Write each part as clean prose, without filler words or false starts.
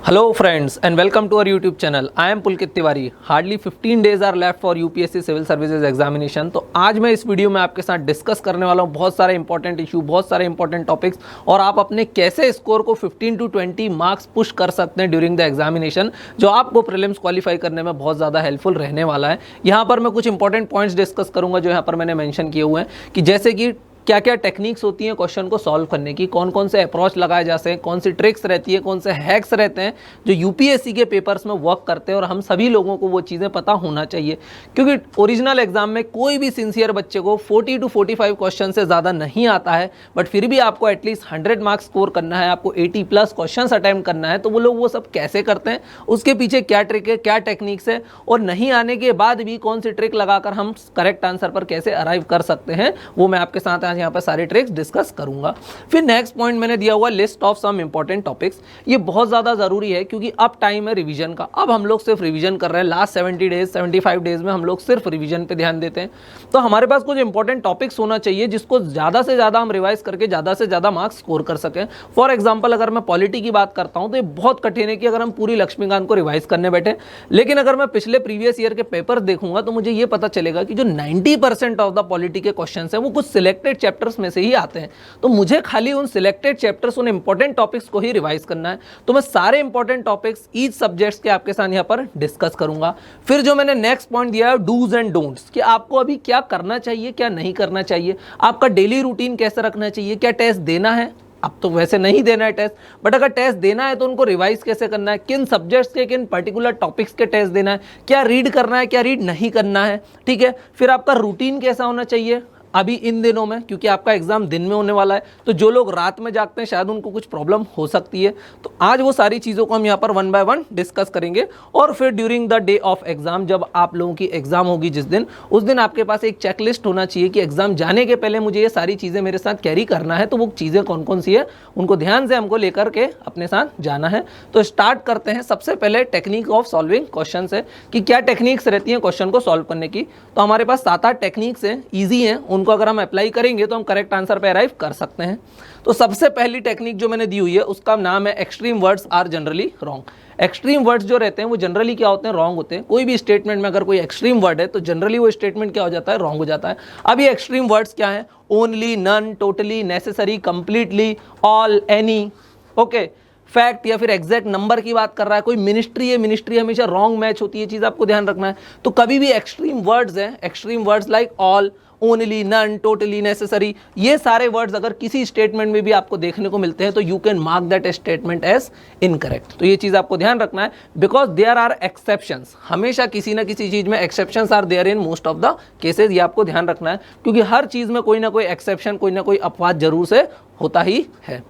Hello friends and welcome to our YouTube channel. I am Pulkit Tiwari. Hardly 15 days are left for UPSC Civil Services Examination. तो आज मैं इस video में आपके साथ discuss करने वाला हूँ बहुत सारे इंपॉर्टेंट इशू, बहुत सारे इंपॉर्टेंट टॉपिक्स और आप अपने कैसे स्कोर को 15 to 20 मार्क्स पुश कर सकते हैं ड्यूरिंग द एग्जामिनेशन, जो आपको प्रीलिम्स क्वालिफाई करने में बहुत ज़्यादा हेल्पफुल रहने वाला है। यहाँ पर मैं कुछ इंपॉर्टेंट पॉइंट्स डिस्कस करूँगा जो यहाँ पर मैंने मैंशन किए हुए हैं कि जैसे कि क्या क्या टेक्निक्स होती हैं क्वेश्चन को सॉल्व करने की, कौन कौन से अप्रोच लगाए जाते हैं, कौन सी ट्रिक्स रहती है, कौन से हैक्स रहते हैं जो यूपीएससी के पेपर्स में वर्क करते हैं और हम सभी लोगों को वो चीज़ें पता होना चाहिए। क्योंकि ओरिजिनल एग्जाम में कोई भी सिंसियर बच्चे को 40 to 45 क्वेश्चन से ज़्यादा नहीं आता है, बट फिर भी आपको एटलीस्ट 100 मार्क्स स्कोर करना है, आपको 80+ क्वेश्चन अटैम्प्ट करना है। तो वो लोग वो सब कैसे करते हैं, उसके पीछे क्या ट्रिक है, क्या टेक्निक्स है और नहीं आने के बाद भी कौन सी ट्रिक लगाकर हम करेक्ट आंसर पर कैसे अराइव कर सकते हैं, वो मैं आपके साथ आज यहाँ पर सारे ट्रिक्स डिस्कस करूंगा। फिर नेक्स्ट पॉइंट मैंने दिया हुआ list of some important topics. ये बहुत ज़्यादा ज़रूरी है क्योंकि अब टाइम है रिवीजन का। अब हम लोग सिर्फ रिवीजन कर रहे हैं। लास्ट 70 डेज 75 डेज में हम लोग सिर्फ रिवीजन पे ध्यान देते हैं। तो हमारे पास कुछ इंपॉर्टेंट टॉपिक्स होना चाहिए जिसको ज़्यादा से ज़्यादा हम रिवाइज करके ज़्यादा से ज़्यादा मार्क्स स्कोर कर सकें। फॉर एग्जाम्पल अगर मैं पॉलिटी की बात करता हूँ तो ये बहुत कठिन है कि अगर हम पूरी लक्ष्मीकांत को रिवाइज करने बैठे, लेकिन अगर मैं पिछले प्रीवियस ईयर के पेपर देखूंगा तो मुझे ये पता चलेगा कि जो 90% ऑफ द पॉलिटी के क्वेश्चन हैं वो कुछ सिलेक्टेड चैप्टर्स में से ही आते हैं। तो मुझे खाली उन सिलेक्टेड चैप्टर्स, उन इंपॉर्टेंट टॉपिक्स को ही रिवाइज करना है। तो मैं सारे इंपॉर्टेंट टॉपिक्स ईच सब्जेक्ट्स के आपके साथ यहाँ पर डिस्कस करूंगा। फिर जो मैंने नेक्स्ट पॉइंट दिया है डूज एंड डोंट्स, कि आपको अभी क्या करना चाहिए, क्या नहीं करना चाहिए, आपका डेली रूटीन कैसे रखना चाहिए, क्या टेस्ट देना है, अब तो वैसे नहीं देना है टेस्ट, बट अगर टेस्ट देना है तो उनको रिवाइज कैसे करना है, किन सब्जेक्ट्स के किन पर्टिकुलर टॉपिक्स के टेस्ट देना है, क्या रीड करना है, क्या रीड नहीं करना है, ठीक है। फिर आपका रूटीन कैसा होना चाहिए अभी इन दिनों में, क्योंकि आपका एग्जाम दिन में होने वाला है, तो जो लोग रात में जागते हैं शायद उनको कुछ प्रॉब्लम हो सकती है। तो आज वो सारी चीज़ों को हम यहाँ पर 1 by 1 डिस्कस करेंगे। और फिर during the day of exam, जब आप लोगों की एग्जाम होगी जिस दिन, उस दिन आपके पास एक चेकलिस्ट होना चाहिए कि एग्जाम जाने के पहले मुझे ये सारी चीज़ें मेरे साथ कैरी करना है। तो वो चीज़ें कौन कौन सी है उनको ध्यान से हमको लेकर के अपने साथ जाना है। तो स्टार्ट करते हैं। सबसे पहले टेक्निक ऑफ सॉल्विंग क्वेश्चन है कि क्या टेक्निक्स रहती हैं क्वेश्चन को सॉल्व करने की। तो हमारे पास 7-8 टेक्निक्स हैं, ईजी हैं, उनको अगर हम अप्लाई करेंगे तो हम करेक्ट आंसर पे अराइव कर सकते हैं। तो सबसे पहली टेक्निक जो मैंने दी हुई है उसका नाम है extreme words are generally wrong. Extreme words जो रहते हैं वो जनरली क्या होते हैं, रॉन्ग होते हैं। कोई भी स्टेटमेंट में अगर कोई एक्सट्रीम वर्ड है तो जनरली वो स्टेटमेंट क्या हो जाता है, रॉन्ग हो जाता है। अब ये एक्सट्रीम वर्ड्स क्या है, only, none, totally, necessary, completely, all, any, okay, fact या फिर एग्जैक्ट नंबर की बात कर रहा है। कोई मिनिस्ट्री है, मिनिस्ट्री हमेशा रॉन्ग मैच होती है, चीज़ आपको ध्यान रखना है। तो कभी भी एक्सट्रीम वर्ड्स हैं, extreme words like all, only, none, totally, necessary, ये सारे वर्ड्स अगर किसी स्टेटमेंट में भी आपको देखने को मिलते हैं तो you can mark that statement as incorrect. तो ये चीज़ आपको ध्यान रखना है, बिकॉज देयर आर एक्सेप्शंस। हमेशा किसी ना किसी चीज़ में exceptions are there in most of the cases. ये आपको ध्यान रखना है क्योंकि हर चीज़ में कोई ना कोई एक्सेप्शन, कोई ना कोई अपवाद जरूर से होता ही है।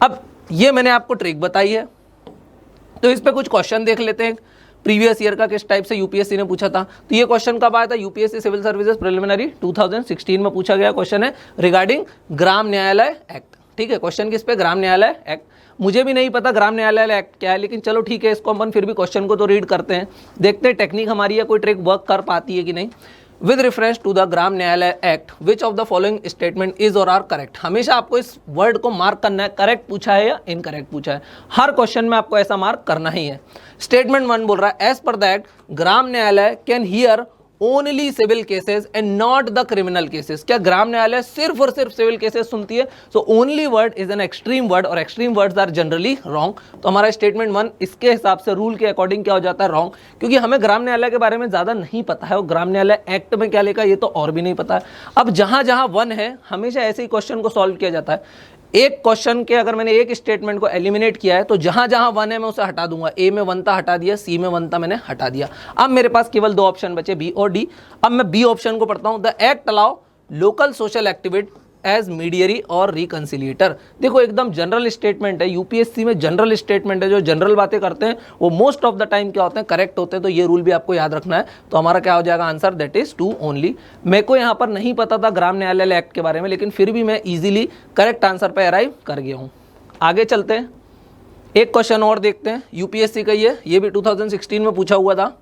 अब ये मैंने आपको ट्रिक बताई है, तो इस पे कुछ क्वेश्चन देख लेते हैं। प्रीवियस ईयर का किस टाइप से यूपीएससी ने पूछा था। तो ये क्वेश्चन कब आया था, यूपीएससी सिविल सर्विसेज प्रिलिमिनरी 2016 में पूछा गया क्वेश्चन है रिगार्डिंग ग्राम न्यायालय एक्ट। ठीक है, क्वेश्चन किस पे, ग्राम न्यायालय एक्ट। मुझे भी नहीं पता ग्राम न्यायालय एक्ट क्या है, लेकिन चलो ठीक है, इसको अपन फिर भी क्वेश्चन को तो रीड करते हैं, देखते हैं टेक्निक हमारी या कोई ट्रिक वर्क कर पाती है कि नहीं। With reference to the gram न्यायालय act which of the following statement is और आर करेक्ट। हमेशा आपको इस वर्ड को मार्क करना है, करेक्ट पूछा है या इनकरेक्ट पूछा है। हर क्वेश्चन में आपको ऐसा मार्क करना ही है। स्टेटमेंट 1 बोल रहा है as per that Gram Nyayalaya can hear only civil cases and not the criminal cases. क्या ग्राम न्यायालय सिर्फ और सिर्फ सिविल केसेस सुनती है? So only word is an extreme word और extreme words are generally wrong. तो हमारा स्टेटमेंट 1 इसके हिसाब से रूल के अकॉर्डिंग क्या हो जाता है, रॉन्ग, क्योंकि हमें ग्राम न्यायालय के बारे में ज्यादा नहीं पता है और ग्राम न्यायालय एक्ट में क्या लिखा ये तो और भी नहीं पता है। अब जहां जहां 1 है हमेशा ऐसे ही क्वेश्चन को सॉल्व किया जाता है। एक क्वेश्चन के अगर मैंने एक स्टेटमेंट को एलिमिनेट किया है तो जहां जहां 1 है मैं उसे हटा दूंगा। ए में 1 था, हटा दिया, सी में 1 था, मैंने हटा दिया। अब मेरे पास केवल 2 ऑप्शन बचे, बी और डी। अब मैं बी ऑप्शन को पढ़ता हूं, the act allow local social activity as mediary और रिकंसिलिएटर। देखो एकदम जनरल स्टेटमेंट है, यूपीएससी में जनरल स्टेटमेंट है, जो जनरल बातें करते हैं वो मोस्ट ऑफ द टाइम क्या होते हैं, करेक्ट होते हैं। तो ये रूल भी आपको याद रखना है। तो हमारा क्या हो जाएगा आंसर, दैट इज 2 ओनली। मेरे को यहाँ पर नहीं पता था ग्राम न्यायालय एक्ट के बारे में, लेकिन फिर भी मैं इजीली करेक्ट आंसर पर अराइव कर गया हूँ। आगे चलते हैं, एक क्वेश्चन और देखते हैं यूपीएससी का। ये भी 2016 में पूछा हुआ था।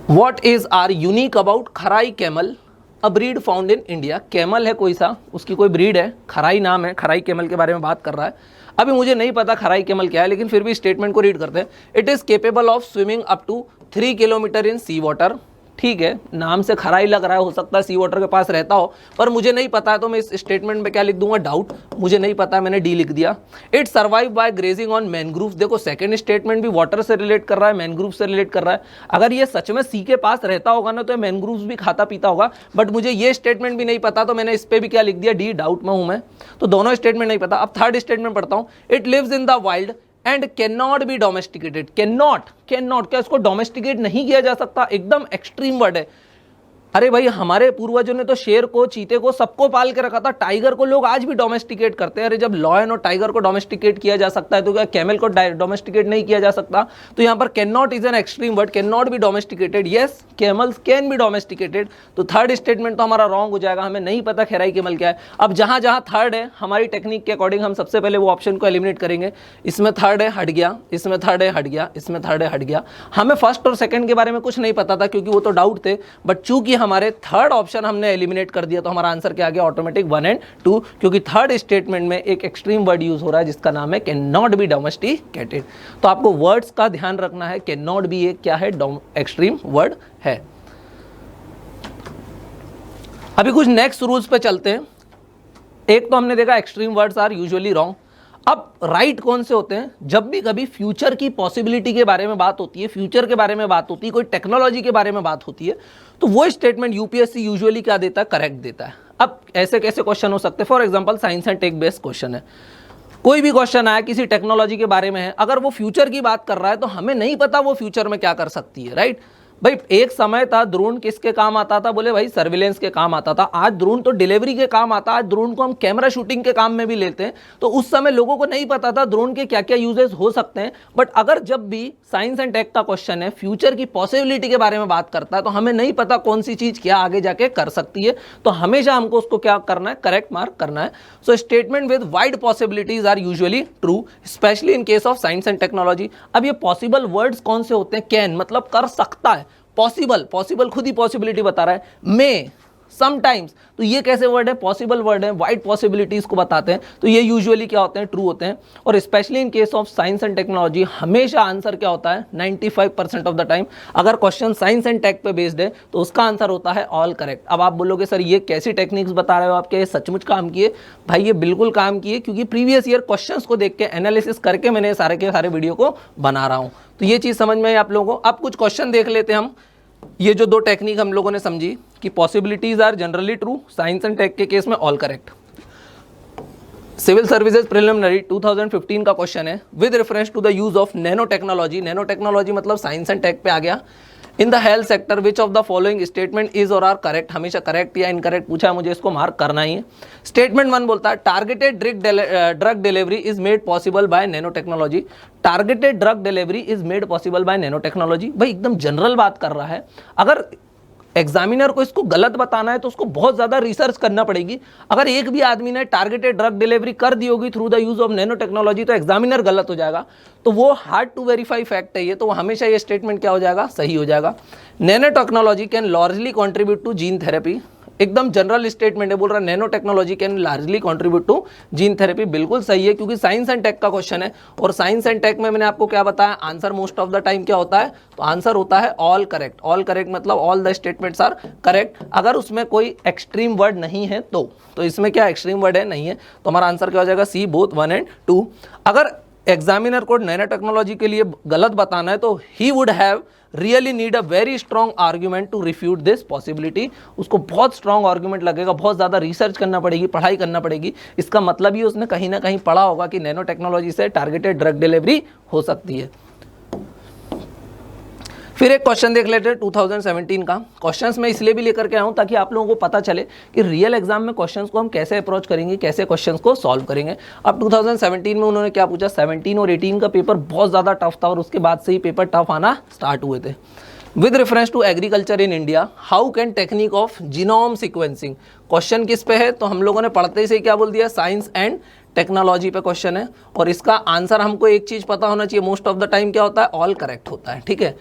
What is are unique about Kharai camel a breed found in India. Camel है कोई सा, उसकी कोई ब्रीड है, खराई नाम है, खराई कैमल के बारे में बात कर रहा है। अभी मुझे नहीं पता खराई कैमल क्या है, लेकिन फिर भी स्टेटमेंट को रीड करते हैं। It is capable of swimming up to 3 kilometre in sea water. ठीक है, नाम से खराई लग रहा है, हो सकता है सी वाटर के पास रहता हो, पर मुझे नहीं पता है, तो मैं इस स्टेटमेंट में क्या लिख दूंगा, डाउट, मुझे नहीं पता है, मैंने डी लिख दिया। It survive by grazing on mangroves. देखो सेकंड स्टेटमेंट भी वाटर से रिलेट कर रहा है, मैनग्रूव से रिलेट कर रहा है। अगर ये सच में सी के पास रहता होगा ना, तो ये मैनग्रूव्स भी खाता पीता होगा, बट मुझे ये स्टेटमेंट भी नहीं पता, तो मैंने इस पर भी क्या लिख दिया, डी, डाउट में हूं मैं, तो दोनों स्टेटमेंट नहीं पता। अब थर्ड स्टेटमेंट पढ़ता हूं। It lives in the wild and can not be domesticated. Can not, क्या इसको डोमेस्टिकेट नहीं किया जा सकता? एकदम एक्सट्रीम वर्ड है। अरे भाई, हमारे पूर्वजों ने तो शेर को, चीते को, सबको पाल के रखा था। टाइगर को लोग आज भी डोमेस्टिकेट करते हैं। अरे जब लॉयन और टाइगर को डोमेस्टिकेट किया जा सकता है, तो क्या कैमल को डोमेस्टिकेट नहीं किया जा सकता? तो यहाँ पर can not is an extreme word, can not be domesticated. Yes, camels can be domesticated. तो थर्ड स्टेटमेंट तो हमारा रॉन्ग हो जाएगा, हमें नहीं पता खैराई कैमल क्या है। अब जहां जहां थर्ड है, हमारी टेक्निक के अकॉर्डिंग हम सबसे पहले वो ऑप्शन को एलिमिनेट करेंगे। इसमें थर्ड है, हट गया, इसमें थर्ड है, हट गया, इसमें थर्ड है, हट गया। हमें फर्स्ट और सेकंड के बारे में कुछ नहीं पता था, क्योंकि वो तो डाउट थे, बट चूंकि हमारे थर्ड ऑप्शन हमने एलिमिनेट कर दिया, तो हमारा आंसर क्या आ गया, ऑटोमेटिक 1 और 2, क्योंकि थर्ड स्टेटमेंट में एक एक्सट्रीम वर्ड यूज हो रहा है जिसका नाम है कैन नॉट बी डोमेस्टिकेटेड। तो आपको वर्ड्स का ध्यान रखना है, कैन नॉट बी एक क्या है, एक्सट्रीम वर्ड है। अभी कुछ नेक्स्ट रूल्स पे चलते हैं। एक तो हमने देखा extreme words are usually wrong. अब राइट कौन से होते हैं? जब भी कभी फ्यूचर की पॉसिबिलिटी के बारे में बात होती है, फ्यूचर के बारे में बात होती है, कोई टेक्नोलॉजी के बारे में बात होती है, तो वो स्टेटमेंट यूपीएससी यूजुअली क्या देता है, करेक्ट देता है। अब ऐसे कैसे क्वेश्चन हो सकते हैं? For example science and tech based question है, कोई भी क्वेश्चन आया किसी टेक्नोलॉजी के बारे में है, अगर वो फ्यूचर की बात कर रहा है, तो हमें नहीं पता वो फ्यूचर में क्या कर सकती है, राइट। भाई एक समय था ड्रोन किसके काम आता था? बोले भाई सर्विलेंस के काम आता था। आज ड्रोन तो डिलीवरी के काम आता है, आज ड्रोन को हम कैमरा शूटिंग के काम में भी लेते हैं। तो उस समय लोगों को नहीं पता था ड्रोन के क्या क्या यूजेस हो सकते हैं। बट अगर जब भी साइंस एंड टेक का क्वेश्चन है, फ्यूचर की पॉसिबिलिटी के बारे में बात करता है, तो हमें नहीं पता कौन सी चीज क्या आगे जाके कर सकती है, तो हमेशा हमको उसको क्या करना है, करेक्ट मार्क करना है। So statement with wide possibilities are usually true, specially in case of science and technology. अब ये पॉसिबल वर्ड्स कौन से होते हैं? कैन मतलब कर सकता है, पॉसिबल खुद ही पॉसिबिलिटी बता रहा है, मे, समटाइम्स, तो ये कैसे वर्ड है? पॉसिबल वर्ड है, वाइड पॉसिबिलिटीज को बताते हैं, तो ये यूजुअली क्या होते हैं, ट्रू होते हैं। और specially in case of science and technology हमेशा आंसर क्या होता है, 95% ऑफ द टाइम अगर क्वेश्चन साइंस एंड टेक पे बेस्ड है, तो उसका आंसर होता है ऑल करेक्ट। अब आप बोलोगे सर ये कैसी टेक्निक्स बता रहे हो आप, क्या ये सचमुच काम किए? भाई ये बिल्कुल काम किए, क्योंकि प्रीवियस ईयर क्वेश्चंस को देख के एनालिसिस करके मैंने सारे के सारे वीडियो को बना रहा हूँ। तो ये चीज़ समझ में आई आप लोगों को। अब कुछ क्वेश्चन देख लेते हैं हम। ये जो दो टेक्निक हम लोगों ने समझी कि possibilities are generally true, science and tech के केस में all correct. Civil services preliminary 2015 का क्वेश्चन है, with reference to the use of nano technology. Nano technology मतलब साइंस एंड टेक पे आ गया। In the health sector which of the following statement is और are correct. हमेशा correct या incorrect पूछा है, मुझे इसको मार्क करना ही है। स्टेटमेंट 1 बोलता है targeted drug delivery is made possible by nano technology. Targeted drug delivery is made possible by nano technology. भाई एकदम जनरल बात कर रहा है। अगर एग्जामिनर को इसको गलत बताना है तो उसको बहुत ज्यादा रिसर्च करना पड़ेगी। अगर एक भी आदमी ने टारगेटेड ड्रग डिलीवरी कर दी होगी through the use of nano technology, तो एग्जामिनर गलत हो जाएगा। तो वो हार्ड टू वेरीफाई फैक्ट है ये, तो हमेशा ये स्टेटमेंट क्या हो जाएगा, सही हो जाएगा। Nano technology can largely contribute to gene therapy. एकदम जनरल स्टेटमेंट है, बोल रहा है nano technology can largely contribute to gene therapy. बिल्कुल सही है, क्योंकि साइंस एंड टेक का क्वेश्चन है, और साइंस एंड टेक में मैंने आपको क्या बताया, answer most of the time क्या होता है, तो आंसर होता है ऑल करेक्ट। ऑल करेक्ट मतलब all the statements are correct. अगर उसमें कोई एक्सट्रीम वर्ड नहीं है तो इसमें क्या एक्सट्रीम वर्ड है, नहीं है, तो हमारा आंसर क्या हो जाएगा, सी, बोथ 1 और 2। अगर एग्जामिनर को नैनो टेक्नोलॉजी के लिए गलत बताना है, तो he would have really need a very strong argument to refute this possibility. उसको बहुत स्ट्रॉन्ग आर्ग्यूमेंट लगेगा, बहुत ज़्यादा रिसर्च करना पड़ेगी, पढ़ाई करना पड़ेगी। इसका मतलब ही उसने कहीं ना कहीं पढ़ा होगा कि नैनो टेक्नोलॉजी से टारगेटेड ड्रग डिलीवरी हो सकती है। फिर एक क्वेश्चन देख लेते हैं 2017 का। क्वेश्चंस मैं इसलिए भी लेकर के आया हूँ ताकि आप लोगों को पता चले कि रियल एग्जाम में क्वेश्चंस को हम कैसे अप्रोच करेंगे, कैसे क्वेश्चंस को सॉल्व करेंगे। अब 2017 में उन्होंने क्या पूछा, 17 और 18 का पेपर बहुत ज़्यादा टफ था, और उसके बाद से ही पेपर टफ आना स्टार्ट हुए थे। With reference to agriculture in India, how can technique of genome sequencing. Question किस पे है, तो हम लोगों ने पढ़ते ही क्या बोल दिया, साइंस एंड टेक्नोलॉजी पे क्वेश्चन है, और इसका आंसर हमको एक चीज़ पता होना चाहिए, मोस्ट ऑफ द टाइम क्या होता है, ऑल करेक्ट होता है। ठीक है।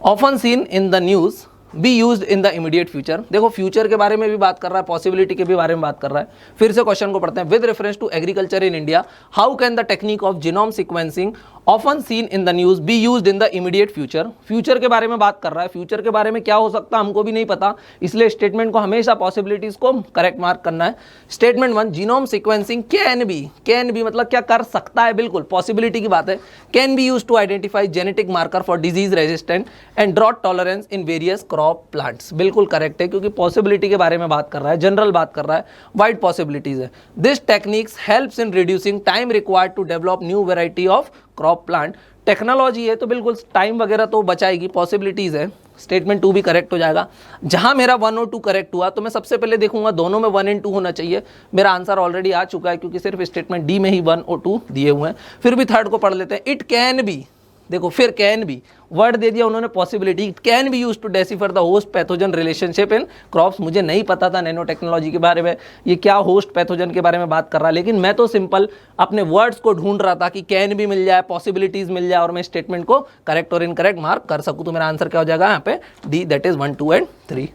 Often seen in the news B used in the immediate future. देखो फ्यूचर के बारे में भी बात कर रहा है, पॉसिबिलिटी के भी बारे में बात कर रहा है। फिर से क्वेश्चन को पढ़ते हैं। With reference to agriculture in India, how can the technique of genome sequencing often seen in the news be used in the immediate future. Future के बारे में बात कर रहा है, फ्यूचर के बारे में क्या हो सकता है हमको भी नहीं पता, इसलिए स्टेटमेंट को हमेशा पॉसिबिलिटीज को करेक्ट मार्क करना है। Statement 1, genome sequencing can be मतलब क्या कर सकता है, बिल्कुल पॉसिबिलिटी की बात है। Can be used to identify genetic marker for disease resistant and drought tolerance in various crop plants. बिल्कुल करेक्ट है, क्योंकि पॉसिबिलिटी के बारे में बात कर रहा है, जनरल बात कर रहा है, वाइड पॉसिबिलिटीज है। This techniques helps in reducing time required to develop new variety of crop plant. Technology है तो बिल्कुल टाइम वगैरह तो बचाएगी, पॉसिबिलिटीज है। स्टेटमेंट 2 भी करेक्ट हो जाएगा। जहां मेरा 1 और 2 करेक्ट हुआ तो मैं सबसे पहले देखूंगा दोनों में 1 और 2 होना चाहिए। मेरा आंसर ऑलरेडी आ चुका है, क्योंकि सिर्फ स्टेटमेंट डी में ही 1 और 2 दिए हुए हैं। फिर भी थर्ड को पढ़ लेते हैं। इट कैन बी, देखो फिर कैन बी वर्ड दे दिया उन्होंने, possibility. It can be used to decipher the host pathogen relationship in crops. मुझे नहीं पता था नैनो टेक्नोलॉजी के बारे में, ये क्या होस्ट पैथोजन के बारे में बात कर रहा है, लेकिन मैं तो सिंपल अपने वर्ड्स को ढूंढ रहा था कि कैन भी मिल जाए, पॉसिबिलिटीज मिल जाए और मैं स्टेटमेंट को करेक्ट और इनकरेक्ट मार्क कर सकूं। तो मेरा आंसर क्या हो जाएगा यहाँ पे डी, दैट इज 1, 2 एंड 3।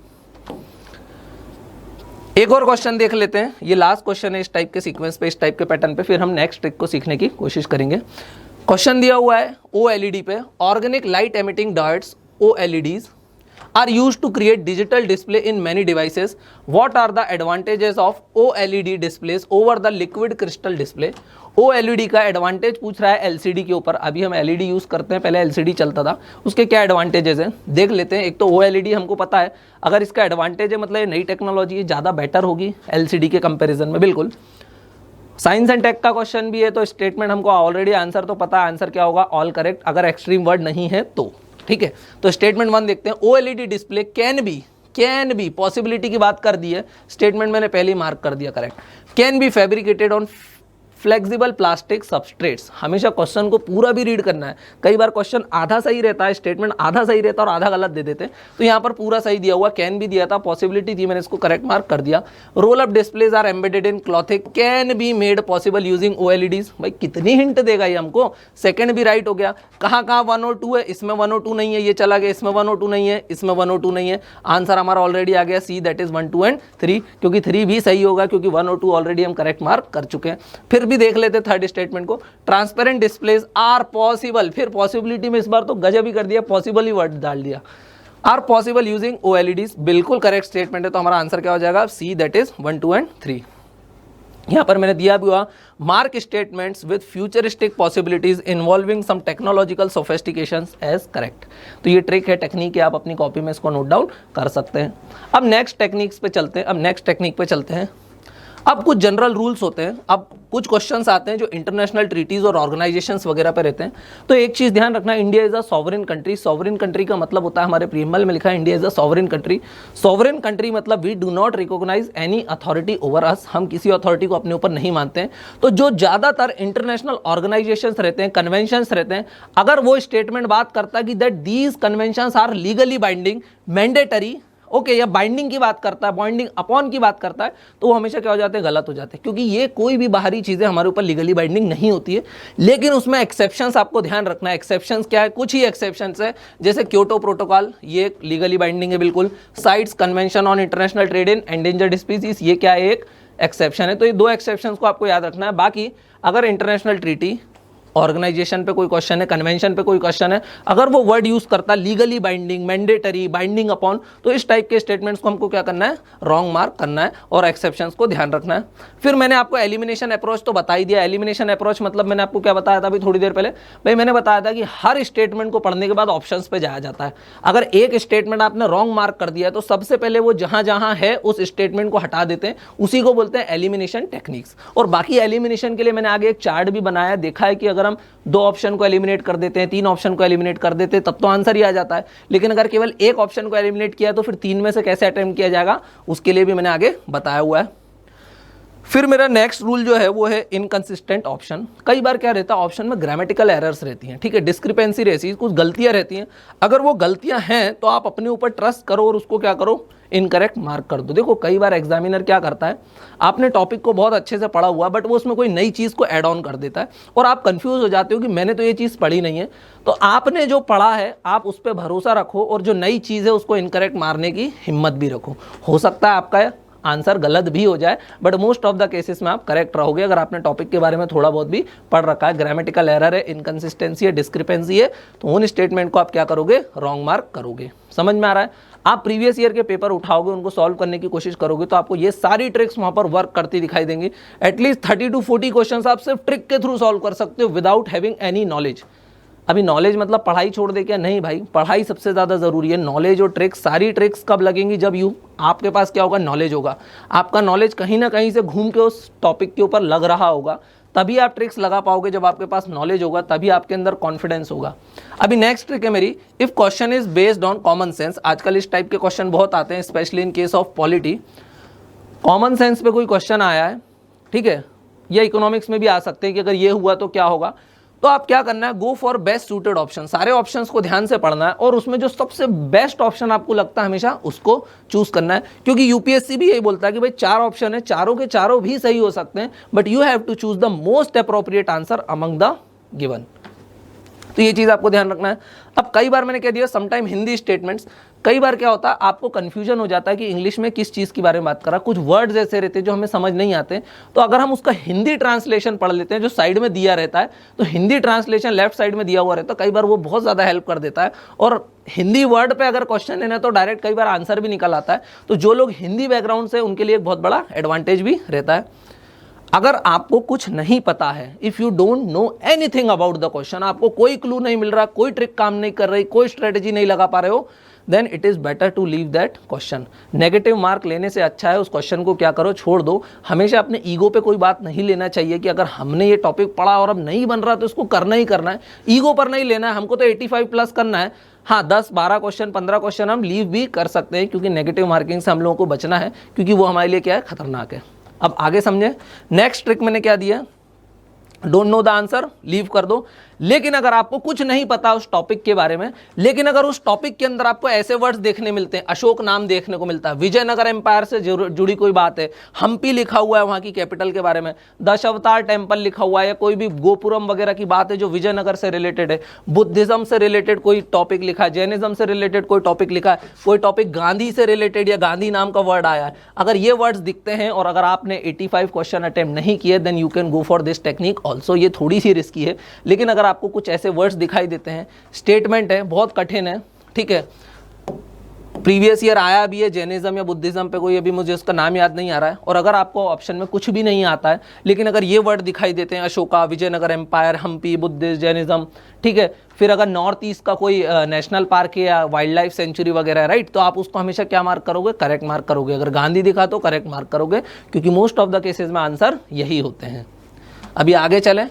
एक और क्वेश्चन देख लेते हैं, ये लास्ट क्वेश्चन है इस टाइप के सीक्वेंस पे, इस टाइप के पैटर्न पे, फिर हम नेक्स्ट ट्रिक को सीखने की कोशिश करेंगे। क्वेश्चन दिया हुआ है OLED पे, organic light emitting diodes OLEDs are used to create digital display in many devices. What are the advantages of OLED displays over the liquid crystal display? OLED का एडवांटेज पूछ रहा है LCD के ऊपर। अभी हम LED यूज करते हैं, पहले LCD चलता था, उसके क्या एडवांटेजेस हैं देख लेते हैं। एक तो OLED हमको पता है, अगर इसका एडवांटेज है मतलब ये नई टेक्नोलॉजी है, ज़्यादा बेटर होगी LCD के कंपेरिजन में। बिल्कुल साइंस एंड टेक का क्वेश्चन भी है, तो स्टेटमेंट हमको ऑलरेडी आंसर तो पता है, आंसर क्या होगा ऑल करेक्ट, अगर एक्सट्रीम वर्ड नहीं है तो। ठीक है, तो स्टेटमेंट 1 देखते हैं। OLED display can be possibility की बात कर दी है, स्टेटमेंट मैंने पहले ही मार्क कर दिया correct. Can be fabricated on flexible plastic substrates. हमेशा क्वेश्चन को पूरा भी रीड करना है, कई बार क्वेश्चन आधा सही रहता है, स्टेटमेंट आधा सही रहता है और आधा गलत दे देते हैं, तो यहाँ पर पूरा सही दिया हुआ, कैन भी दिया था, पॉसिबिलिटी थी, मैंने इसको करेक्ट मार्क कर दिया। Roll up displays are embedded in clothing, can be made possible using OLEDs। भाई कितनी हिंट देगा ये हमको, सेकंड भी राइट हो गया। कहाँ 1 और 2 है, इसमें 1 और 2 नहीं है, ये चला गया, इसमें 1 और 2 नहीं है, इसमें 1 और 2 नहीं है, आंसर हमारा ऑलरेडी आ गया सी, दैट इज 1, 2 एंड 3, क्योंकि 3 भी सही होगा, क्योंकि 1 और 2 ऑलरेडी हम करेक्ट मार्क कर चुके हैं। फिर भी देख लेते थर्ड स्टेटमेंट को। ट्रांसपेरेंट डिस्प्लेज आर पॉसिबल, फिर पॉसिबिलिटी में इस बार तो गजब ही कर दिया, पॉसिबल ही वर्ड डाल दिया, आर पॉसिबल यूजिंग OLEDs। बिल्कुल करेक्ट स्टेटमेंट है, तो हमारा आंसर क्या हो जाएगा सी, दैट इज 1, 2 एंड 3। यहां पर मैंने दिया भी हुआ, mark statements with futuristic possibilities involving some technological sophistications as correct. तो ये ट्रिक है, टेक्निक है, आप अपनी कॉपी में इसको नोट डाउन कर सकते हैं। अब नेक्स्ट टेक्निक्स पे चलते हैं, नेक्स्ट टेक्निक पे चलते हैं। अब कुछ जनरल रूल्स होते हैं, अब कुछ क्वेश्चंस आते हैं जो इंटरनेशनल ट्रीटीज और ऑर्गेनाइजेशंस वगैरह पे रहते हैं। तो एक चीज़ ध्यान रखना, India is a sovereign country. Sovereign country का मतलब होता है, हमारे प्रीएम्बल में लिखा है India is a sovereign country. Sovereign country मतलब we do not recognise any authority over us, हम किसी अथॉरिटी को अपने ऊपर नहीं मानते हैं। तो जो ज़्यादातर इंटरनेशनल ऑर्गेनाइजेशंस रहते हैं, कन्वेंशंस रहते हैं, अगर वो स्टेटमेंट बात करता है कि that these conventions are legally binding, mandatory, okay, या बाइंडिंग की बात करता है, बाइंडिंग अपॉन की बात करता है, तो वो हमेशा क्या हो जाते हैं, गलत हो जाते हैं, क्योंकि ये कोई भी बाहरी चीज़ें हमारे ऊपर लीगली बाइंडिंग नहीं होती है। लेकिन उसमें एक्सेप्शंस आपको ध्यान रखना है। एक्सेप्शंस क्या है, कुछ ही एक्सेप्शंस है, जैसे क्योटो प्रोटोकॉल, ये लीगली बाइंडिंग है बिल्कुल। Sites convention on international trade in endangered species, ये क्या है, एक एक्सेप्शन है। तो ये 2 एक्सेप्शंस को आपको याद रखना है। बाकी अगर इंटरनेशनल ट्रीटी, ऑर्गेनाइजेशन पे कोई क्वेश्चन है, कन्वेंशन पे कोई क्वेश्चन है, अगर वो वर्ड यूज करता legally binding, mandatory, binding upon, तो इस टाइप के स्टेटमेंट्स को हमको क्या करना है, रॉन्ग मार्क करना है और एक्सेप्शंस को ध्यान रखना है। फिर मैंने आपको एलिमिनेशन अप्रोच तो बता ही दिया। एलिमिनेशन अप्रोच मतलब मैंने आपको क्या बताया था अभी थोड़ी देर पहले, भाई मैंने बताया था कि हर स्टेटमेंट को पढ़ने के बाद ऑप्शंस पे जाया जाता है। अगर एक स्टेटमेंट आपने रॉन्ग मार्क कर दिया है तो सबसे पहले वो जहां जहां है उस स्टेटमेंट को हटा देते हैं, उसी को बोलते हैं एलिमिनेशन टेक्निक्स। और बाकी एलिमिनेशन के लिए मैंने आगे एक चार्ट भी बनाया, देखा है कि अगर हम 2 ऑप्शन को एलिमिनेट कर देते हैं, 3 ऑप्शन को एलिमिनेट कर देते हैं, तब तो आंसर ही आ जाता है। लेकिन अगर केवल एक ऑप्शन को एलिमिनेट किया तो फिर 3 में से कैसे अटेम्प्ट किया जाएगा, उसके लिए भी मैंने आगे बताया हुआ है। फिर मेरा नेक्स्ट रूल जो है वो है इनकंसिस्टेंट ऑप्शन। कई बार क्या रहता है, ऑप्शन में ग्रामेटिकल एरर्स रहती हैं, ठीक है, डिस्क्रिपेंसी रहती है, कुछ गलतियां रहती हैं। अगर वो गलतियां हैं तो आप अपने ऊपर ट्रस्ट करो और उसको क्या करो, इनकरेक्ट मार्क कर दो। देखो कई बार एग्जामिनर क्या करता है, आपने टॉपिक को बहुत अच्छे से पढ़ा हुआ बट वो उसमें कोई नई चीज़ को ऐड ऑन कर देता है और आप कंफ्यूज हो जाते हो कि मैंने तो ये चीज़ पढ़ी नहीं है। तो आपने जो पढ़ा है आप उस पर भरोसा रखो और जो नई चीज़ है उसको इनकरेक्ट मारने की हिम्मत भी रखो। हो सकता है आपका आंसर गलत भी हो जाए but most of the cases में आप करेक्ट रहोगे अगर आपने टॉपिक के बारे में थोड़ा बहुत भी पढ़ रखा है। ग्रामेटिकल एरर है, इनकंसिस्टेंसी है, डिस्क्रिपेंसी है, तो उन स्टेटमेंट को आप क्या करोगे, रॉन्ग मार्क करोगे। समझ में आ रहा है? आप प्रीवियस ईयर के पेपर उठाओगे, उनको सॉल्व करने की कोशिश करोगे तो आपको ये सारी ट्रिक्स वहां पर वर्क करती दिखाई देंगी। एटलीस्ट 30 to 40 क्वेश्चन आप सिर्फ ट्रिक के थ्रू सॉल्व कर सकते हो विदाउट हैविंग एनी नॉलेज। अभी नॉलेज मतलब पढ़ाई छोड़ दे क्या? नहीं भाई, पढ़ाई सबसे ज़्यादा ज़रूरी है। नॉलेज और ट्रिक्स, सारी ट्रिक्स कब लगेंगी? जब आपके पास क्या होगा, नॉलेज होगा। आपका नॉलेज कहीं ना कहीं से घूम के उस टॉपिक के ऊपर लग रहा होगा, तभी आप ट्रिक्स लगा पाओगे। जब आपके पास नॉलेज होगा तभी आपके अंदर कॉन्फिडेंस होगा। अभी नेक्स्ट ट्रिक है मेरी, if question is based on common sense. आजकल इस टाइप के क्वेश्चन बहुत आते हैं, specially in case of polity. Common sense पे कोई क्वेश्चन आया है, ठीक है, या इकोनॉमिक्स में भी आ सकते हैं कि अगर ये हुआ तो क्या होगा, तो आप क्या करना है, go for best suited option. सारे ऑप्शंस को ध्यान से पढ़ना है और उसमें जो सबसे बेस्ट ऑप्शन आपको लगता है हमेशा उसको चूज करना है। क्योंकि यूपीएससी भी यही बोलता है कि भाई 4 ऑप्शन है, चारों के चारों भी सही हो सकते हैं but you have to choose the most appropriate answer among the given. तो ये चीज़ आपको ध्यान रखना है। अब कई बार मैंने कह दिया समटाइम हिंदी स्टेटमेंट्स, कई बार क्या होता है आपको कंफ्यूजन हो जाता है कि इंग्लिश में किस चीज़ के बारे में बात कर रहा है। कुछ वर्ड्स ऐसे रहते हैं जो हमें समझ नहीं आते, तो अगर हम उसका हिंदी ट्रांसलेशन पढ़ लेते हैं जो साइड में दिया रहता है, तो हिंदी ट्रांसलेशन लेफ्ट साइड में दिया हुआ रहता है, कई बार वो बहुत ज़्यादा हेल्प कर देता है। और हिंदी वर्ड पे अगर क्वेश्चन है तो डायरेक्ट कई बार आंसर भी निकल आता है। तो जो लोग हिंदी बैकग्राउंड से उनके लिए एक बहुत बड़ा एडवांटेज भी रहता है। अगर आपको कुछ नहीं पता है, if you don't know anything about the question, आपको कोई क्लू नहीं मिल रहा, कोई ट्रिक काम नहीं कर रही, कोई स्ट्रेटेजी नहीं लगा पा रहे हो, then it is better to leave that question. Negative mark लेने से अच्छा है उस क्वेश्चन को क्या करो, छोड़ दो। हमेशा अपने ईगो पे कोई बात नहीं लेना चाहिए कि अगर हमने ये टॉपिक पढ़ा और अब नहीं बन रहा तो इसको करना ही करना है। ईगो पर नहीं लेना है, हमको तो 85 प्लस करना है। हाँ, 10, 12 क्वेश्चन, 15 क्वेश्चन हम लीव भी कर सकते हैं क्योंकि नेगेटिव मार्किंग से हम लोगों को बचना है, क्योंकि वो हमारे लिए क्या है, खतरनाक है। अब आगे समझे, नेक्स्ट ट्रिक मैंने क्या दिया, don't know the answer, leave कर दो। लेकिन अगर आपको कुछ नहीं पता उस टॉपिक के बारे में, लेकिन अगर उस टॉपिक के अंदर आपको ऐसे वर्ड्स देखने मिलते हैं, अशोक नाम देखने को मिलता है, विजयनगर एम्पायर से जुड़ी कोई बात है, हम्पी लिखा हुआ है वहां की कैपिटल के बारे में, दशावतार टेम्पल लिखा हुआ है, या कोई भी गोपुरम वगैरह की बात है जो विजयनगर से रिलेटेड है, बुद्धिज्म से रिलेटेड कोई टॉपिक लिखा है, जैनिज्म से रिलेटेड कोई टॉपिक लिखा है, कोई टॉपिक गांधी से रिलेटेड या गांधी नाम का वर्ड आया है, अगर ये वर्ड्स दिखते हैं और अगर आपने 85 क्वेश्चन अटेम्प्ट नहीं किए, then you can go for this technique also. ये थोड़ी सी रिस्की है, लेकिन अगर आपको कुछ ऐसे वर्ड्स दिखाई देते हैं, स्टेटमेंट है बहुत कठिन है, ठीक है, प्रीवियस ईयर आया भी है जैनिज्म या बुद्धिज्म पे, कोई अभी मुझे उसका नाम याद नहीं आ रहा है, और अगर आपको ऑप्शन में कुछ भी नहीं आता है, लेकिन अगर ये वर्ड दिखाई देते हैं, Ashoka, Vijayanagar empire, Hampi, Buddhist, Jainism, ठीक है, फिर अगर नॉर्थ ईस्ट का कोई नेशनल पार्क है या वाइल्ड लाइफ सेंचुरी वगैरह, राइट, तो आप उसको हमेशा क्या मार्क करोगे, करेक्ट मार्क करोगे। अगर गांधी दिखा तो करेक्ट मार्क करोगे, क्योंकि मोस्ट ऑफ द केसेस में आंसर यही होते हैं। अभी आगे चलें,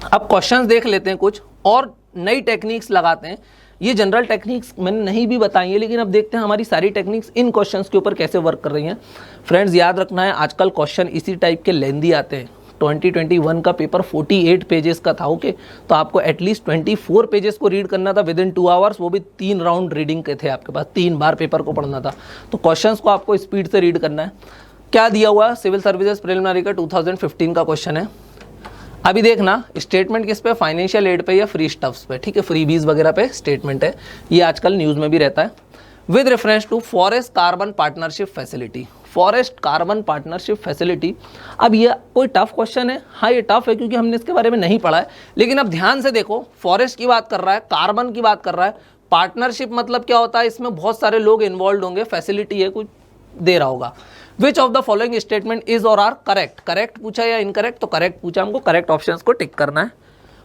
अब क्वेश्चंस देख लेते हैं कुछ और नई टेक्निक्स लगाते हैं। ये जनरल टेक्निक्स मैंने नहीं भी बताई है, लेकिन अब देखते हैं हमारी सारी टेक्निक्स इन क्वेश्चंस के ऊपर कैसे वर्क कर रही हैं। फ्रेंड्स, याद रखना है आजकल क्वेश्चन इसी टाइप के लेंदी आते हैं। 2021 का पेपर 48 पेजेस का था, ओके, तो आपको एटलीस्ट 24 पेजेस को रीड करना था विद इन 2 आवर्स, वो भी 3 राउंड रीडिंग के थे आपके पास, 3 बार पेपर को पढ़ना था। तो क्वेश्चंस को आपको स्पीड से रीड करना है। क्या दिया हुआ, सिविल सर्विसेज प्रिलिमिनरी का 2015 का क्वेश्चन है। अभी देखना स्टेटमेंट किस पे, फाइनेंशियल एड पे या फ्री स्टफ्स पे, ठीक है, फ्रीबीज वगैरह पे स्टेटमेंट है, ये आजकल न्यूज़ में भी रहता है। With reference to forest carbon partnership facility, forest carbon partnership facility. अब ये कोई टफ क्वेश्चन है, हाँ ये टफ है क्योंकि हमने इसके बारे में नहीं पढ़ा है, लेकिन अब ध्यान से देखो, फॉरेस्ट की बात कर रहा है, कार्बन की बात कर रहा है, पार्टनरशिप मतलब क्या होता है, इसमें बहुत सारे लोग इन्वॉल्व होंगे, फैसिलिटी है, कुछ दे रहा होगा। विच of the following statement is और आर करेक्ट, करेक्ट पूछा या इनकरेक्ट, तो करेक्ट पूछा, हमको करेक्ट ऑप्शंस को टिक करना है।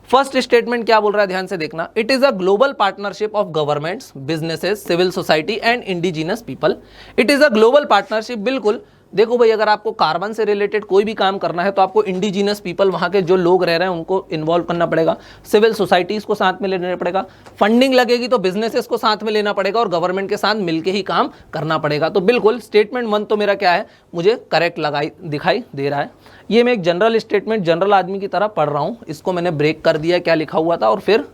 फर्स्ट स्टेटमेंट क्या बोल रहा है, ध्यान से देखना, it is a global partnership of governments, businesses, civil society and indigenous people. It is a global partnership, बिल्कुल। देखो भाई, अगर आपको कार्बन से रिलेटेड कोई भी काम करना है तो आपको इंडिजिनस पीपल, वहाँ के जो लोग रह रहे हैं उनको इन्वॉल्व करना पड़ेगा, सिविल सोसाइटीज़ को साथ में लेना पड़ेगा, फंडिंग लगेगी तो बिजनेसेस को साथ में लेना पड़ेगा और गवर्नमेंट के साथ मिलके ही काम करना पड़ेगा। तो बिल्कुल स्टेटमेंट 1 तो मेरा क्या है, मुझे करेक्ट दिखाई दे रहा है। ये मैं एक जनरल स्टेटमेंट जनरल आदमी की तरह पढ़ रहा हूँ, इसको मैंने ब्रेक कर दिया क्या लिखा हुआ था और फिर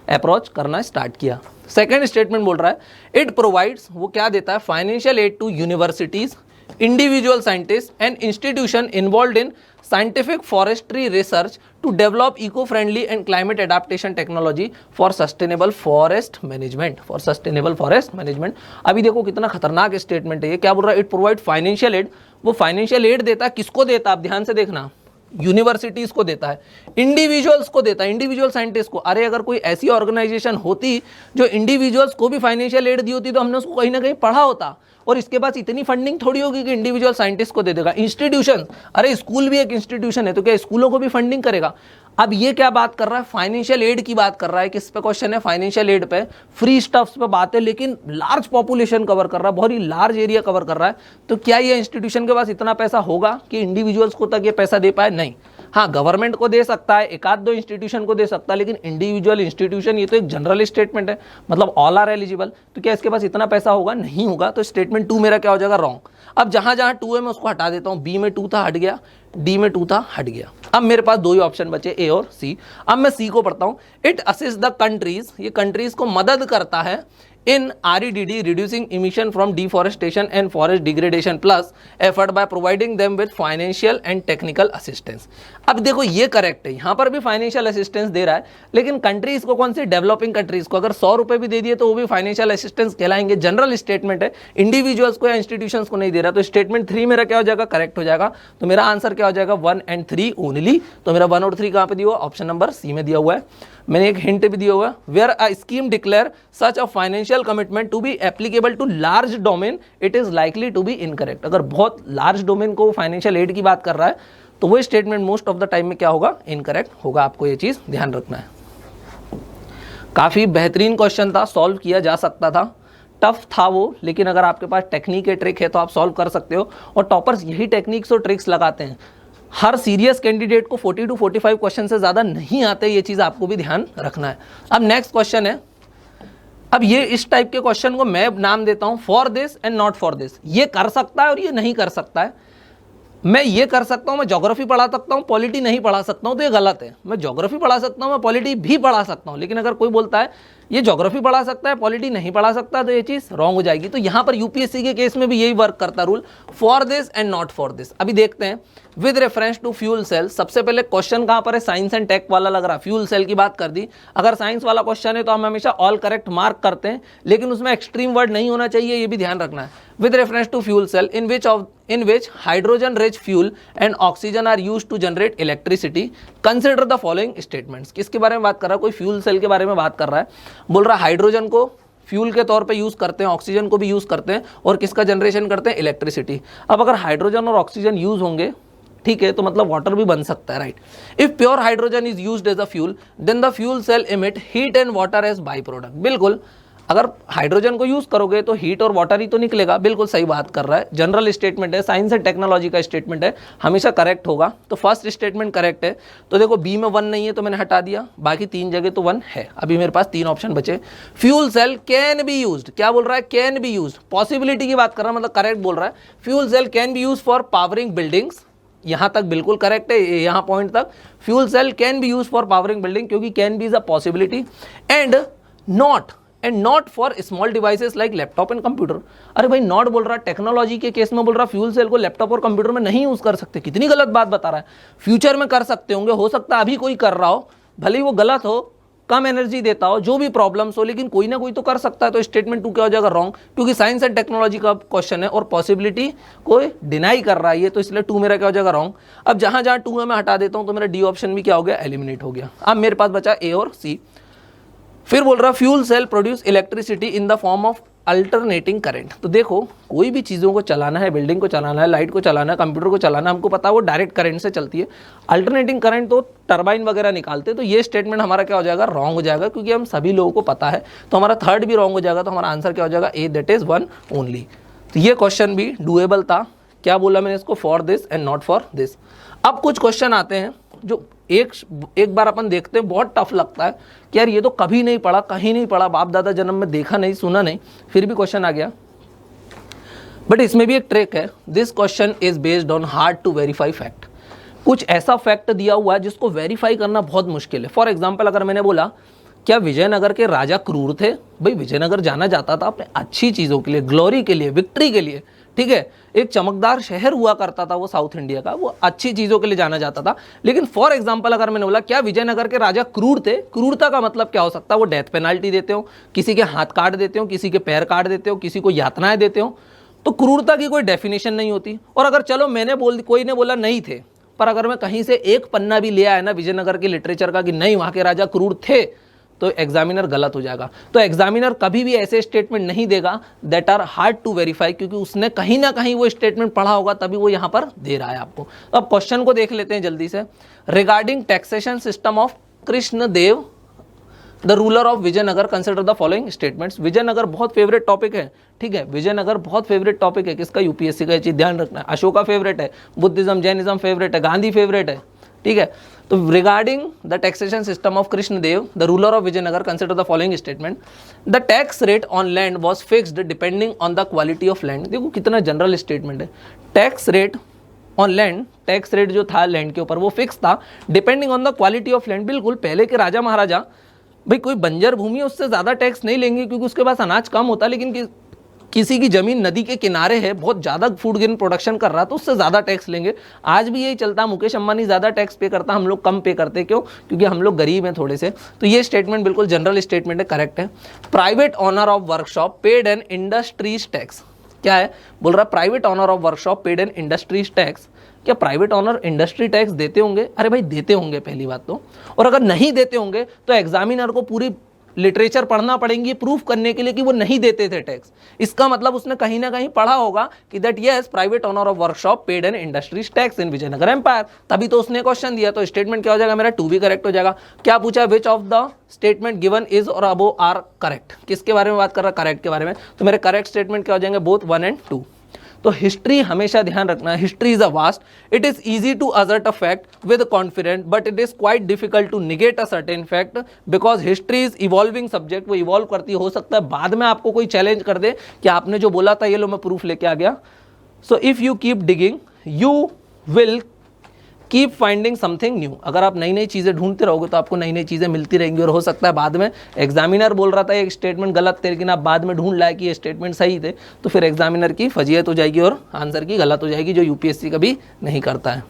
अप्रोच करना स्टार्ट किया। सेकेंड स्टेटमेंट बोल रहा है इट प्रोवाइड्स, वो क्या देता है, financial aid to universities, individual scientist and institution involve in scientific forestry research to develop eco friendly and climate adaptation technology for sustainable forest management, for sustainable forest management. अभी देखो कितना खतरनाक statement है ये, क्या बोल रहा है, इट प्रोवाइड फाइनेंशियल एड, वो फाइनेंशियल एड देता है, किसको देता है, आप ध्यान से देखना, यूनिवर्सिटीज को देता है, इंडिविजुअल्स को देता है, इंडिविजुअल साइंटिस्ट को। अरे अगर कोई ऐसी ऑर्गेनाइजेशन होती जो इंडिविजुअल्स को भी फाइनेंशियल एड दी होती तो हमने उसको कहीं ना कहीं पढ़ा होता, और इसके पास इतनी फंडिंग थोड़ी होगी कि इंडिविजुअल साइंटिस्ट को दे देगा। इंस्टीट्यूशन, अरे स्कूल भी एक इंस्टीट्यूशन है, तो क्या स्कूलों को भी फंडिंग करेगा। अब ये क्या बात कर रहा है, फाइनेंशियल एड की बात कर रहा है। किस पे क्वेश्चन है, फाइनेंशियल एड पे, फ्री स्टफ्स पे बात है, लेकिन लार्ज पॉपुलेशन कवर कर रहा है, बहुत ही लार्ज एरिया कवर कर रहा है। तो क्या ये इंस्टीट्यूशन के पास इतना पैसा होगा कि इंडिविजुअल्स को तक ये पैसा दे पाए? नहीं। हाँ, गवर्नमेंट को दे सकता है, एक आध दो इंस्टीट्यूशन को दे सकता है, लेकिन इंडिविजुअल इंस्टीट्यूशन, ये तो एक जनरल स्टेटमेंट है, मतलब ऑल आर एलिजिबल। तो क्या इसके पास इतना पैसा होगा? नहीं होगा। तो स्टेटमेंट 2 मेरा क्या हो जाएगा, रॉन्ग। अब जहां जहां 2 है मैं उसको हटा देता हूं, बी में 2 था हट गया, डी में 2 था हट गया। अब मेरे पास 2 ही ऑप्शन बचे, ए और सी। अब मैं सी को पढ़ता हूं, इट असिस्ट द कंट्रीज, ये कंट्रीज को मदद करता है in REDD reducing emission from deforestation and forest degradation plus effort by providing them with financial and technical assistance। अब देखो ये करेक्ट है, यहाँ पर भी फाइनेंशियल असिस्टेंस दे रहा है, लेकिन कंट्रीज को, कौन सी, डेवलपिंग कंट्रीज को, अगर 100 रुपए भी दे दिए तो वो भी फाइनेंशियल असिस्टेंस कहलाएंगे। जनरल स्टेटमेंट है, इंडिविजुअल्स को या इंस्टीट्यूशंस को नहीं दे रहा। तो स्टेटमेंट 3 मेरा क्या हो जाएगा, करेक्ट हो जाएगा। तो मेरा आंसर क्या हो जाएगा, 1 and 3 ओनली। तो मेरा 1 और 3 कहाँ पे दिया हुआ, ऑप्शन नंबर सी में दिया हुआ है। मैंने एक हिंट भी दिया हुआ है, where a scheme declare such a financial commitment to be applicable to large domain it is likely to be incorrect. अगर बहुत लार्ज डोमेन को फाइनेंशियल एड की बात कर रहा है तो वो statement most of the time में क्या होगा, इनकरेक्ट होगा। आपको ये चीज ध्यान रखना है। काफी बेहतरीन क्वेश्चन था, सॉल्व किया जा सकता था, टफ था वो, लेकिन अगर आपके पास टेक्निक है, ट्रिक है तो आप सॉल्व कर सकते हो। और टॉपर्स यही टेक्निक्स और ट्रिक्स लगाते हैं। हर सीरियस कैंडिडेट को 40 to 45 क्वेश्चन से ज्यादा नहीं आते, ये चीज आपको भी ध्यान रखना है। अब नेक्स्ट क्वेश्चन है, अब ये इस टाइप के क्वेश्चन को मैं नाम देता हूं for this and not for this. ये कर सकता है और ये नहीं कर सकता है। मैं ये कर सकता हूं, मैं ज्योग्राफी पढ़ा सकता हूं, पॉलिटी नहीं पढ़ा सकता हूं, तो ये गलत है। मैं ज्योग्राफी पढ़ा सकता हूं, मैं पॉलिटी भी पढ़ा सकता हूं, लेकिन अगर कोई बोलता है ये ज्योग्राफी पढ़ा सकता है, पॉलिटी नहीं पढ़ा सकता, तो ये चीज रॉन्ग हो जाएगी। तो यहां पर यूपीएससी के केस में भी यही वर्क करता rule, for this and not for this. अभी देखते हैं, with reference to fuel cell. सबसे पहले क्वेश्चन कहां पर है, साइंस एंड टेक वाला लग रहा है, फ्यूल सेल की बात कर दी। अगर साइंस वाला क्वेश्चन है तो हम हमेशा ऑल करेक्ट मार्क करते हैं, लेकिन उसमें एक्सट्रीम वर्ड नहीं होना चाहिए, ये भी ध्यान रखना है। With reference to fuel cell in which hydrogen rich fuel and oxygen are used to generate electricity, consider the following statements। किसके बारे में बात कर रहा है, कोई फ्यूल सेल के बारे में बात कर रहा है, बोल रहा है हाइड्रोजन को फ्यूल के तौर पे यूज करते हैं, ऑक्सीजन को भी यूज करते हैं, और किसका जनरेशन करते हैं, इलेक्ट्रिसिटी। अब अगर हाइड्रोजन और ऑक्सीजन यूज होंगे, ठीक है, तो मतलब वाटर भी बन सकता है, right. If pure hydrogen is used as a fuel then the fuel cell emit heat and water as by product. बिल्कुल, अगर हाइड्रोजन को यूज करोगे तो हीट और वाटर ही तो निकलेगा। बिल्कुल सही बात कर रहा है, जनरल स्टेटमेंट है, साइंस एंड टेक्नोलॉजी का स्टेटमेंट है, हमेशा करेक्ट होगा। तो फर्स्ट स्टेटमेंट करेक्ट है। तो देखो बी में 1 नहीं है तो मैंने हटा दिया, बाकी 3 जगह तो 1 है। अभी मेरे पास 3 ऑप्शन बचे। Fuel cell can be used, क्या बोल रहा है, कैन बी यूज्ड, पॉसिबिलिटी की बात कर रहा है, मतलब करेक्ट बोल रहा है। Fuel cell can be used for powering buildings, यहां तक बिल्कुल करेक्ट है, यहां पॉइंट तक। Fuel cell can be used for powering building, क्योंकि can be is a possibility. And not for small devices like laptop and computer. अरे भाई not बोल रहा है, टेक्नोलॉजी के केस में बोल रहा है फ्यूल सेल को लैपटॉप और कंप्यूटर में नहीं यूज कर सकते। कितनी गलत बात बता रहा है। फ्यूचर में कर सकते होंगे, हो सकता है अभी कोई कर रहा हो, भले ही वो गलत हो, कम एनर्जी देता हो, जो भी प्रॉब्लम्स हो, लेकिन कोई ना कोई तो कर सकता है। तो स्टेटमेंट 2 क्या हो जाएगा, रॉन्ग, क्योंकि साइंस एंड टेक्नोलॉजी का क्वेश्चन है और पॉसिबिलिटी को डिनाई कर रहा है, तो इसलिए 2 मेरा क्या हो जाएगा, रॉन्ग। अब जहां जहां 2 है मैं हटा देता हूं, तो मेरा डी ऑप्शन भी क्या हो गया, एलिमिनेट हो गया। अब मेरे पास बचा ए और सी। फिर बोल रहा fuel cell produce electricity in the form of alternating current. तो देखो कोई भी चीज़ों को चलाना है, बिल्डिंग को चलाना है, लाइट को चलाना है, कंप्यूटर को चलाना है, हमको पता है वो डायरेक्ट करंट से चलती है। अल्टरनेटिंग करंट तो टरबाइन वगैरह निकालते हैं। तो ये स्टेटमेंट हमारा क्या हो जाएगा, रॉन्ग हो जाएगा, क्योंकि हम सभी लोगों को पता है। तो हमारा थर्ड भी रॉन्ग हो जाएगा। तो हमारा आंसर क्या हो जाएगा, ए, दैट इज 1 ओनली। तो ये क्वेश्चन भी डूएबल था। क्या बोला मैंने इसको, for this and not for this. अब कुछ क्वेश्चन आते हैं जो एक बार अपन देखते हैं, बहुत टफ लगता है कि यार ये तो कभी नहीं पढ़ा, कहीं नहीं पढ़ा, बाप दादा जन्म में देखा नहीं, सुना नहीं, फिर भी क्वेश्चन आ गया। बट इसमें भी एक ट्रिक है। This question is based on hard to verify fact. कुछ ऐसा फैक्ट दिया हुआ है जिसको वेरीफाई करना बहुत मुश्किल है। फॉर एग्जाम्पल अगर मैंने बोला क्या विजयनगर के राजा क्रूर थे? भाई विजयनगर जाना जाता था अपने अच्छी चीज़ों के लिए, ग्लोरी के लिए, विक्ट्री के लिए, ठीक है। एक चमकदार शहर हुआ करता था वो साउथ इंडिया का, वो अच्छी चीज़ों के लिए जाना जाता था। लेकिन फॉर एग्जाम्पल अगर मैंने बोला क्या विजयनगर के राजा क्रूर थे, क्रूरता का मतलब क्या हो सकता है? वो डेथ पेनाल्टी देते हो, किसी के हाथ काट देते हो, किसी के पैर काट देते हो, किसी को यातनाएं देते हो, तो क्रूरता की कोई डेफिनेशन नहीं होती। और अगर चलो कोई ने बोला नहीं थे, पर अगर मैं कहीं से एक पन्ना भी ले आया ना विजयनगर के लिटरेचर का कि नहीं वहाँ के राजा क्रूर थे, तो एग्जामिनर गलत हो जाएगा। तो एग्जामिनर कभी भी ऐसे स्टेटमेंट नहीं देगा that are hard to verify, क्योंकि उसने कहीं ना कहीं वो स्टेटमेंट पढ़ा होगा तभी वो यहाँ पर दे रहा है आपको। अब क्वेश्चन को देख लेते हैं जल्दी से। Regarding taxation system of Krishnadeva the ruler of Vijayanagar consider the following statements. Vijayanagar बहुत फेवरेट टॉपिक है, ठीक है। विजयनगर बहुत फेवरेट टॉपिक है किसका? यूपीएससी का। ये चीज ध्यान रखना है। अशोका फेवरेट है, बुद्धिज्म जैनिज्म फेवरेट है, गांधी फेवरेट है, ठीक है। तो regarding the taxation system of Krishnadeva the ruler of Vijayanagar consider the following statement. The tax rate on land was fixed depending on the quality of land. देखो कितना जनरल स्टेटमेंट है। Tax rate on land, tax rate जो था land के ऊपर वो fix था depending on the quality of land. बिल्कुल पहले के राजा महाराजा भाई कोई बंजर भूमि है उससे ज़्यादा टैक्स नहीं लेंगे क्योंकि उसके पास अनाज कम होता है, लेकिन किसी की ज़मीन नदी के किनारे है, बहुत ज़्यादा फूड ग्रेन प्रोडक्शन कर रहा है, तो उससे ज़्यादा टैक्स लेंगे। आज भी यही चलता है। मुकेश अंबानी ज़्यादा टैक्स पे करता, हम लोग कम पे करते। क्यों? क्योंकि हम लोग गरीब हैं थोड़े से। तो ये स्टेटमेंट बिल्कुल जनरल स्टेटमेंट है, करेक्ट है। Private owner of workshop paid an industries tax. क्या है? बोल रहा private owner of workshop paid an industries tax. क्या प्राइवेट ऑनर इंडस्ट्री टैक्स देते होंगे? अरे भाई देते होंगे पहली बात तो। और अगर नहीं देते होंगे तो एग्जामिनर को पूरी लिटरेचर पढ़ना पड़ेंगी प्रूफ करने के लिए कि वो नहीं देते थे टैक्स। इसका मतलब उसने कहीं ना कहीं पढ़ा होगा कि that yes private owner of workshop paid an industries tax in Vijayanagar empire, तभी तो उसने क्वेश्चन दिया। तो स्टेटमेंट क्या हो जाएगा मेरा? टू भी करेक्ट हो जाएगा। क्या पूछा? विच of the statement given is और अबो आर करेक्ट। किसके बारे में बात कर रहा है? करेक्ट के बारे में। तो मेरे करेक्ट स्टेटमेंट क्या हो जाएंगे? Both 1 and 2। तो हिस्ट्री हमेशा ध्यान रखना है, history is a vast, it is easy to assert a fact with confident but it is quite difficult to negate a certain fact because history is evolving subject. वो evolve करती हो सकता है बाद में आपको कोई चैलेंज कर दे कि आपने जो बोला था ये लो मैं प्रूफ लेके आ गया। सो if you keep digging you will keep finding something new. अगर आप नई नई चीज़ें ढूंढते रहोगे तो आपको नई नई चीज़ें मिलती रहेंगी और हो सकता है बाद में एग्जामिनर बोल रहा था एक स्टेटमेंट गलत थे लेकिन आप बाद में ढूंढ लाए कि ये स्टेटमेंट सही थे, तो फिर एग्जामिनर की फजीहत हो जाएगी और आंसर की गलत हो जाएगी, जो यूपीएससी कभी नहीं करता है।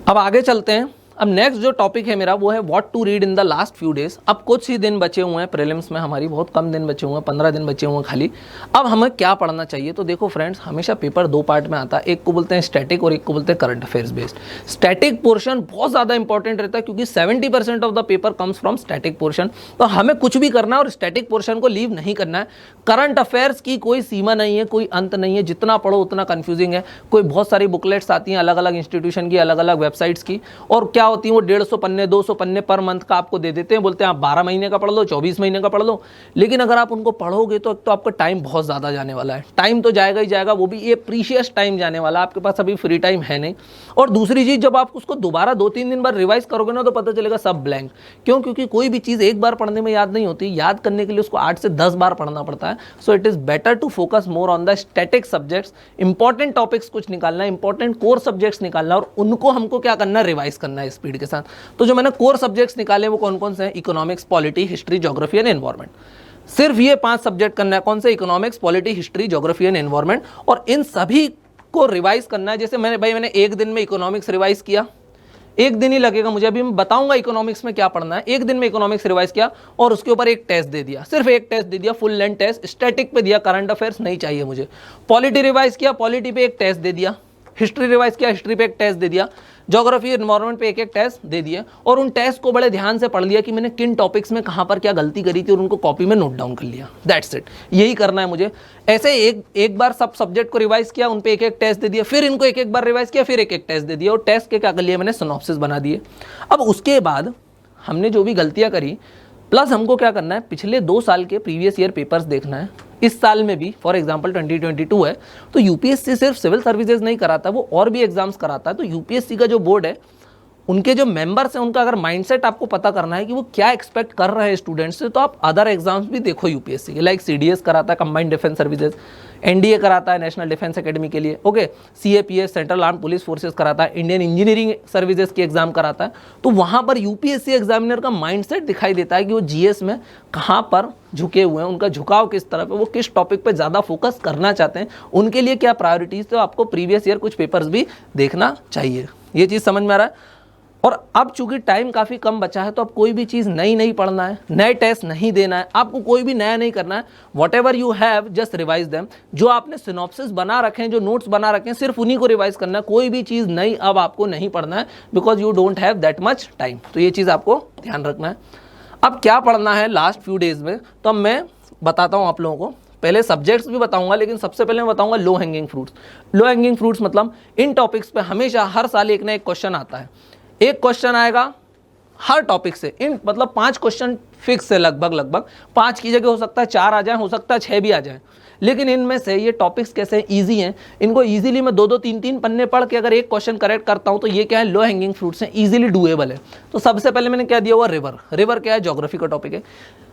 अब आगे चलते हैं। अब नेक्स्ट जो टॉपिक है मेरा वो है what to read in the last few days. अब कुछ ही दिन बचे हुए हैं प्रीलिम्स में, हमारी बहुत कम दिन बचे हुए हैं, 15 दिन बचे हुए हैं खाली। अब हमें क्या पढ़ना चाहिए? तो देखो फ्रेंड्स, हमेशा पेपर 2 पार्ट में आता है, एक को बोलते हैं स्टैटिक और एक को बोलते हैं current affairs based. Static portion बहुत ज़्यादा इंपॉर्टेंट रहता है क्योंकि 70% of the paper comes from static portion. तो हमें कुछ भी करना है और स्टैटिक पोर्शन को लीव नहीं करना है। करंट अफेयर्स की कोई सीमा नहीं है, कोई अंत नहीं है, जितना पढ़ो उतना कन्फ्यूजिंग है। कोई बहुत सारी बुकलेट्स आती हैं अलग अलग इंस्टीट्यूशन की, अलग अलग वेबसाइट्स की, और क्या होती है वो 150 पन्ने 200 पन्ने पर मंथ का आपको दे देते हैं, बोलते हैं आप 12 महीने का पढ़ लो, 24 महीने का पढ़ लो। लेकिन अगर आप उनको पढ़ोगे तो आपका टाइम बहुत ज़्यादा जाने वाला है। टाइम तो जाएगा ही जाएगा, वो भी ये प्रीशियस टाइम जाने वाला है, आपके पास अभी फ्री टाइम है नहीं। और दूसरी चीज़, जब आप उसको दोबारा 2-3 दिन बाद रिवाइज करोगे ना तो पता चलेगा सब ब्लैंक। क्यों? क्योंकि कोई भी चीज़ एक बार पढ़ने में याद नहीं होती, याद करने के लिए उसको 8 से 10 बार पढ़ना पड़ता है। So it is better to focus more on the static subjects. Important topics कुछ निकालना है, इंपॉर्टेंट कोर सब्जेक्ट्स निकालना है और उनको हमको क्या करना है? रिवाइज करना है स्पीड के साथ। तो जो मैंने कोर सब्जेक्ट्स निकाले वो कौन कौन से हैं? Economics, polity, history, geography and environment. सिर्फ ये 5 सब्जेक्ट करना है। कौन से? Economics, polity, history, geography and environment. और इन सभी को रिवाइज करना है। जैसे मैंने एक दिन में इकोनॉमिक्स रिवाइज किया, एक दिन ही लगेगा मुझे, अभी मैं बताऊंगा इकोनॉमिक्स में क्या पढ़ना है। एक दिन में इकोनॉमिक्स रिवाइज किया और उसके ऊपर एक टेस्ट दे दिया, सिर्फ एक टेस्ट दे दिया, फुल लेंथ टेस्ट, स्टैटिक पे दिया, करंट अफेयर्स नहीं चाहिए मुझे। पॉलिटी रिवाइज किया, पॉलिटी पे एक टेस्ट दे दिया। हिस्ट्री रिवाइज किया, हिस्ट्री पे एक टेस्ट दे दिया। ज्योग्राफी एनवायरनमेंट पे एक टेस्ट दे दिया और उन टेस्ट को बड़े ध्यान से पढ़ लिया कि मैंने किन टॉपिक्स में कहाँ पर क्या गलती करी थी और उनको कॉपी में नोट डाउन कर लिया। दैट्स इट, यही करना है मुझे। ऐसे एक बार सब सब्जेक्ट को रिवाइज किया, उन पे एक टेस्ट दे दिया, फिर इनको एक बार रिवाइज किया, फिर एक टेस्ट दे दिया और टेस्ट के क्या कर लिया मैंने? सिनॉप्सिस बना दिए। अब उसके बाद हमने जो भी गलतियाँ करी प्लस हमको क्या करना है? पिछले 2 साल के प्रीवियस ईयर पेपर्स देखना है। इस साल में भी फॉर एग्जांपल 2022 है तो यूपीएससी सिर्फ सिविल सर्विसेज नहीं कराता, वो और भी एग्जाम्स कराता है। तो यूपीएससी का जो बोर्ड है, उनके जो मेंबर्स हैं, उनका अगर माइंडसेट आपको पता करना है कि वो क्या एक्सपेक्ट कर रहे हैं स्टूडेंट्स से, तो आप अदर एग्जाम्स भी देखो यूपीएससी के। लाइक सीडीएस कराता है, कंबाइंड डिफेंस सर्विसेज, एनडीए कराता है नेशनल डिफेंस एकेडमी के लिए, okay, CAPF central arm police forces कराता है, इंडियन इंजीनियरिंग सर्विसेज की एग्जाम कराता है। तो वहाँ पर यूपीएससी एग्जामिनर का माइंडसेट दिखाई देता है कि वो जीएस में कहाँ पर झुके हुए हैं, उनका झुकाव किस तरफ है, वो किस टॉपिक पे ज़्यादा फोकस करना चाहते हैं, उनके लिए क्या प्रायोरिटीज। तो आपको प्रीवियस ईयर कुछ पेपर्स भी देखना चाहिए। ये चीज़ समझ में आ रहा है। और अब चूंकि टाइम काफ़ी कम बचा है तो अब कोई भी चीज़ नई नहीं पढ़ना है, नए टेस्ट नहीं देना है, आपको कोई भी नया नहीं करना है। What ever you have just revise them. जो आपने सिनॉप्सिस बना रखे हैं, जो नोट्स बना रखे हैं, सिर्फ उन्हीं को रिवाइज करना है। कोई भी चीज़ नई अब आपको नहीं पढ़ना है, because you don't have that much time. तो ये चीज़ आपको ध्यान रखना है। अब क्या पढ़ना है लास्ट फ्यू डेज में, तो अब मैं बताता हूँ आप लोगों को। पहले सब्जेक्ट्स भी बताऊंगा, लेकिन सबसे पहले मैं बताऊंगा low hanging fruits. Low hanging fruits मतलब इन टॉपिक्स पे हमेशा हर साल एक ना एक क्वेश्चन आता है। एक क्वेश्चन आएगा हर टॉपिक से, इन मतलब 5 क्वेश्चन फिक्स है, लगभग 5 की जगह हो सकता है 4 आ जाए, हो सकता है 6 भी आ जाए। लेकिन इनमें से ये टॉपिक्स कैसे ईजी हैं, इनको इजीली मैं 2-2 3-3 पन्ने पढ़ के अगर एक क्वेश्चन करेक्ट करता हूं तो ये क्या है, लो हैंगिंग फ्रूट्स हैं, इजीली डूएबल है। तो सबसे पहले मैंने क्या दिया हुआ, रिवर। रिवर क्या है, ज्योग्राफी का टॉपिक है।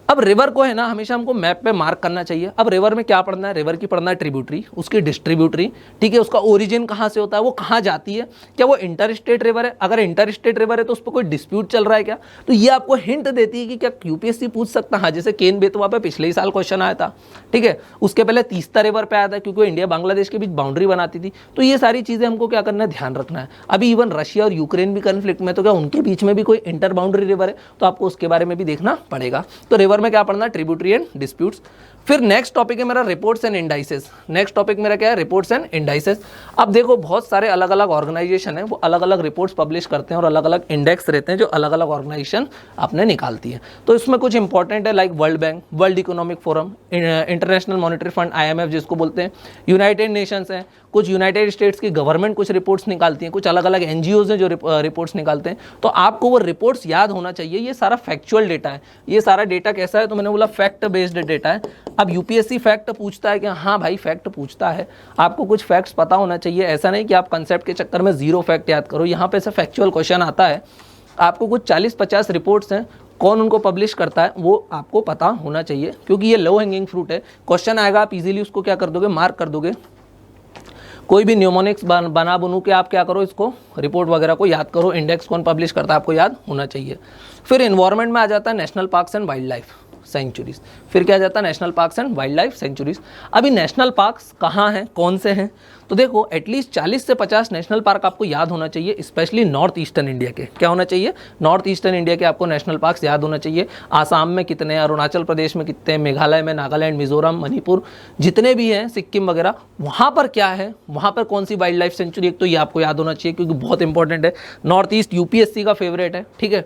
अब रिवर को है ना हमेशा हमको मैप पे मार्क करना चाहिए। अब रिवर में क्या पढ़ना है, रिवर की पढ़ना है ट्रिब्यूटरी, उसकी डिस्ट्रीब्यूटरी, ठीक है, उसका ओरिजिन कहाँ से होता है, वो कहाँ जाती है, क्या वो इंटर स्टेट रिवर है, अगर इंटर स्टेट रिवर है तो उस पर कोई डिस्प्यूट चल रहा है क्या। तो ये आपको हिंट देती है कि क्या यूपीएससी पूछ सकता है। हाँ, जैसे केन बेतवा पे पिछले ही साल क्वेश्चन आया था, ठीक है, उसके पहले तीस्ता रिवर पे आया था, क्योंकि इंडिया बांग्लादेश के बीच बाउंड्री बनाती थी। तो ये सारी चीज़ें हमको क्या करना है, ध्यान रखना है। अभी इवन रशिया और यूक्रेन भी कन्फ्लिक्ट में, तो क्या उनके बीच में भी कोई इंटर बाउंड्री रिवर है, तो आपको उसके बारे में भी देखना पड़ेगा। तो रिवर में क्या पढ़ना, ट्रिब्यूटरी एंड डिस्प्यूट्स। फिर नेक्स्ट टॉपिक है मेरा reports and indices. Next topic मेरा क्या है, रिपोर्ट्स एंड इंडाइसेस। अब देखो बहुत सारे अलग अलग ऑर्गेनाइजेशन है, वो अलग अलग रिपोर्ट्स पब्लिश करते हैं और अलग अलग इंडेक्स रहते हैं जो अलग अलग ऑर्गेनाइजेशन आपने निकालती है। तो इसमें कुछ इंपॉर्टेंट है like world bank, world economic forum, international monetary fund IMF जिसको बोलते हैं, यूनाइटेड नेशंस है, कुछ यूनाइटेड स्टेट्स की गवर्नमेंट कुछ रिपोर्ट्स निकालती हैं, कुछ अलग अलग NGOs हैं जो रिपोर्ट्स निकालते हैं। तो आपको वो रिपोर्ट्स याद होना चाहिए। ये सारा फैक्चुअल डेटा है। ये सारा डेटा कैसा है, तो मैंने बोला फैक्ट बेस्ड डेटा है। अब यूपीएससी फैक्ट पूछता है कि हाँ भाई फैक्ट पूछता है, आपको कुछ फैक्ट्स पता होना चाहिए। ऐसा नहीं कि आप कंसेप्ट के चक्कर में 0 फैक्ट याद करो। यहाँ पे से फैक्चुअल क्वेश्चन आता है, आपको कुछ 40-50 रिपोर्ट्स हैं, कौन उनको पब्लिश करता है वो आपको पता होना चाहिए, क्योंकि ये लो हैंगिंग फ्रूट है। क्वेश्चन आएगा, आप इजीली उसको क्या कर दोगे, मार्क कर दोगे। कोई भी न्यूमोनिक्स बना बनू के आप क्या करो, इसको रिपोर्ट वगैरह को याद करो, इंडेक्स कौन पब्लिश करता है आपको याद होना चाहिए। फिर एनवायरनमेंट में आ जाता है national parks and wild life sanctuaries. फिर क्या जाता है, national parks and wild life sanctuaries. अभी नेशनल पार्क्स कहाँ हैं, कौन से हैं, तो देखो एटलीस्ट 40 से 50 नेशनल पार्क आपको याद होना चाहिए, स्पेशली नॉर्थ ईस्टर्न इंडिया के। क्या होना चाहिए, नॉर्थ ईस्टर्न इंडिया के आपको नेशनल पार्क्स याद होना चाहिए। आसाम में कितने, अरुणाचल प्रदेश में कितने, मेघालय में, नागालैंड, मिजोरम, मणिपुर, जितने भी हैं, सिक्किम वगैरह, वहाँ पर क्या है, वहाँ पर कौन सी वाइल्ड लाइफ सेंचुरी, एक तो ये आपको याद होना चाहिए क्योंकि बहुत इंपॉर्टेंट है। नॉर्थ ईस्ट यूपीएससी का फेवरेट है, ठीक है।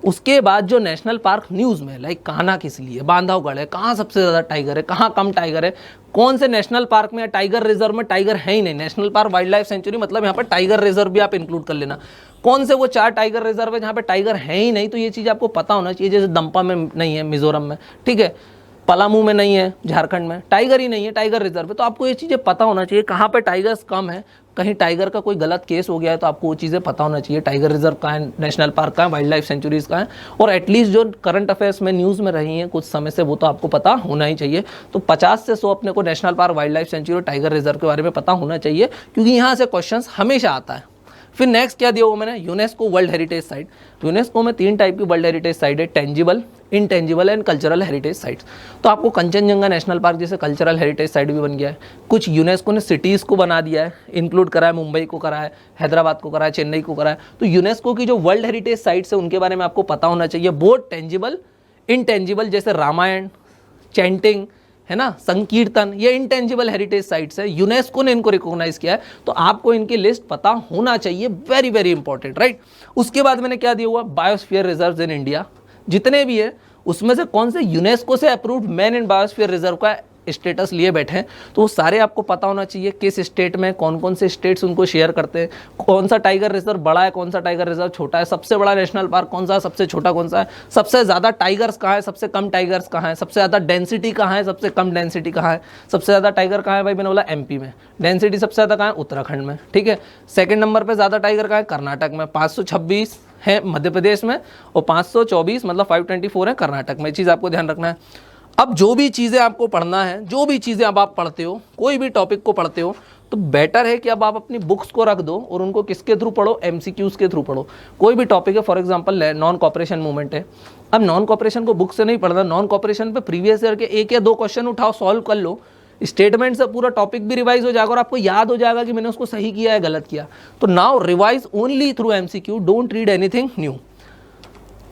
उसके बाद जो नेशनल पार्क न्यूज़ में लाइक कान्हा किस लिए, बांधवगढ़ है, कहाँ सबसे ज़्यादा टाइगर है, कहाँ कम टाइगर है, कौन से नेशनल पार्क में या टाइगर रिजर्व में टाइगर है ही नहीं। National park wild life sanctuary मतलब यहाँ पर टाइगर रिजर्व भी आप इंक्लूड कर लेना। कौन से वो 4 टाइगर रिजर्व है जहाँ पे टाइगर है ही नहीं, तो ये चीज़ आपको पता होना चाहिए। जैसे दंपा में नहीं है मिजोरम में, ठीक है, पलामू में नहीं है झारखंड में, टाइगर ही नहीं है, टाइगर रिजर्व है। तो आपको ये चीज़ें पता होना चाहिए कहाँ पे टाइगर्स कम है, कहीं टाइगर का कोई गलत केस हो गया है तो आपको वो चीज़ें पता होना चाहिए। टाइगर रिजर्व कहाँ है, नेशनल पार्क कहाँ है, वाइल्ड लाइफ सेंचुरीज कहाँ है, और एटलीस्ट जो करंट अफेयर्स में न्यूज़ में रही हैं कुछ समय से वो तो आपको पता होना ही चाहिए। तो 50 से 100 अपने को national park, wild life sanctuary और टाइगर रिजर्व के बारे में पता होना चाहिए, क्योंकि यहाँ से क्वेश्चन हमेशा आता है। फिर नेक्स्ट क्या दिया हुआ मैंने, UNESCO world heritage site. UNESCO में 3 टाइप की वर्ल्ड हेरिटेज साइट है, tangible, intangible and cultural heritage sites. तो आपको कंचनजंगा नेशनल पार्क जैसे कल्चरल हेरिटेज साइट भी बन गया है। कुछ यूनेस्को ने सिटीज़ को बना दिया है, इंक्लूड करा है, मुंबई को करा है, हैदराबाद को करा है, चेन्नई को करा है। तो यूनेस्को की जो वर्ल्ड हेरिटेज साइट्स है उनके बारे में आपको पता होना चाहिए, बोथ टेंजिबल इनटेंजिबल, जैसे रामायण, चैंटिंग है ना, संकीर्तन, ये इनटेंजिबल हेरिटेज साइट्स है, यूनेस्को ने इनको रिकॉग्नाइज किया है। तो आपको इनकी लिस्ट पता होना चाहिए, वेरी वेरी इंपॉर्टेंट, राइट। उसके बाद मैंने क्या दिया हुआ, बायोस्फीयर रिजर्व्स इन इंडिया, जितने भी है उसमें से कौन से यूनेस्को से approved man in biosphere reserve का स्टेटस लिए बैठे हैं, तो वो सारे आपको पता होना चाहिए। किस स्टेट में कौन कौन से स्टेट्स उनको शेयर करते हैं, कौन सा टाइगर रिजर्व बड़ा है, कौन सा टाइगर रिजर्व छोटा है, सबसे बड़ा नेशनल पार्क कौन सा है, सबसे छोटा कौन सा है, सबसे ज़्यादा टाइगर्स कहाँ है, सबसे कम टाइगर्स कहाँ है, सबसे ज़्यादा डेंसिटी कहाँ है, सबसे कम डेंसिटी कहाँ है, सबसे ज़्यादा टाइगर कहाँ है, भाई मैंने बोला MP में, डेंसिटी सबसे ज़्यादा कहाँ है, उत्तराखंड में, ठीक है। सेकेंड नंबर पर ज़्यादा टाइगर कहाँ है, कर्नाटक में, 526 है मध्य प्रदेश में, और 524 मतलब 524 है कर्नाटक में। ये चीज़ आपको ध्यान रखना है। अब जो भी चीज़ें आपको पढ़ना है, जो भी चीज़ें अब आप पढ़ते हो, कोई भी टॉपिक को पढ़ते हो, तो बेटर है कि अब आप अपनी बुक्स को रख दो और उनको किसके थ्रू पढ़ो, एमसीक्यूज के थ्रू पढ़ो। कोई भी टॉपिक है, for example non cooperation movement है, अब नॉन कॉपरेशन को बुक से नहीं पढ़ना, नॉन कॉपरेशन पे प्रीवियस ईयर के 1 या 2 क्वेश्चन उठाओ, सॉल्व कर लो, स्टेटमेंट से पूरा टॉपिक भी रिवाइज हो जाएगा और आपको याद हो जाएगा कि मैंने उसको सही किया है गलत किया। तो now revise only through MCQ, don't read anything new.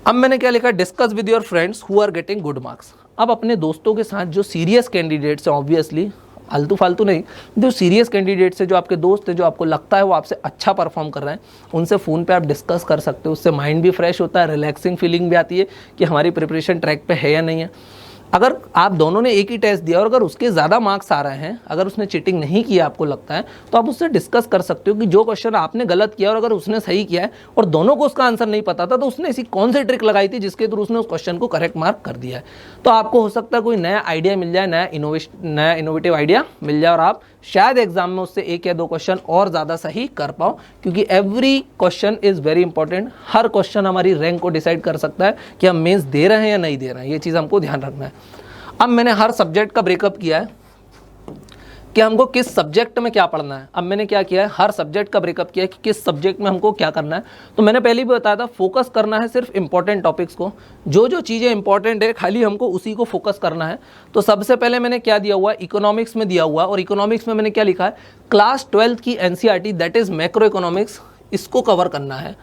अब मैंने क्या लिखा, discuss with your friends who are getting good marks. अब अपने दोस्तों के साथ जो सीरियस कैंडिडेट्स हैं, ऑब्वियसली आलतू फालतू नहीं, जो सीरियस कैंडिडेट्स हैं, जो आपके दोस्त हैं, जो आपको लगता है वो आपसे अच्छा परफॉर्म कर रहे हैं, उनसे फ़ोन पे आप डिस्कस कर सकते हो। उससे माइंड भी फ्रेश होता है, रिलैक्सिंग फीलिंग भी आती है कि हमारी प्रिपरेशन ट्रैक पे है या नहीं है। अगर आप दोनों ने एक ही टेस्ट दिया और अगर उसके ज़्यादा मार्क्स आ रहे हैं, अगर उसने चीटिंग नहीं किया आपको लगता है, तो आप उससे डिस्कस कर सकते हो कि जो क्वेश्चन आपने गलत किया और अगर उसने सही किया है और दोनों को उसका आंसर नहीं पता था, तो उसने ऐसी कौन सी ट्रिक लगाई थी जिसके थ्रू उसने उस क्वेश्चन को करेक्ट मार्क कर दिया है। तो आपको हो सकता है कोई नया आइडिया मिल जाए, नया इनोवेटिव आइडिया मिल जाए और आप शायद एग्जाम में उससे 1 या 2 क्वेश्चन और ज़्यादा सही कर पाओ, क्योंकि every question is very important. Her question हमारी रैंक को डिसाइड कर सकता है कि हम मेंस दे रहे हैं या नहीं दे रहे हैं, ये चीज़ हमको ध्यान रखना है। अब मैंने हर सब्जेक्ट का ब्रेकअप किया है कि हमको किस सब्जेक्ट में क्या पढ़ना है। अब मैंने क्या किया है, हर सब्जेक्ट का ब्रेकअप किया है कि किस सब्जेक्ट में हमको क्या करना है। तो मैंने पहले भी बताया था, फोकस करना है सिर्फ इंपॉर्टेंट टॉपिक्स को, जो जो चीज़ें इंपॉर्टेंट है खाली हमको उसी को फोकस करना है। तो सबसे पहले मैंने क्या दिया हुआ है, इकोनॉमिक्स में दिया हुआ है, और इकोनॉमिक्स में मैंने क्या लिखा है, क्लास 12th की NCERT that is macro economics, इसको कवर करना है।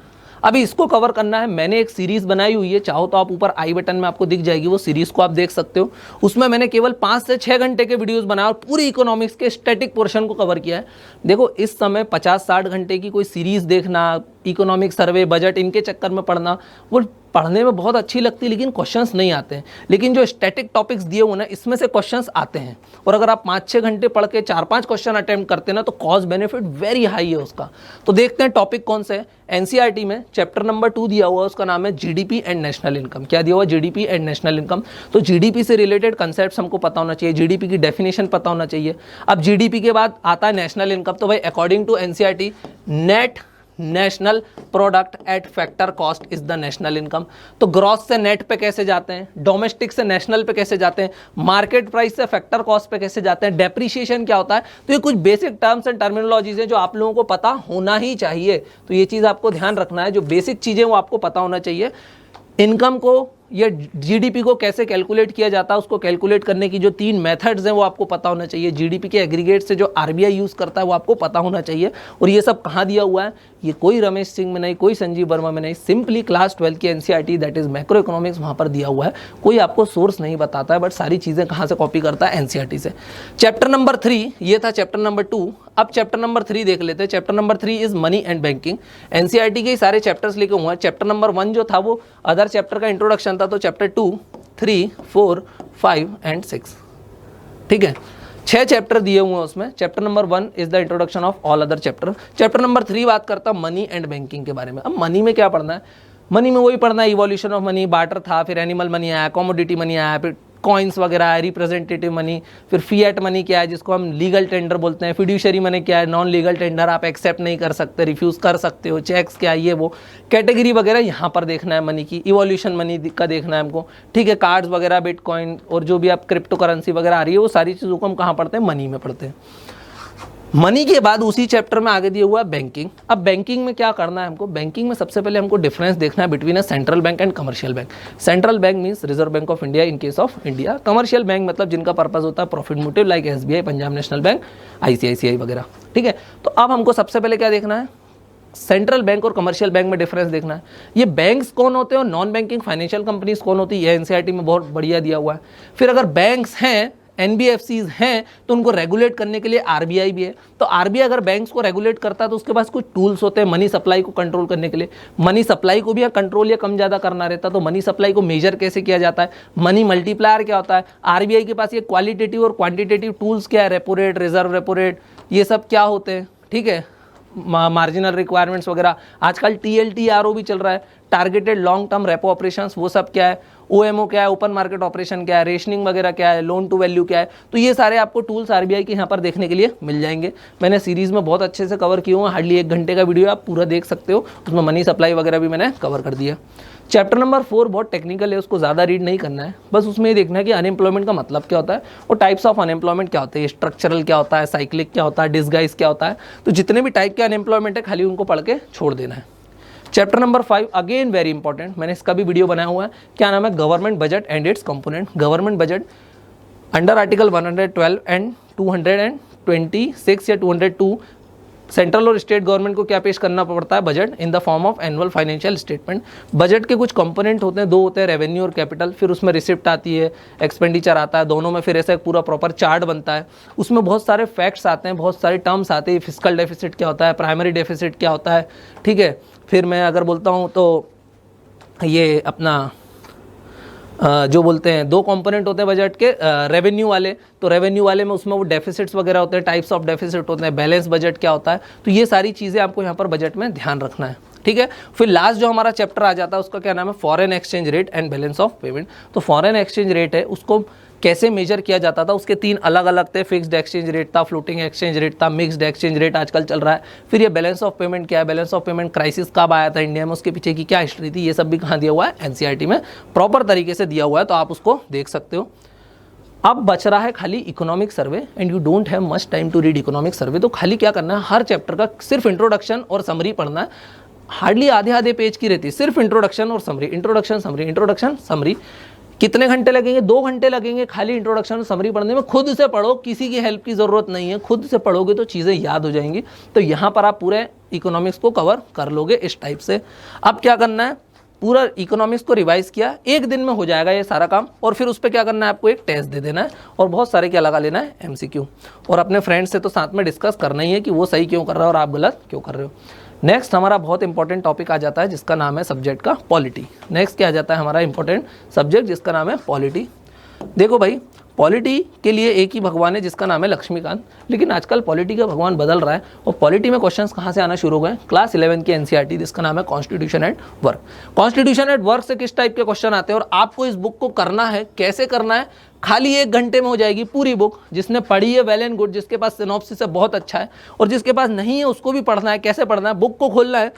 अभी इसको कवर करना है, मैंने एक सीरीज़ बनाई हुई है, चाहो तो आप ऊपर आई बटन में आपको दिख जाएगी, वो सीरीज़ को आप देख सकते हो। उसमें मैंने केवल 5 से 6 घंटे के वीडियोस बनाए और पूरी इकोनॉमिक्स के स्टैटिक पोर्शन को कवर किया है। देखो इस समय 50-60 घंटे की कोई सीरीज़ देखना, इकोनॉमिक सर्वे, बजट, इनके चक्कर में पढ़ना, वो पढ़ने में बहुत अच्छी लगती है लेकिन क्वेश्चंस नहीं आते हैं। लेकिन जो स्टैटिक टॉपिक्स दिए हुए ना, इसमें से क्वेश्चंस आते हैं, और अगर आप 5-6 घंटे पढ़ के 4-5 क्वेश्चन अटेम्प्ट करते हैं ना, तो कॉस्ट बेनिफिट वेरी हाई है उसका। तो देखते हैं टॉपिक कौन से है। एनसीईआरटी में चैप्टर नंबर 2 दिया हुआ है, उसका नाम है जीडीपी एंड नेशनल इनकम। क्या दिया हुआ, जीडीपी एंड नेशनल इनकम। तो जीडीपी से रिलेटेड कंसेप्ट हमको पता होना चाहिए, जीडीपी की डेफिनेशन पता होना चाहिए। अब जीडीपी के बाद आता है नेशनल इनकम। तो भाई according to NCERT, net national product at factor cost is the national income. तो ग्रॉस से नेट पे कैसे जाते हैं, डोमेस्टिक से नेशनल पे कैसे जाते हैं, मार्केट प्राइस से फैक्टर कॉस्ट पे कैसे जाते हैं, डेप्रिसिएशन क्या होता है। तो ये कुछ बेसिक टर्म्स एंड टर्मिनोलॉजीज हैं जो आप लोगों को पता होना ही चाहिए। तो ये चीज़ आपको ध्यान रखना है, जो बेसिक चीज़ें वो आपको पता होना चाहिए। इनकम को या जीडीपी को कैसे कैलकुलेट किया जाता है, उसको कैलकुलेट करने की जो 3 मेथड्स हैं वो आपको पता होना चाहिए। जीडीपी के एग्रीगेट से जो आरबीआई यूज़ करता है वो आपको पता होना चाहिए। और ये सब कहाँ दिया हुआ है, ये कोई रमेश सिंह में नहीं, कोई संजीव वर्मा में नहीं, सिंपली क्लास 12 की NCERT that is macro economics, वहाँ पर दिया हुआ है। कोई आपको सोर्स नहीं बताता है, बट सारी चीज़ें कहाँ से कॉपी करता है, एनसीईआरटी से। चैप्टर नंबर 3 ये था, चैप्टर नंबर 2। अब चैप्टर नंबर 3 देख लेते हैं। Chapter number 3 is money and banking. NCERT के सारे चैप्टर्स लिखे हुए हैं। चैप्टर नंबर 1 जो था वो अदर चैप्टर का इंट्रोडक्शन था, तो चैप्टर 2, 3, 4, 5 एंड 6, ठीक है, 6 चैप्टर दिए हुए हैं उसमें। Chapter number 1 is the introduction of all other chapter. Chapter number 3 बात करता है मनी एंड बैंकिंग के बारे में। अब मनी में क्या पढ़ना है, मनी में वही पढ़ना है, इवोल्यूशन ऑफ मनी, बार्टर था, फिर एनिमल मनी आया, कॉमोडिटी मनी आया, फिर कॉइन्स वगैरह है, रिप्रेजेंटेटिव मनी, फिर फिएट मनी क्या है जिसको हम लीगल टेंडर बोलते हैं, फिड्यूशरी मनी क्या है, नॉन लीगल टेंडर आप एक्सेप्ट नहीं कर सकते, रिफ्यूज़ कर सकते हो, चेक्स क्या है, ये वो कैटेगरी वगैरह यहाँ पर देखना है मनी की। इवोल्यूशन मनी का देखना है हमको, ठीक है। कार्ड्स वगैरह, बिटकॉइन और जो भी आप क्रिप्टो करेंसी वगैरह आ रही है, वो सारी चीज़ों को हम कहाँ पढ़ते हैं, मनी में पढ़ते हैं। मनी के बाद उसी चैप्टर में आगे दिया हुआ है बैंकिंग। अब बैंकिंग में क्या करना है हमको, बैंकिंग में सबसे पहले हमको डिफरेंस देखना है between a central bank and commercial bank. Central bank means reserve bank of India in case of India. Commercial bank मतलब जिनका पर्पस होता है profit motive, like SBI, Punjab national bank, ICICI वगैरह, ठीक है। तो अब हमको सबसे पहले क्या देखना है, सेंट्रल बैंक और कमर्शियल बैंक में डिफरेंस देखना है। ये बैंक्स कौन होते हैं और नॉन बैंकिंग फाइनेंशियल कंपनीज कौन होती है, ये एनसीईआरटी में बहुत बढ़िया दिया हुआ है। फिर अगर बैंक्स हैं, एनबीएफसीज हैं, तो उनको रेगुलेट करने के लिए आरबीआई भी है। तो आरबीआई अगर बैंक्स को रेगुलेट करता है तो उसके पास कुछ टूल्स होते हैं मनी सप्लाई को कंट्रोल करने के लिए। मनी सप्लाई को भी कंट्रोल या कम ज़्यादा करना रहता है, तो मनी सप्लाई को मेजर कैसे किया जाता है, मनी मल्टीप्लायर क्या होता है। आरबीआई के पास ये क्वालिटेटिव और क्वांटिटेटिव टूल्स क्या है, repo rate, reserve repo rate, ये सब क्या होते हैं, ठीक है। मार्जिनल रिक्वायरमेंट्स वगैरह, आजकल टीएलटीआरओ भी चल रहा है, targeted long term repo operations वो सब क्या है, ओएमओ क्या है, ओपन मार्केट ऑपरेशन क्या है, रेशनिंग वगैरह क्या है, लोन टू वैल्यू क्या है। तो ये सारे आपको टूल्स आरबीआई के यहाँ पर देखने के लिए मिल जाएंगे। मैंने सीरीज में बहुत अच्छे से कवर किए हुए हैं, हार्डली 1 घंटे का वीडियो आप पूरा देख सकते हो, उसमें मनी सप्लाई वगैरह भी मैंने कवर कर दिया। चैप्टर नंबर 4 बहुत टेक्निकल है, उसको ज़्यादा रीड नहीं करना है, बस उसमें ये देखना है कि अनएम्प्लॉयमेंट का मतलब क्या होता है और टाइप्स ऑफ अनएम्प्लॉयमेंट क्या होते हैं, स्ट्रक्चरल क्या होता है, साइक्लिक क्या होता है, डिसगाइज क्या होता है। तो जितने भी टाइप के अनएम्प्लॉयमेंट है खाली उनको पढ़ के छोड़ देना है। Chapter number 5 again very important, मैंने इसका भी वीडियो बनाया हुआ है, क्या नाम है, government budget and it's component. Government budget under article 112 and 226 या 202 सेंट्रल और स्टेट गवर्नमेंट को क्या पेश करना पड़ता है, budget in the form of annual financial statement. Budget के कुछ कंपोनेंट होते हैं, 2 होते हैं, रेवेन्यू और कैपिटल, फिर उसमें रिसिप्ट आती है, एक्सपेंडिचर आता है, दोनों में फिर ऐसा एक पूरा प्रॉपर चार्ट बनता है। उसमें बहुत सारे फैक्ट्स आते हैं, बहुत सारे टर्म्स आते हैं, फिस्कल डेफिसिट क्या होता है, प्राइमरी डेफिसिट क्या होता है, ठीक है। फिर मैं अगर बोलता हूँ तो ये अपना जो बोलते हैं 2 कंपोनेंट होते हैं बजट के, रेवेन्यू वाले, तो रेवेन्यू वाले में उसमें वो डेफिसिट्स वगैरह होते हैं, टाइप्स ऑफ डेफिसिट होते हैं, बैलेंस बजट क्या होता है। तो ये सारी चीज़ें आपको यहाँ पर बजट में ध्यान रखना है, ठीक है। फिर लास्ट जो हमारा चैप्टर आ जाता है उसका क्या नाम है, foreign exchange rate and balance of payment. तो फॉरेन एक्सचेंज रेट है, उसको कैसे मेजर किया जाता था, उसके 3 अलग अलग थे, फिक्स्ड एक्सचेंज रेट था, फ्लोटिंग एक्सचेंज रेट था, मिक्स्ड एक्सचेंज रेट आजकल चल रहा है। फिर ये बैलेंस ऑफ पेमेंट क्या है, बैलेंस ऑफ पेमेंट क्राइसिस कब आया था इंडिया में, उसके पीछे की क्या हिस्ट्री थी, ये सब भी कहाँ दिया हुआ है, एनसीईआरटी में प्रॉपर तरीके से दिया हुआ है, तो आप उसको देख सकते हो। अब बच रहा है खाली economic survey and you don't have much time to read economic survey. तो खाली क्या करना है, हर चैप्टर का सिर्फ इंट्रोडक्शन और समरी पढ़ना है, हार्डली आधे पेज की रहती है, सिर्फ इंट्रोडक्शन और summary, introduction summary, introduction summary. कितने घंटे लगेंगे, 2 घंटे लगेंगे खाली इंट्रोडक्शन और समरी पढ़ने में। खुद से पढ़ो, किसी की हेल्प की ज़रूरत नहीं है, खुद से पढ़ोगे तो चीज़ें याद हो जाएंगी। तो यहाँ पर आप पूरे इकोनॉमिक्स को कवर कर लोगे इस टाइप से। अब क्या करना है, पूरा इकोनॉमिक्स को रिवाइज किया, 1 दिन में हो जाएगा ये सारा काम, और फिर उस पर क्या करना है, आपको एक टेस्ट दे देना है और बहुत सारे क्या लगा लेना है, MCQ। और अपने फ्रेंड्स से तो साथ में डिस्कस करना ही है कि वो सही क्यों कर रहा है और आप गलत क्यों कर रहे हो। नेक्स्ट हमारा बहुत इंपॉर्टेंट टॉपिक आ जाता है जिसका नाम है सब्जेक्ट का पॉलिटी। नेक्स्ट क्या आ जाता है हमारा इंपॉर्टेंट सब्जेक्ट जिसका नाम है पॉलिटी। देखो भाई, पॉलिटी के लिए एक ही भगवान है जिसका नाम है लक्ष्मीकांत, लेकिन आजकल पॉलिटी का भगवान बदल रहा है और पॉलिटी में क्वेश्चंस कहाँ से आना शुरू हो गए, क्लास 11 की एनसीईआरटी जिसका नाम है constitution at work. Constitution at work से किस टाइप के क्वेश्चन आते हैं और आपको इस बुक को करना है, कैसे करना है, खाली 1 घंटे में हो जाएगी पूरी बुक। जिसने पढ़ी है वेल एंड गुड, जिसके पास सिनॉप्सिस है बहुत अच्छा है, और जिसके पास नहीं है उसको भी पढ़ना है। कैसे पढ़ना है, बुक को खोलना है,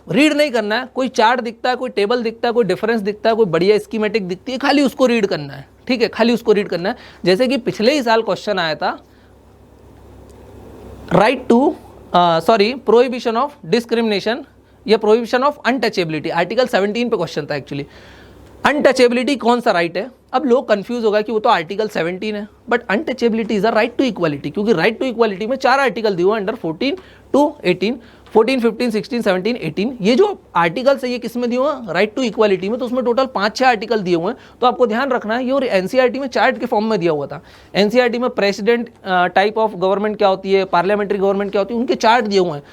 रीड नहीं करना है, कोई चार्ट दिखता है, कोई टेबल दिखता है, कोई डिफरेंस दिखता है, कोई बढ़िया स्कीमेटिक दिखती है, खाली उसको रीड करना है, ठीक है, खाली उसको रीड करना है। जैसे कि पिछले ही साल क्वेश्चन आया था, प्रोहिबिशन ऑफ डिस्क्रिमिनेशन या प्रोहिबिशन ऑफ अनटचेबिलिटी, आर्टिकल 17 पे क्वेश्चन था एक्चुअली। अनटचेबिलिटी कौन सा राइट है, अब लोग कंफ्यूज होगा कि वो तो आर्टिकल 17 है, but untouchability is a right to equality, क्योंकि राइट टू इक्वालिटी में 4 आर्टिकल दिए हुए अंडर 14 to 18, 14, 15, 16, 17, 18। ये जो आर्टिकल्स है ये किस में दिए हुए हैं, राइट टू इक्वालिटी में, तो उसमें टोटल 5-6 आर्टिकल दिए हुए हैं। तो आपको ध्यान रखना है, ये और एनसीईआरटी में चार्ट के फॉर्म में दिया हुआ था। एनसीईआरटी में प्रेसिडेंट टाइप ऑफ गवर्नमेंट क्या होती है, पार्लियामेंट्री गवर्नमेंट क्या होती है, उनके चार्ट दिए हुए हैं,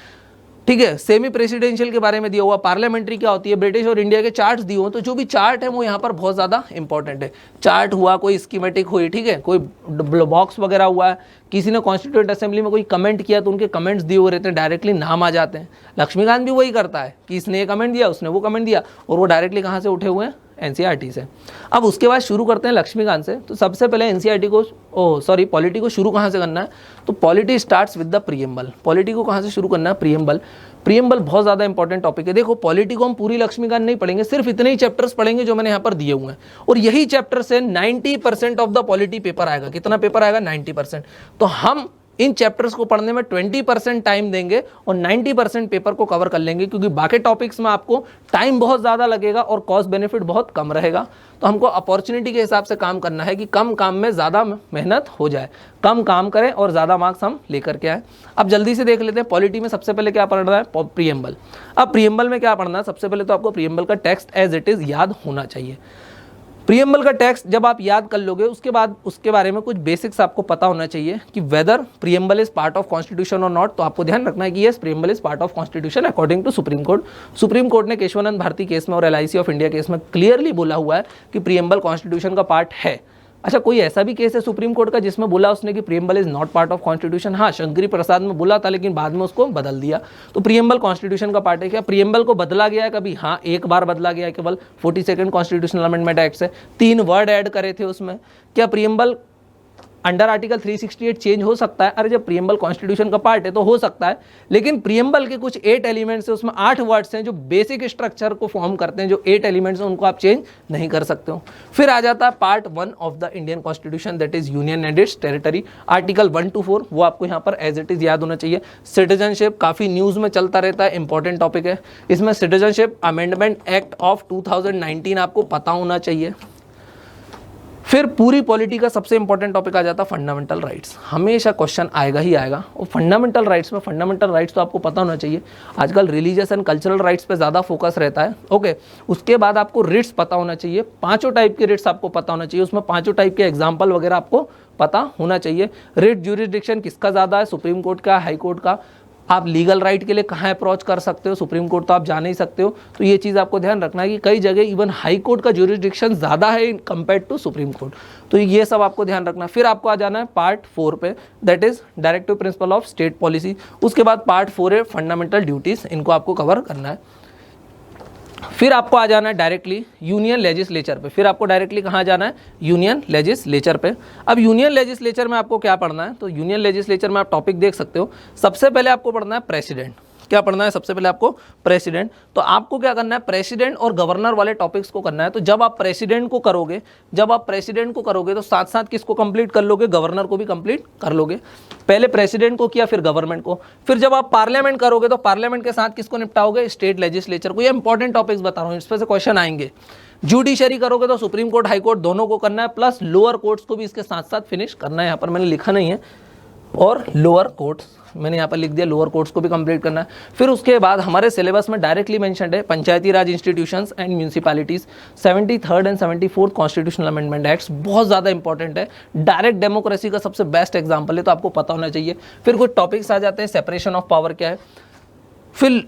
ठीक है। सेमी प्रेसिडेंशियल के बारे में दिया हुआ, पार्लियामेंट्री क्या होती है, ब्रिटिश और इंडिया के चार्ट्स दिए हुए हैं। तो जो भी चार्ट है वो यहाँ पर बहुत ज़्यादा इंपॉर्टेंट है। चार्ट हुआ, कोई स्कीमेटिक हुई, ठीक है, कोई बॉक्स वगैरह हुआ है, किसी ने कॉन्स्टिट्यूएंट असेंबली में कोई कमेंट किया तो उनके कमेंट्स दिए हुए रहते हैं, डायरेक्टली नाम आ जाते हैं। लक्ष्मीकांत भी वही करता है कि इसने ये कमेंट दिया, उसने वो कमेंट दिया, और वो डायरेक्टली कहाँ से उठे हुए हैं, एनसीईआरटी से। अब उसके बाद शुरू करते हैं लक्ष्मीकांत से। तो सबसे पहले एनसीईआरटी को पॉलिटी को शुरू कहाँ से करना है, तो polity starts with the preamble. Polity को कहाँ से शुरू करना है, प्रीएम्बल। प्रीएम्बल बहुत ज़्यादा इंपॉर्टेंट टॉपिक है। देखो, पॉलिटी को हम पूरी लक्ष्मीकांत नहीं पढ़ेंगे, सिर्फ इतने ही चैप्टर्स पढ़ेंगे जो मैंने यहाँ पर दिए हुए हैं, और यही चैप्टर से 90% ऑफ द पॉलिटी पेपर आएगा। कितना पेपर आएगा, 90%। तो हम इन चैप्टर्स को पढ़ने में 20% टाइम देंगे और 90% पेपर को कवर कर लेंगे, क्योंकि बाकी टॉपिक्स में आपको टाइम बहुत ज़्यादा लगेगा और कॉस्ट बेनिफिट बहुत कम रहेगा। तो हमको अपॉर्चुनिटी के हिसाब से काम करना है कि कम काम में ज़्यादा मेहनत हो जाए, कम काम करें और ज़्यादा मार्क्स हम लेकर के आए। अब जल्दी से देख लेते हैं, पॉलिटी में सबसे पहले क्या पढ़ना है, प्रीएम्बल। अब प्रीएम्बल में क्या पढ़ना है, सबसे पहले तो आपको प्रीएम्बल का टेक्स्ट एज इट इज़ याद होना चाहिए। प्रीएम्बल का टेक्स्ट जब आप याद कर लोगे, उसके बाद उसके बारे में कुछ बेसिक्स आपको पता होना चाहिए कि whether preamble is part of constitution और नॉट। तो आपको ध्यान रखना है कि yes, preamble is part of constitution according to supreme court. Supreme court ने केशवानंद भारती केस में और LIC ऑफ इंडिया केस में क्लियरली बोला हुआ है कि प्रीएम्बल कॉन्स्टिट्यूशन का पार्ट है। अच्छा, कोई ऐसा भी केस है सुप्रीम कोर्ट का जिसमें बोला उसने कि preamble is not part of constitution? हाँ, शंकरी प्रसाद में बोला था, लेकिन बाद में उसको बदल दिया। तो प्रीएम्बल कॉन्स्टिट्यूशन का पार्ट है क्या? प्रीएम्बल को बदला गया है कभी? हाँ, एक बार बदला गया है, केवल 42 कॉन्स्टिट्यूशनल अमेंडमेंट एक्ट से 3 वर्ड ऐड करे थे उसमें। क्या प्रीएम्बल अंडर आर्टिकल 368 चेंज हो सकता है? अरे जब प्रीएम्बल कॉन्स्टिट्यूशन का पार्ट है तो हो सकता है, लेकिन प्रीएम्बल के कुछ 8 एलिमेंट्स हैं, उसमें 8 वर्ड्स हैं जो बेसिक स्ट्रक्चर को फॉर्म करते हैं, जो 8 एलिमेंट्स हैं उनको आप चेंज नहीं कर सकते हो। फिर आ जाता है part 1 of the Indian constitution, that is union and it's territory, article 1 to 4, वो आपको यहाँ पर एज इट इज याद होना चाहिए। सिटीजनशिप काफ़ी न्यूज़ में चलता रहता है, इंपॉर्टेंट टॉपिक है। इसमें सिटीजनशिप अमेंडमेंट एक्ट ऑफ 2019 आपको पता होना चाहिए। फिर पूरी पॉलिटी का सबसे इंपॉर्टेंट टॉपिक आ जाता है फंडामेंटल राइट्स। हमेशा क्वेश्चन आएगा ही आएगा, और फंडामेंटल राइट्स में फंडामेंटल राइट्स तो आपको पता होना चाहिए। आजकल रिलीजियस एंड कल्चरल राइट्स पे ज़्यादा फोकस रहता है। ओके, उसके बाद आपको रिट्स पता होना चाहिए, 5 टाइप के रिट्स आपको पता होना चाहिए, उसमें 5 टाइप के एग्जाम्पल वगैरह आपको पता होना चाहिए। रिट ज्यूरिसडिक्शन किसका ज़्यादा है? सुप्रीम कोर्ट का, हाई कोर्ट का। आप लीगल राइट के लिए कहाँ अप्रोच कर सकते हो? सुप्रीम कोर्ट तो आप जा नहीं सकते हो, तो ये चीज़ आपको ध्यान रखना है कि कई जगह इवन हाई कोर्ट का ज्यूरिसडिक्शन ज़्यादा है कंपेयर टू सुप्रीम कोर्ट, तो ये सब आपको ध्यान रखना है। फिर आपको आ जाना है पार्ट 4 पे, that is directive principle of state policy. उसके बाद पार्ट 4 है फंडामेंटल ड्यूटीज़, इनको आपको कवर करना है। फिर आपको आ जाना है डायरेक्टली यूनियन लेजिस्लेचर पे। फिर आपको डायरेक्टली कहाँ जाना है? यूनियन लेजिस्लेचर पे। अब यूनियन लेजिस्लेचर में आपको क्या पढ़ना है? तो यूनियन लेजिस्लेचर में आप टॉपिक देख सकते हो। सबसे पहले आपको पढ़ना है प्रेसिडेंट। क्या पढ़ना है? सबसे पहले आपको प्रेसिडेंट। तो आपको क्या करना है? प्रेसिडेंट और गवर्नर वाले टॉपिक्स को करना है। तो जब आप प्रेसिडेंट को करोगे तो साथ साथ किसको कंप्लीट कर लोगे? गवर्नर को भी कंप्लीट कर लोगे। पहले प्रेसिडेंट को किया, फिर गवर्नमेंट को। फिर जब आप पार्लियामेंट करोगे तो पार्लियामेंट के साथ किसको निपटाओगे? स्टेट लेजिस्लेचर को। ये इंपॉर्टेंट टॉपिक्स बता रहा हूँ, इस पर से क्वेश्चन आएंगे। जुडिशरी करोगे तो सुप्रीम कोर्ट, हाई कोर्ट दोनों को करना है, प्लस लोअर कोर्ट्स को भी इसके साथ साथ फिनिश करना है। यहाँ पर मैंने लिखा नहीं है, और लोअर कोर्ट्स मैंने यहाँ पर लिख दिया, लोअर कोर्ट्स को भी कंप्लीट करना है। फिर उसके बाद हमारे सिलेबस में डायरेक्टली मेंशन्ड है Panchayati Raj institutions and municipalities, 73rd and 74th constitutional amendment acts बहुत ज़्यादा इंपॉर्टेंट है। डायरेक्ट डेमोक्रेसी का सबसे बेस्ट एग्जाम्पल है, तो आपको पता होना चाहिए। फिर कुछ टॉपिक्स आ जाते हैं, सेपरेशन ऑफ पावर क्या है। फिर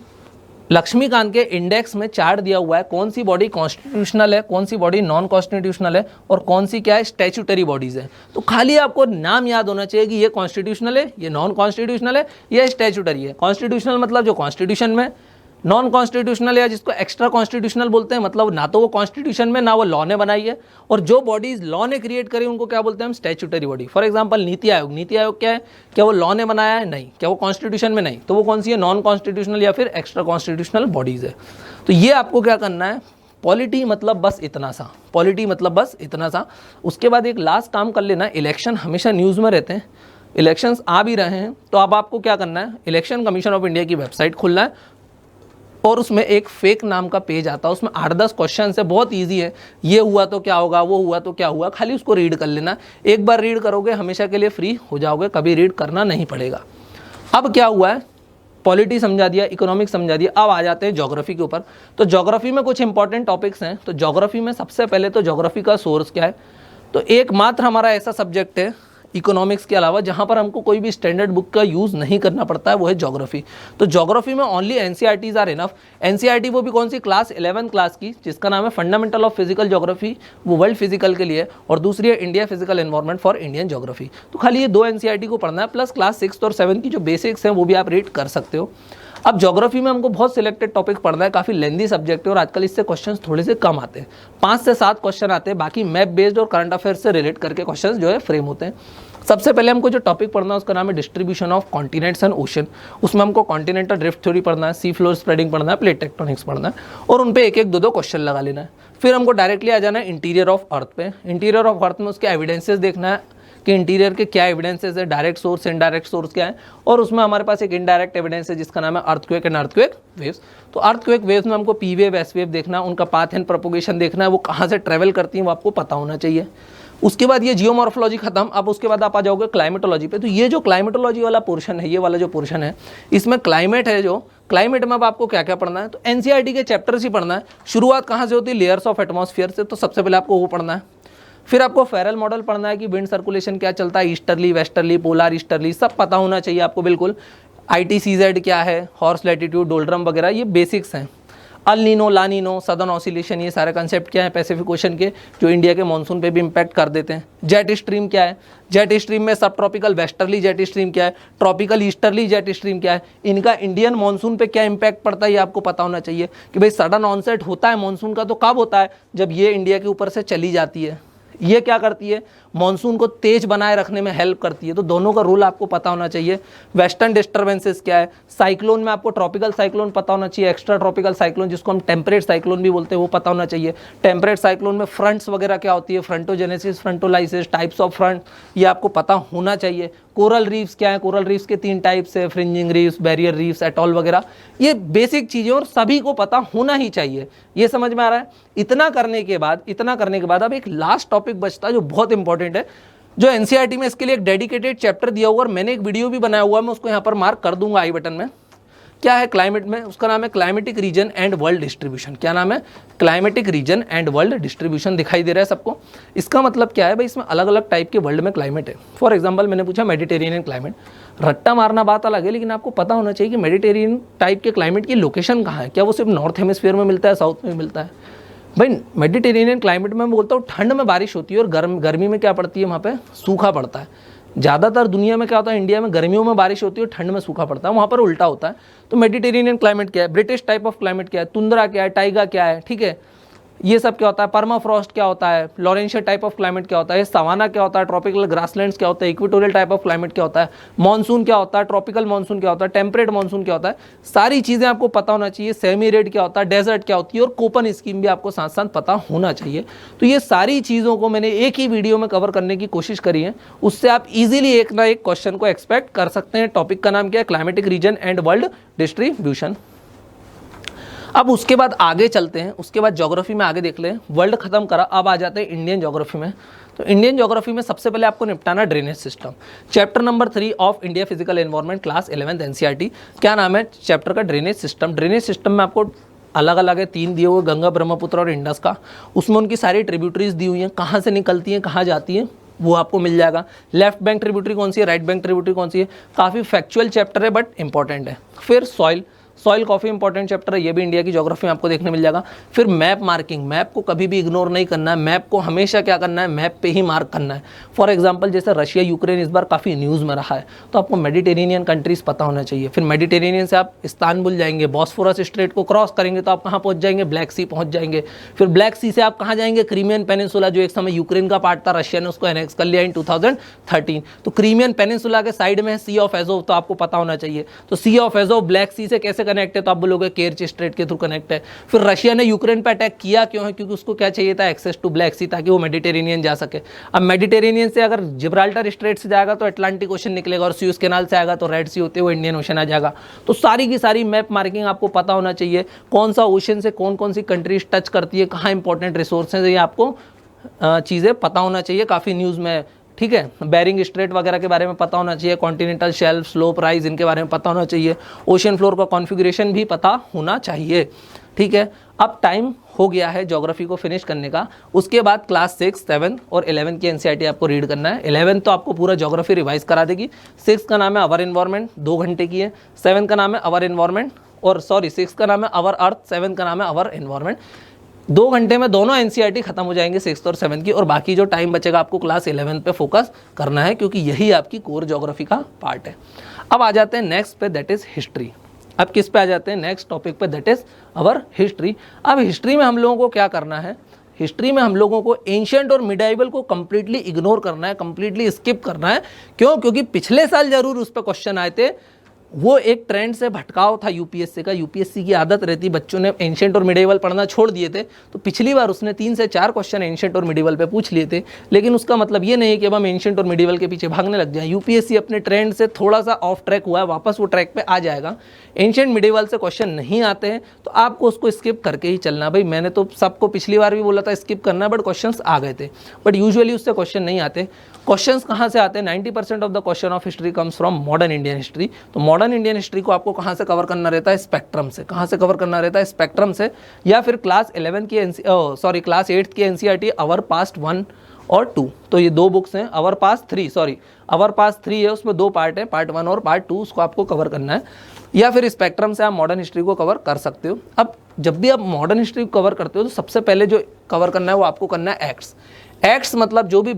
लक्ष्मीकांत के इंडेक्स में चार्ट दिया हुआ है, कौन सी बॉडी कॉन्स्टिट्यूशनल है, कौन सी बॉडी नॉन कॉन्स्टिट्यूशनल है, और कौन सी क्या है? स्टैट्यूटरी बॉडीज है। तो खाली आपको नाम याद होना चाहिए कि ये कॉन्स्टिट्यूशनल है, ये नॉन कॉन्स्टिट्यूशनल है, ये स्टैट्यूटरी है। कॉन्स्टिट्यूशनल मतलब जो कॉन्स्टिट्यूशन में, नॉन कॉन्स्टिट्यूशनल या जिसको एक्स्ट्रा कॉन्स्टिट्यूशनल बोलते हैं, मतलब ना तो वो कॉन्स्टिट्यूशन में ना वो लॉ ने बनाई है, और जो बॉडीज लॉ ने क्रिएट करी उनको क्या बोलते हैं? हम statutory body. For example NITI Aayog. NITI Aayog क्या है? क्या वो लॉ ने बनाया है? नहीं। क्या वो कॉन्स्टिट्यूशन में? नहीं। तो वो कौन सी है? नॉन कॉन्स्टिट्यूशनल या फिर एक्स्ट्रा कॉन्स्टिट्यूशनल बॉडीज है। तो ये आपको क्या करना है? पॉलिटी मतलब बस इतना सा, पॉलिटी मतलब बस इतना सा। उसके बाद एक लास्ट काम कर लेना, इलेक्शन हमेशा न्यूज़ में रहते हैं, इलेक्शंस आ भी रहे हैं, तो अब आपको क्या करना है? इलेक्शन कमीशन ऑफ इंडिया की वेबसाइट खोलना है, और उसमें एक फेक नाम का पेज आता है, उसमें 8-10 क्वेश्चन है, बहुत इजी है। ये हुआ तो क्या होगा, वो हुआ तो क्या हुआ, खाली उसको रीड कर लेना। एक बार रीड करोगे हमेशा के लिए फ्री हो जाओगे, कभी रीड करना नहीं पड़ेगा। अब क्या हुआ है? पॉलिटी समझा दिया, इकोनॉमिक्स समझा दिया, अब आ जाते हैं ज्योग्राफी के ऊपर। तो ज्योग्राफी में कुछ इंपॉर्टेंट टॉपिक्स हैं। तो ज्योग्राफी में सबसे पहले तो ज्योग्राफी का सोर्स क्या है? तो एकमात्र हमारा ऐसा सब्जेक्ट है इकोनॉमिक्स के अलावा जहाँ पर हमको कोई भी स्टैंडर्ड बुक का यूज़ नहीं करना पड़ता है, वो है ज्योग्राफी। तो ज्योग्राफी में only NCERTs are enough. NCERT वो भी कौन सी? क्लास 11th क्लास की, जिसका नाम है फंडामेंटल ऑफ फिजिकल ज्योग्राफी, वो वर्ल्ड फिजिकल के लिए, और दूसरी है India physical environment for Indian geography. तो खाली ये 2 एनसीईआरटी को पढ़ना है, प्लस क्लास 6th और 7th की जो बेसिक्स हैं वो भी आप रीड कर सकते हो। अब ज्योग्राफी में हमको बहुत सिलेक्टेड टॉपिक पढ़ना है, काफ़ी लेंदी सब्जेक्ट है, और आजकल इससे क्वेश्चंस थोड़े से कम आते हैं, 5 से 7 क्वेश्चन आते हैं, बाकी मैप बेस्ड और करंट अफेयर्स से रिलेट करके क्वेश्चंस जो है फ्रेम होते हैं। सबसे पहले हमको जो टॉपिक पढ़ना है उसका नाम है distribution of continents and ocean. उसमें हमको कॉन्टिनेंटल ड्रिफ्ट थ्योरी पढ़ना है, सी फ्लोर स्प्रेडिंग पढ़ना है, प्लेट टेक्टोनिक्स पढ़ना है, और उन पे 1-1, 2-2 क्वेश्चन लगा लेना है। फिर हमको डायरेक्टली आ जाना है इंटीरियर ऑफ अर्थ पे। इंटीरियर ऑफ अर्थ में उसके एविडेंसेस देखना है कि इंटीरियर के क्या एविडेंसेस है, डायरेक्ट सोर्स, इनडायरेक्ट सोर्स क्या है, और उसमें हमारे पास एक इनडायरेक्ट एविडेंस है जिसका नाम है अर्थक्वेक एंड अर्थक्वेक वेव्स। तो अर्थक्वेक वेव्स में हमको पी वेव, एस वेव देखना है, उनका पाथ एंड प्रोपोगेशन देखना है, वो कहाँ से ट्रेवल करती हैं वो आपको पता होना चाहिए। उसके बाद ये जियोमॉर्फोलॉजी खत्म। अब उसके बाद आप आ जाओगे क्लाइमेटोलॉजी पे। तो ये जो क्लाइमेटोलॉजी वाला पोर्शन है, ये वाला जो पोर्शन है, इसमें क्लाइमेट है, जो क्लाइमेट में अब आपको क्या क्या पढ़ना है? तो एनसीईआरटी के चैप्टर्स ही पढ़ना है। शुरुआत कहाँ से होती है? लेयर्स ऑफ एटमॉस्फेयर से। तो सबसे पहले आपको वो पढ़ना है। फिर आपको फेरल मॉडल पढ़ना है कि विंड सर्कुलेशन क्या चलता है, ईस्टर्ली, वेस्टर्ली, पोलर ईस्टर्ली, सब पता होना चाहिए आपको बिल्कुल। ITCZ क्या है, हॉर्स लैटिट्यूड, डोल्ड्रम वगैरह, ये बेसिक्स हैं। अल नीनो, ला नीनो, सदर्न ऑसिलेशन, ये सारे कंसेप्ट क्या है पैसिफिक ओशन के, जो इंडिया के मानसून पे भी इम्पैक्ट कर देते हैं। जेट स्ट्रीम क्या है, जेट स्ट्रीम में सब ट्रॉपिकल वेस्टर्ली जेट स्ट्रीम क्या है, ट्रॉपिकल ईस्टर्ली जेट स्ट्रीम क्या है, इनका इंडियन मानसून पे क्या इंपैक्ट पड़ता है ये आपको पता होना चाहिए कि भाई सडन ऑनसेट होता है मानसून का तो कब होता है, जब ये इंडिया के ऊपर से चली जाती है। ये क्या करती है, मॉनसून को तेज बनाए रखने में हेल्प करती है, तो दोनों का रूल आपको पता होना चाहिए। वेस्टर्न डिस्टर्बेंसेस क्या है, साइक्लोन में आपको ट्रॉपिकल साइक्लोन पता होना चाहिए, एक्स्ट्रा ट्रॉपिकल साइक्लोन जिसको हम टेम्परेट साइक्लोन भी बोलते हैं वो पता होना चाहिए। टेम्परेट साइक्लोन में फ्रंट्स वगैरह क्या होती है, फ्रंटोजेनेसिस, फ्रंटोलाइसिस, टाइप्स ऑफ फ्रंट, ये आपको पता होना चाहिए। कोरल रीफ्स क्या है, कोरल रीफ्स के 3 टाइप्स है, fringing reefs, barrier reefs, atoll वगैरह, ये बेसिक चीज़ें और सभी को पता होना ही चाहिए। ये समझ में आ रहा है। इतना करने के बाद अब एक लास्ट टॉपिक बचता है जो बहुत इंपॉर्टेंट है, जो एनसीईआरटी में इसके लिए एक डेडिकेटेड चैप्टर दिया हुआ और मैंने एक वीडियो भी बनाया हुआ है, मैं उसको यहाँ पर मार्क कर दूंगा आई बटन में। क्या है क्लाइमेट में, उसका नाम है climatic reason and world distribution. क्या नाम है, climatic reason and world distribution. दिखाई दे रहा है सबको। इसका मतलब क्या है भाई, इसमें अलग अलग टाइप के वर्ल्ड में क्लाइमेट है। फॉर एग्जांपल मैंने पूछा मेडिटेरेनियन क्लाइमेट, रट्टा मारना बात अलग है, लेकिन आपको पता होना चाहिए कि मेडिटेरेनियन टाइप के क्लाइमेट की लोकेशन कहाँ है। क्या वो सिर्फ नॉर्थ हेमिस्फीयर में मिलता है, साउथ में मिलता है? भाई मेडिटेरेनियन क्लाइमेट में मैं बोलता हूँ ठंड में बारिश होती है और गर्मी में क्या पड़ती है, वहाँ पे सूखा पड़ता है। ज़्यादातर दुनिया में क्या होता है, इंडिया में गर्मियों में बारिश होती है और ठंड में सूखा पड़ता है, वहाँ पर उल्टा होता है। तो मेडिटेरेनियन क्लाइमेट क्या है, ब्रिटिश टाइप ऑफ क्लाइमेट क्या है, तुंद्रा क्या है, टाइगा क्या है, ठीक है, ये सब क्या होता है, परमाफ्रॉस्ट क्या होता है, लॉरेंशिया टाइप ऑफ क्लाइमेट क्या होता है, सवाना क्या होता है, ट्रॉपिकल ग्रासलैंड्स क्या होता है, इक्वेटोरियल टाइप ऑफ क्लाइमेट क्या होता है, मॉनसून क्या होता है, ट्रॉपिकल मॉनसून क्या होता है, टेम्परेट मॉनसून क्या होता है, सारी चीज़ें आपको पता होना चाहिए। सेमी एरिड क्या होता है, डेजर्ट क्या होती है, और कोपन स्कीम भी आपको साथ साथ पता होना चाहिए। तो ये सारी चीज़ों को मैंने एक ही वीडियो में कवर करने की कोशिश करी है, उससे आप इजीली एक ना एक क्वेश्चन को एक्सपेक्ट कर सकते हैं। टॉपिक का नाम क्या है, climatic reason and world distribution. अब उसके बाद आगे चलते हैं, उसके बाद ज्योग्राफी में आगे देख लें। वर्ल्ड खत्म करा, अब आ जाते हैं इंडियन ज्योग्राफी में। तो इंडियन ज्योग्राफी में सबसे पहले आपको निपटाना drainage system. Chapter number 3 of India physical environment, class 11th NCERT. क्या नाम है चैप्टर का, ड्रेनेज सिस्टम। ड्रेनेज सिस्टम में आपको अलग अलग है, 3 दिए हुए, गंगा, ब्रह्मपुत्र और इंडस का। उसमें उनकी सारी ट्रिब्यूटरीज दी हुई हैं, कहाँ से निकलती हैं, कहाँ जाती हैं, वो आपको मिल जाएगा। लेफ्ट बैंक ट्रिब्यूटरी कौन सी है, राइट बैंक ट्रिब्यूटरी कौन सी है। काफ़ी फैक्चुअल चैप्टर है बट इंपॉर्टेंट है। फिर सॉइल काफ़ी इंपॉर्टेंट चैप्टर है, ये भी इंडिया की ज्योग्राफी में आपको देखने मिल जाएगा। फिर मैप मार्किंग, मैप को कभी भी इग्नोर नहीं करना है, मैप को हमेशा क्या करना है, मैप पे ही मार्क करना है। फॉर एग्जांपल जैसे रशिया यूक्रेन इस बार काफ़ी न्यूज़ में रहा है, तो आपको मेडिटेरेनियन कंट्रीज पता होना चाहिए। फिर मेडिटेरेनियन से आप इस्तांबुल जाएंगे, बॉस्फोरस स्ट्रेट को क्रॉस करेंगे तो आप कहाँ पहुँच जाएंगे, ब्लैक सी पहुँच जाएंगे। फिर ब्लैक सी से आप कहाँ जाएंगे, क्रीमियन पेनिनसुला, जो एक समय यूक्रेन का पार्ट था, रशिया ने उसको एनेक्स कर लिया इन 2013। तो क्रीमियन पेनिनसुला के साइड में है सी ऑफ एजोव, तो आपको पता होना चाहिए। तो सी ऑफ एजोव ब्लैक सी से कैसे कनेक्ट है, तो आप बोलोगे केर्च स्ट्रेट के थ्रू कनेक्ट है। फिर रशिया ने यूक्रेन पे अटैक किया क्यों है, क्योंकि उसको क्या चाहिए था, एक्सेस टू ब्लैक सी, ताकि वो मेडिटेरेनियन जा सके। अब मेडिटेरेनियन से अगर जिब्राल्टर स्ट्रेट से जाएगा तो अटलांटिक ओशन निकलेगा, और सुएज कैनाल से आएगा तो रेड सी होते हुए इंडियन ओशन आ जाएगा। तो सारी की सारी मैप मार्किंग आपको पता होना चाहिए, कौन सा ओशन से कौन कौन सी कंट्रीज टच करती है, कहाँ इंपॉर्टेंट रिसोर्सेज है, ये आपको चीज़ें पता होना चाहिए। काफ़ी न्यूज़ में, ठीक है, बेरिंग स्ट्रेट वगैरह के बारे में पता होना चाहिए, कॉन्टिनेंटल शेल्फ, स्लोप, राइज, इनके बारे में पता होना चाहिए। ओशन फ्लोर का कॉन्फ़िगरेशन भी पता होना चाहिए, ठीक है। अब टाइम हो गया है ज्योग्राफी को फिनिश करने का। उसके बाद क्लास 6, 7 और 11 की एनसीईआरटी आपको रीड करना है। 11 तो आपको पूरा ज्योग्राफी रिवाइज करा देगी। 6 का नाम है अवर एनवायरनमेंट, 2 घंटे की है। 7 का नाम है अवर एनवायरनमेंट, और 6 का नाम है अवर अर्थ, 7 का नाम है अवर एनवायरनमेंट। 2 घंटे में दोनों एनसीईआरटी खत्म हो जाएंगे, 6 और 7 की, और बाकी जो टाइम बचेगा आपको क्लास 11 पे फोकस करना है, क्योंकि यही आपकी कोर ज्योग्राफी का पार्ट है। अब आ जाते हैं नेक्स्ट पे, दैट इज हिस्ट्री। अब किस पे आ जाते हैं, नेक्स्ट टॉपिक पे, दैट इज अवर हिस्ट्री। अब हिस्ट्री में हम लोगों को क्या करना है, हिस्ट्री में हम लोगों को एंशिएंट और मिडाइवल को कंप्लीटली इग्नोर करना है, कंप्लीटली स्किप करना है। क्यों, क्योंकि पिछले साल जरूर उस पर क्वेश्चन आए थे, वो एक ट्रेंड से भटकाव था यूपीएससी का। यूपीएससी की आदत रहती, बच्चों ने एंशिएंट और मिडिवल पढ़ना छोड़ दिए थे, तो पिछली बार उसने 3 से 4 क्वेश्चन एंशिएंट और मिडिवल पे पूछ लिए थे। लेकिन उसका मतलब ये नहीं कि अब हम एंशिएंट और मिडिवल के पीछे भागने लग जाएं। यूपीएससी अपने ट्रेंड से थोड़ा सा ऑफ ट्रैक हुआ है, वापस वो ट्रैक पे आ जाएगा। एंशिएंट मिडिवल से क्वेश्चन नहीं आते हैं तो आपको उसको स्किप करके ही चलना। भाई मैंने तो सबको पिछली बार भी बोला था स्किप करना, बट क्वेश्चंस आ गए थे, बट यूजुअली उससे क्वेश्चन नहीं आते। क्वेश्चंस कहाँ से आते हैं, 90% of the question of history comes from modern Indian history. तो मॉडर्न इंडियन हिस्ट्री को आपको कहाँ से कवर करना रहता है, स्पेक्ट्रम से। कहाँ से कवर करना रहता है, स्पेक्ट्रम से, या फिर क्लास 11 की क्लास 8 की एनसीईआरटी अवर पास्ट 1 और 2। तो ये 2 बुक्स हैं, अवर पास्ट 3 है, उसमें 2 पार्ट है, पार्ट 1 और पार्ट 2, उसको आपको कवर करना है। या फिर स्पेक्ट्रम से आप मॉडर्न हिस्ट्री को कवर कर सकते हो। अब जब भी आप मॉडर्न हिस्ट्री को कवर करते हो तो सबसे पहले जो कवर करना है वो आपको करना है एक्ट्स। एक्ट्स मतलब जो भी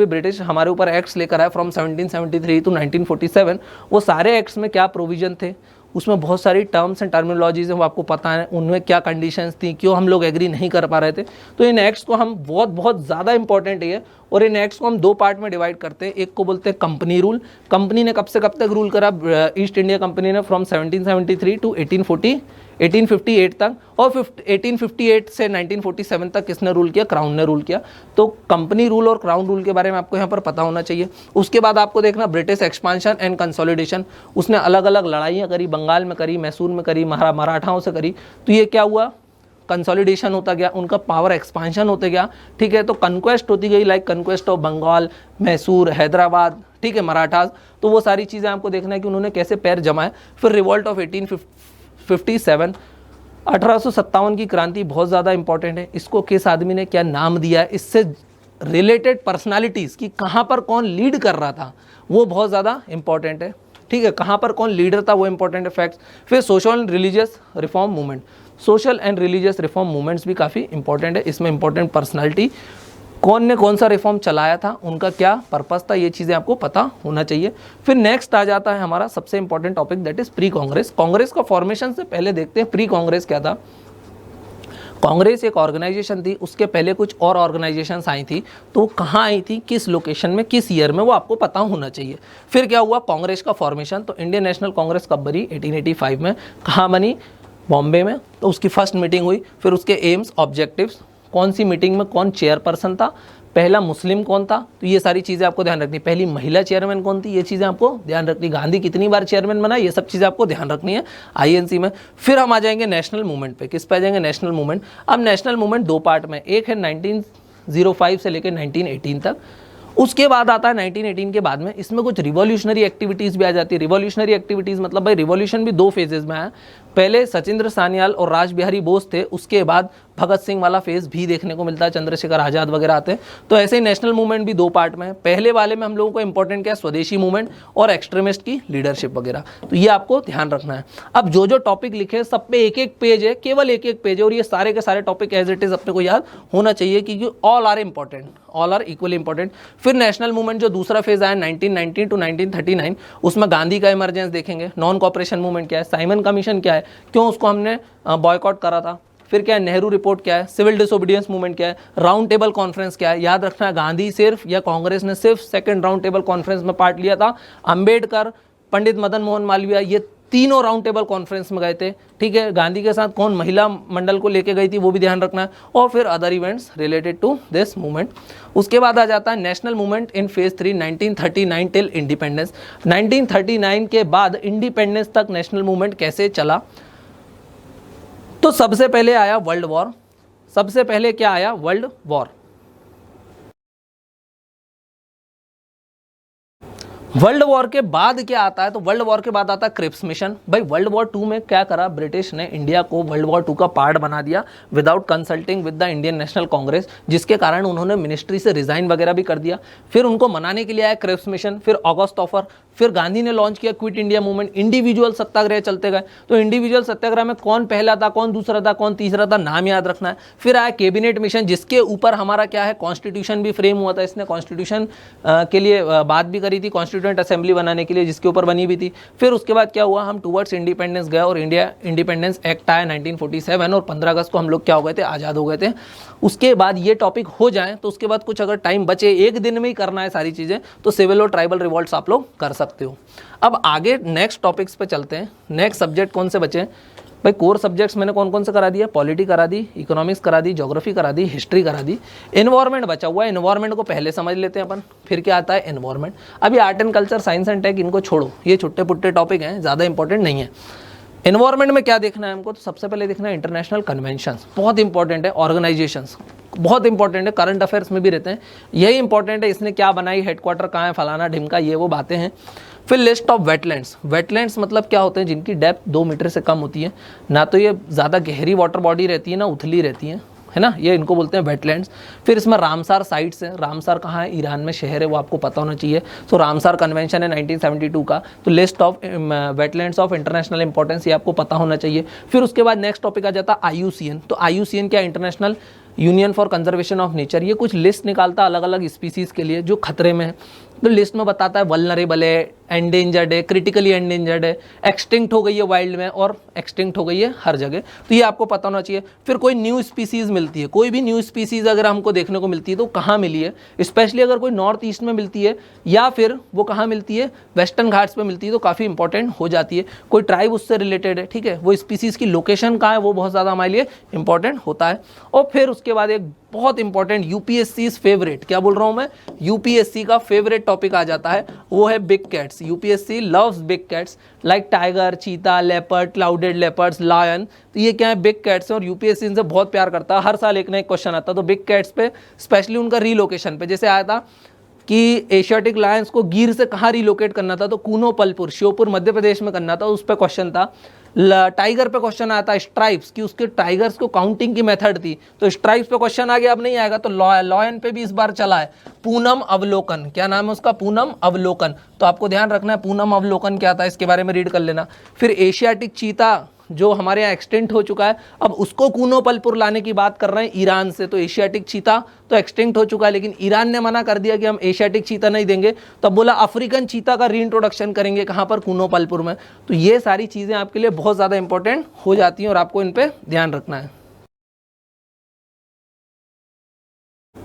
ब्रिटिश हमारे ऊपर एक्ट्स लेकर आए फ्रॉम 1773 टू 1947, वो सारे एक्ट्स में क्या प्रोविजन थे, उसमें बहुत सारी टर्म्स एंड टर्मिनोलॉजीज हैं वो आपको पता है, उनमें क्या कंडीशंस थी, क्यों हम लोग एग्री नहीं कर पा रहे थे। तो इन एक्ट्स को हम बहुत ज़्यादा इंपॉर्टेंट है, और इन एक्ट्स को हम दो पार्ट में डिवाइड करते हैं। एक को बोलते हैं कंपनी रूल। कंपनी ने कब से कब तक रूल करा, ईस्ट इंडिया कंपनी ने फ्रॉम 1773 टू 1858 तक, और 1858 से 1947 तक किसने रूल किया, क्राउन ने रूल किया। तो कंपनी रूल और क्राउन रूल के बारे में आपको यहाँ पर पता होना चाहिए। उसके बाद आपको देखना ब्रिटिश एक्सपांशन एंड कंसोलिडेशन। उसने अलग अलग लड़ाइयाँ करी, बंगाल में करी, मैसूर में करी, मराठाओं से करी। तो ये क्या हुआ, कंसोलिडेशन होता गया, उनका पावर एक्सपांशन होते गया। ठीक है, तो कन्क्वेस्ट होती गई, like conquest of Bengal, Mysore, Hyderabad, ठीक है, मराठास। तो वो सारी चीज़ें आपको देखना है कि उन्होंने कैसे पैर जमाए। फिर रिवॉल्ट ऑफ 1857, 1857 की क्रांति बहुत ज़्यादा इंपॉर्टेंट है। इसको किस आदमी ने क्या नाम दिया है, इससे रिलेटेड पर्सनालिटीज़ की कहाँ पर कौन लीड कर रहा था वो बहुत ज़्यादा इंपॉर्टेंट है। ठीक है, कहाँ पर कौन लीडर था वो इंपॉर्टेंट है, फैक्ट्स। फिर social and religious reform movement. Social and religious reform movements भी काफ़ी इंपॉर्टेंट है। इसमें इंपॉर्टेंट पर्सनालिटी, कौन ने कौन सा रिफॉर्म चलाया था, उनका क्या पर्पस था, ये चीज़ें आपको पता होना चाहिए। फिर नेक्स्ट आ जाता है हमारा सबसे important topic, that is pre Congress. Congress का फॉर्मेशन से पहले देखते हैं प्री कांग्रेस क्या था। कांग्रेस एक ऑर्गेनाइजेशन थी, उसके पहले कुछ और ऑर्गेनाइजेशंस आई थी, तो कहाँ आई थी, किस लोकेशन में, किस ईयर में, वो आपको पता होना चाहिए। फिर क्या हुआ, कांग्रेस का फॉर्मेशन। तो इंडियन नेशनल कांग्रेस कब बनी, 1885 में। कहाँ बनी, बॉम्बे में। तो उसकी फर्स्ट मीटिंग हुई। फिर उसके एम्स, ऑब्जेक्टिव्स, कौन सी मीटिंग में कौन चेयरपर्सन था, पहला मुस्लिम कौन था, तो ये सारी चीज़ें आपको ध्यान रखनी। पहली महिला चेयरमैन कौन थी, ये चीज़ें आपको ध्यान रखनी। गांधी कितनी बार चेयरमैन बना, ये सब चीज़ें आपको ध्यान रखनी है आईएनसी में। फिर हम आ जाएंगे नेशनल मूवमेंट पे। किस पे आ जाएंगे, नेशनल मूवमेंट। अब नेशनल मूवमेंट दो पार्ट में, एक है 1905 से लेकर 1918 तक। उसके बाद आता है 1918 के बाद में, इसमें कुछ रिवॉल्यूशनरी एक्टिविटीज़ भी आ जाती है। रिवॉल्यूशनरी एक्टिविटीज़ मतलब भाई रिवॉल्यूशन भी दो फेजेज में आया। पहले सचिंद्र सान्याल और राज बिहारी बोस थे, उसके बाद भगत सिंह वाला फेज भी देखने को मिलता है, चंद्रशेखर आज़ाद वगैरह आते हैं। तो ऐसे ही नेशनल मूवमेंट भी दो पार्ट में है। पहले वाले में हम लोगों को इंपॉर्टेंट क्या है, स्वदेशी मूवमेंट और एक्सट्रीमिस्ट की लीडरशिप वगैरह, तो ये आपको ध्यान रखना है। अब जो जो टॉपिक लिखे हैं सब पे एक एक पेज है, केवल एक एक पेज है, और ये सारे के सारे टॉपिक एज इट इज अपने को याद होना चाहिए, क्योंकि all are important, all are equally important. फिर नेशनल मूवमेंट जो दूसरा फेज आया 1919 टू 1939, उसमें गांधी का इमरजेंस देखेंगे। नॉन कॉपरेशन मूवमेंट क्या है, साइमन कमीशन क्या है, क्यों उसको हमने बॉयकॉट करा था। फिर क्या है, नेहरू रिपोर्ट क्या है, सिविल डिसोबीडियंस मूवमेंट क्या है, राउंड टेबल कॉन्फ्रेंस क्या है। याद रखना है, गांधी सिर्फ या कांग्रेस ने सिर्फ सेकंड राउंड टेबल कॉन्फ्रेंस में पार्ट लिया था। अंबेडकर, पंडित मदन मोहन मालवीय, ये तीनों राउंड टेबल कॉन्फ्रेंस में गए थे। ठीक है, गांधी के साथ कौन महिला मंडल को लेके गई थी वो भी ध्यान रखना है। और फिर other events related to this movement. उसके बाद आ जाता है national movement in phase 3 1939 till independence. 1939 के बाद इंडिपेंडेंस तक नेशनल मूवमेंट कैसे चला। तो सबसे पहले आया वर्ल्ड वॉर। सबसे पहले क्या आया, वर्ल्ड वॉर। वर्ल्ड वॉर के बाद क्या आता है, तो वर्ल्ड वॉर के बाद आता है क्रिप्स मिशन। भाई वर्ल्ड वॉर 2 में क्या करा, ब्रिटिश ने इंडिया को वर्ल्ड वॉर 2 का पार्ट बना दिया without consulting with the Indian national Congress, जिसके कारण उन्होंने मिनिस्ट्री से रिजाइन वगैरह भी कर दिया। फिर उनको मनाने के लिए आया क्रिप्स मिशन। फिर ऑगस्ट ऑफर। फिर गांधी ने लॉन्च किया क्विट इंडिया मूवमेंट। इंडिविजुअल सत्याग्रह चलते गए। तो इंडिविजुअल सत्याग्रह में कौन पहला था, कौन दूसरा था, कौन तीसरा था, नाम याद रखना है। फिर आया कैबिनेट मिशन, जिसके ऊपर हमारा क्या है, कॉन्स्टिट्यूशन भी फ्रेम हुआ था। इसने कॉन्स्टिट्यूशन के लिए बात भी करी थी, कॉन्स्टिट्यूएंट असेंबली बनाने के लिए, जिसके ऊपर बनी भी थी। फिर उसके बाद क्या हुआ, हम टुवर्ड्स इंडिपेंडेंस गए और इंडिया इंडिपेंडेंस एक्ट आया 1947, और 15 अगस्त को हम लोग क्या हो गए थे, आज़ाद हो गए थे। उसके बाद ये टॉपिक हो जाए तो उसके बाद कुछ अगर टाइम बचे, एक दिन में ही करना है सारी चीज़ें, तो सिविल और ट्राइबल रिवॉल्ट्स आप लोग कर सकते हो। अब आगे नेक्स्ट टॉपिक्स पे चलते हैं। नेक्स्ट सब्जेक्ट कौन से बचे भाई, कोर सब्जेक्ट्स मैंने कौन कौन से करा दिया, पॉलिटी करा दी, इकोनॉमिक्स करा दी, ज्योग्राफी करा दी, हिस्ट्री करा दी। एनवायरनमेंट बचा हुआ है, एनवायरनमेंट को पहले समझ लेते हैं अपन। फिर क्या आता है, एनवायरनमेंट। अभी art and culture, science and tech, इनको छोड़ो, ये छुट्टे पुट्टे टॉपिक हैं, ज़्यादा इंपॉर्टेंट नहीं है। एनवायरनमेंट में क्या देखना है हमको, तो सबसे पहले देखना है इंटरनेशनल कन्वेंशंस, बहुत इंपॉर्टेंट है। ऑर्गेनाइजेशंस बहुत इंपॉर्टेंट है, करंट अफेयर्स में भी रहते हैं, यही इंपॉर्टेंट है। इसने क्या बनाई, हेडक्वार्टर कहाँ है, फलाना ढिमका, ये वो बातें हैं। फिर लिस्ट ऑफ वेटलैंड्स। वेटलैंड्स मतलब क्या होते हैं, जिनकी डेप्थ 2 मीटर से कम होती है, ना तो ये ज़्यादा गहरी वाटर बॉडी रहती है, ना उथली रहती है, है ना, ये इनको बोलते हैं वेटलैंड्स। फिर इसमें रामसार साइट्स हैं। रामसार कहाँ है? ईरान में शहर है, वो आपको पता होना चाहिए। तो रामसार कन्वेंशन है 1972 का। तो list of wetlands of international importance, ये आपको पता होना चाहिए। फिर उसके बाद नेक्स्ट टॉपिक आ जाता है IUCN। तो IUCN क्या? International union for conservation of nature. ये कुछ लिस्ट निकालता है अलग अलग स्पीसीज़ के लिए जो खतरे में है। तो लिस्ट में बताता है वल्नरेबल है, एंडेंजर्ड है, क्रिटिकली एंडेंजर्ड है, एक्सटिंक्ट हो गई है वाइल्ड में और एक्सटिंक्ट हो गई है हर जगह। तो ये आपको पता होना चाहिए। फिर कोई न्यू स्पीसीज़ मिलती है, कोई भी न्यू स्पीसीज़ अगर हमको देखने को मिलती है तो कहाँ मिली है, स्पेशली अगर कोई नॉर्थ ईस्ट में मिलती है या फिर वो कहाँ मिलती है, वेस्टर्न घाट्स में मिलती है, तो काफ़ी इंपॉर्टेंट हो जाती है। कोई ट्राइब उससे रिलेटेड है, ठीक है, वो स्पीसीज़ की लोकेशन कहाँ है वो बहुत ज़्यादा हमारे लिए इंपॉर्टेंट होता है। और फिर उसके बाद एक बहुत इंपॉर्टेंट UPSC फेवरेट, क्या बोल रहा हूँ मैं, UPSC का फेवरेट टॉपिक आ जाता है, वो है big cats. UPSC loves big cats like tiger, चीता, लेपर्ड, क्लाउडेड लेपर्ड्स, लायन। तो ये क्या है? बिग कैट्स हैं और UPSC इनसे बहुत प्यार करता है। हर साल एक ना एक क्वेश्चन आता है। तो बिग कैट्स पे स्पेशली उनका रीलोकेशन पे, जैसे आया था कि एशियाटिक लायंस को गिर से कहाँ रिलोकेट करना था, तो कूनोपलपुर, श्योपुर मध्य प्रदेश में करना था, उस पर क्वेश्चन था। टाइगर पे क्वेश्चन आया था स्ट्राइप्स की, उसके टाइगर्स को काउंटिंग की मेथड थी, तो स्ट्राइप्स पे क्वेश्चन आ गया, अब नहीं आएगा। तो लॉयन पे भी इस बार चला है पूनम अवलोकन। क्या नाम है उसका? पूनम अवलोकन। तो आपको ध्यान रखना है पूनम अवलोकन क्या था, इसके बारे में रीड कर लेना। फिर एशियाटिक चीता जो हमारे यहाँ एक्सटिंक्ट हो चुका है, अब उसको कूनोपलपुर लाने की बात कर रहे हैं ईरान से। तो एशियाटिक चीता तो एक्सटिंक्ट हो चुका है, लेकिन ईरान ने मना कर दिया कि हम एशियाटिक चीता नहीं देंगे। तो बोला अफ्रीकन चीता का रीइंट्रोडक्शन करेंगे, कहाँ पर? कूनोपलपुर में। तो ये सारी चीज़ें आपके लिए बहुत ज़्यादा इंपॉर्टेंट हो जाती हैं और आपको इन पर ध्यान रखना है।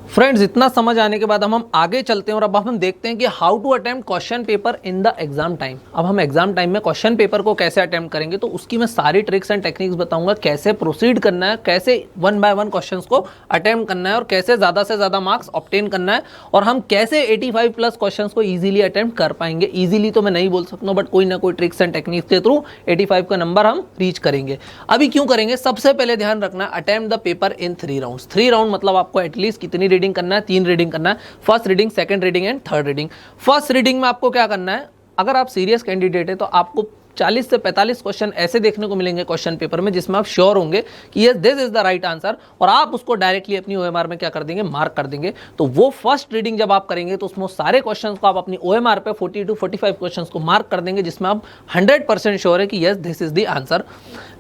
फ्रेंड्स, इतना समझ आने के बाद हम आगे चलते हैं और अब हम देखते हैं कि how to attempt question paper in the exam time. अब हम एग्जाम टाइम में क्वेश्चन पेपर को कैसे अटेम्प्ट करेंगे, तो उसकी मैं सारी ट्रिक्स एंड टेक्निक्स बताऊंगा, कैसे प्रोसीड करना है, कैसे 1 बाय 1 क्वेश्चंस को अटेम्प्ट करना है और कैसे ज़्यादा से ज़्यादा मार्क्स ऑब्टेन करना है, और हम कैसे 85 प्लस क्वेश्चंस को ईजिली अटेम्प्ट कर पाएंगे। ईजिली तो मैं नहीं बोल सकता, बट कोई ना कोई ट्रिक्स एंड टेक्निक्स के थ्रू 85 का नंबर हम रीच करेंगे। अभी क्यों करेंगे? सबसे पहले ध्यान रखना, attempt the paper in 3 rounds. 3 round मतलब आपको एटलीस्ट कितनी रीडिंग करना है? 3 रीडिंग करना है। First reading, second reading and third reading. First reading में आपको क्या करना है, अगर आप सीरियस कैंडिडेट है तो आपको 40 से 45 क्वेश्चन ऐसे देखने को मिलेंगे क्वेश्चन पेपर में जिसमें आप श्योर होंगे कि yes this is the right answer, और आप उसको डायरेक्टली अपनी OMR में क्या कर देंगे? मार्क कर देंगे। तो वो फर्स्ट रीडिंग जब आप करेंगे तो उसमें सारे क्वेश्चंस को आप अपनी OMR पे 40 to 45 क्वेश्चंस को मार्क कर देंगे जिसमें आप 100% श्योर है कि yes this is the answer.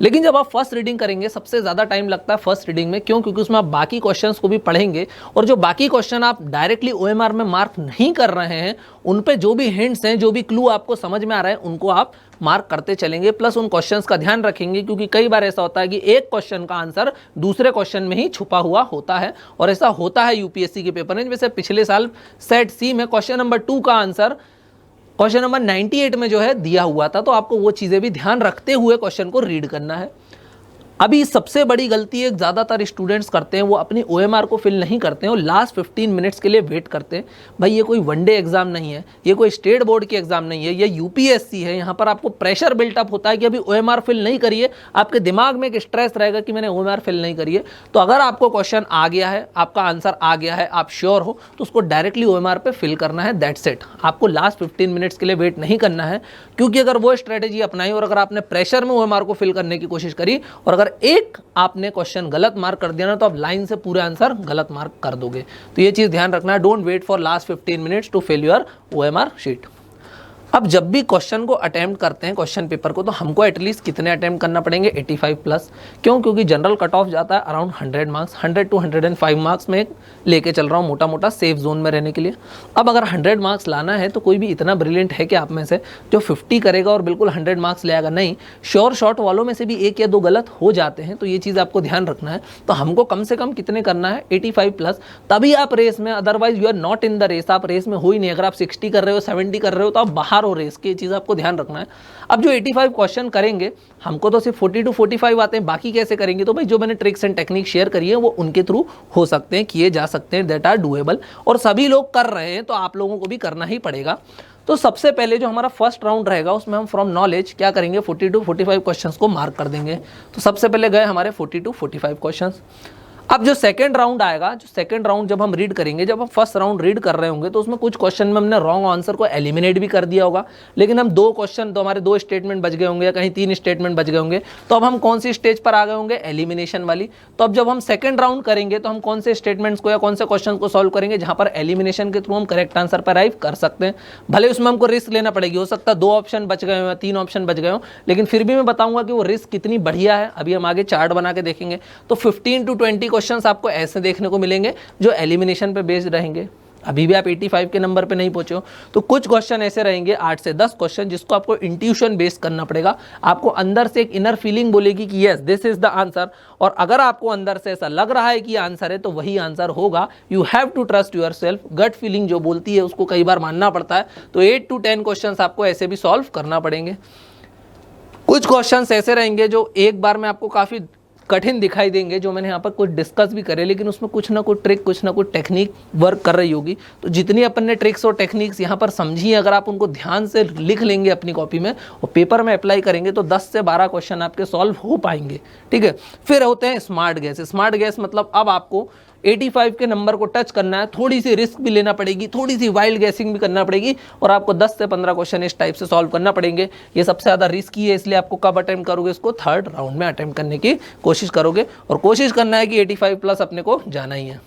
लेकिन जब आप फर्स्ट रीडिंग करेंगे, सबसे ज़्यादा टाइम लगता है फर्स्ट रीडिंग में। क्यों? क्योंकि उसमें आप बाकी क्वेश्चंस को भी पढ़ेंगे, और जो बाकी क्वेश्चन आप डायरेक्टली OMR में मार्क नहीं कर रहे हैं, उन पे जो भी हिंट्स हैं, जो भी क्लू आपको समझ में आ रहा है, उनको आप मार्क करते चलेंगे। प्लस उन क्वेश्चंस का ध्यान रखेंगे, क्योंकि कई बार ऐसा होता है कि एक क्वेश्चन का आंसर दूसरे क्वेश्चन में ही छुपा हुआ होता है, और ऐसा होता है UPSC के पेपर में। जैसे पिछले साल सेट C में क्वेश्चन नंबर 2 का आंसर क्वेश्चन नंबर 98 में जो है दिया हुआ था। तो आपको वो चीज़ें भी ध्यान रखते हुए क्वेश्चन को रीड करना है। अभी सबसे बड़ी गलती एक ज़्यादातर स्टूडेंट्स करते हैं, वो अपनी OMR को फिल नहीं करते हैं, वो लास्ट 15 मिनट्स के लिए वेट करते हैं। भाई ये कोई वनडे एग्जाम नहीं है, ये कोई स्टेट बोर्ड की एग्जाम नहीं है, ये UPSC है। यहाँ पर आपको प्रेशर बिल्टअप होता है कि अभी OMR फिल नहीं करिए, आपके दिमाग में एक स्ट्रेस रहेगा कि मैंने OMR फिल नहीं करी है। तो अगर आपको क्वेश्चन आ गया है, आपका आंसर आ गया है, आप श्योर हो, तो उसको डायरेक्टली OMR पे फिल करना है, दैट्स इट। आपको लास्ट 15 मिनट्स के लिए वेट नहीं करना है, क्योंकि अगर वो स्ट्रेटेजी अपनाई और अगर आपने प्रेशर में OMR को फिल करने की कोशिश करी और अगर एक आपने क्वेश्चन गलत मार्क कर दिया ना, तो आप लाइन से पूरे आंसर गलत मार्क कर दोगे। तो ये चीज़ ध्यान रखना है, don't wait for last 15 minutes to fill your OMR sheet. अब जब भी क्वेश्चन को अटेम्प्ट करते हैं क्वेश्चन पेपर को, तो हमको एटलीस्ट कितने अटेम्प्ट करना पड़ेंगे? 85 प्लस। क्यों? क्योंकि जनरल कट ऑफ जाता है अराउंड 100 मार्क्स, 100 to 105 मार्क्स में लेके चल रहा हूँ मोटा मोटा सेफ जोन में रहने के लिए। अब अगर 100 मार्क्स लाना है तो कोई भी इतना ब्रिलियंट है कि आप में से जो 50 करेगा और बिल्कुल 100 मार्क्स ले आएगा? नहीं, श्योर शॉट वालों में से भी 1 या 2 गलत हो जाते हैं। तो ये चीज़ आपको ध्यान रखना है। तो हमको कम से कम कितने करना है? 85 प्लस, तभी आप रेस में, otherwise you are not in the race. आप रेस में हो ही नहीं। अगर आप 60 कर रहे हो, 70 कर रहे हो, तो आप बाहर हो रेस की। चीज़ आपको ध्यान रखना है। अब जो 85 क्वेश्चन करेंगे, हमको तो सिर्फ 40 to 45 आते हैं, बाकी कैसे करेंगे? तो भाई जो मैंने ट्रिक्स एंड टेक्निक शेयर करी है वो उनके थ्रू हो सकते हैं, किए जा सकते हैं, दैट आर डूएबल, और सभी लोग कर रहे हैं, तो आप लोगों को भी करना ही पड़ेगा। तो सबसे पहले जो हमारा फर्स्ट राउंड रहेगा उसमें हम फ्रॉम नॉलेज क्या करेंगे? 40 to 45 क्वेश्चंस को मार्क कर देंगे। तो सबसे पहले गए हमारे 40 to 45 क्वेश्चंस। अब जो सेकंड राउंड आएगा, जो सेकंड राउंड जब हम रीड करेंगे, जब हम फर्स्ट राउंड रीड कर रहे होंगे तो उसमें कुछ क्वेश्चन में हमने रॉन्ग आंसर को एलिमिनेट भी कर दिया होगा, लेकिन हम 2 क्वेश्चन तो हमारे 2 स्टेटमेंट बच गए होंगे या कहीं 3 स्टेटमेंट बच गए होंगे, तो अब हम कौन सी स्टेज पर आ गए होंगे, एलिमिनेशन वाली। तो अब जब हम सेकंड राउंड करेंगे तो हम कौन से स्टेटमेंट्स को या कौन से क्वेश्चन को सॉल्व करेंगे जहां पर एलिमिनेशन के थ्रू हम करेक्ट आंसर पर अराइव कर सकते हैं। भले उसमें हमको रिस्क लेना पड़ेगी, हो सकता है 2 ऑप्शन बच गए हो, 3 ऑप्शन बच गए हो, लेकिन फिर भी मैं बताऊंगा कि वो रिस्क कितनी बढ़िया है। अभी हम आगे चार्ट बना के देखेंगे। तो 15 to 20 क्वेश्चंस आपको ऐसे देखने को मिलेंगे जो एलिमिनेशन पे बेस्ड रहेंगे। अभी भी आप 85 के नंबर पे नहीं पहुंचे हो तो कुछ क्वेश्चन ऐसे रहेंगे 8 से 10 क्वेश्चन जिसको आपको इंट्यूशन बेस्ड करना पड़ेगा। आपको अंदर से एक इनर फीलिंग बोलेगी कि yes this is the answer, और अगर आपको अंदर से ऐसा लग रहा है कि आंसर है तो वही आंसर होगा। You have to trust yourself. Gut feeling जो बोलती है उसको कई बार मानना पड़ता है। तो 8 to 10 क्वेश्चन आपको ऐसे भी सॉल्व करना पड़ेंगे। कुछ क्वेश्चन ऐसे रहेंगे जो एक बार में आपको काफी कठिन दिखाई देंगे, जो मैंने यहाँ पर कुछ डिस्कस भी करे, लेकिन उसमें कुछ ना कुछ ट्रिक, कुछ ना कुछ टेक्निक वर्क कर रही होगी। तो जितनी अपन ने ट्रिक्स और टेक्निक्स यहाँ पर समझी, अगर आप उनको ध्यान से लिख लेंगे अपनी कॉपी में और पेपर में अप्लाई करेंगे तो 10 से 12 क्वेश्चन आपके सॉल्व हो पाएंगे। ठीक है। फिर होते हैं स्मार्ट गैस। स्मार्ट गैस मतलब अब आपको 85 के नंबर को टच करना है, थोड़ी सी रिस्क भी लेना पड़ेगी, थोड़ी सी वाइल्ड गैसिंग भी करना पड़ेगी, और आपको 10 से 15 क्वेश्चन इस टाइप से सॉल्व करना पड़ेंगे। ये सबसे ज़्यादा रिस्की है, इसलिए आपको कब अटेम्प्ट करोगे, इसको थर्ड राउंड में अटेम्प्ट करने की कोशिश करोगे, और कोशिश करना है कि 85 प्लस अपने को जाना ही है।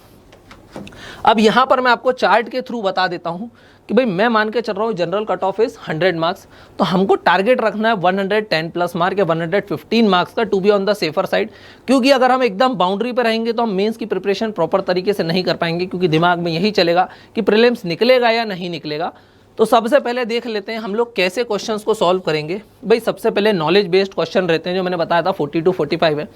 अब यहाँ पर मैं आपको चार्ट के थ्रू बता देता हूँ कि भाई मैं मान के चल रहा हूँ general cut off is 100 marks, तो हमको टारगेट रखना है 110 प्लस मार्क या 115 मार्क्स का, to be on the safer side. क्योंकि अगर हम एकदम बाउंड्री पर रहेंगे तो हम मेंस की प्रिपरेशन प्रॉपर तरीके से नहीं कर पाएंगे, क्योंकि दिमाग में यही चलेगा कि प्रीलिम्स निकलेगा या नहीं निकलेगा। तो सबसे पहले देख लेते हैं हम लोग कैसे क्वेश्चंस को सॉल्व करेंगे। भाई सबसे पहले नॉलेज बेस्ड क्वेश्चन रहते हैं, जो मैंने बताया था 40 to 45 है।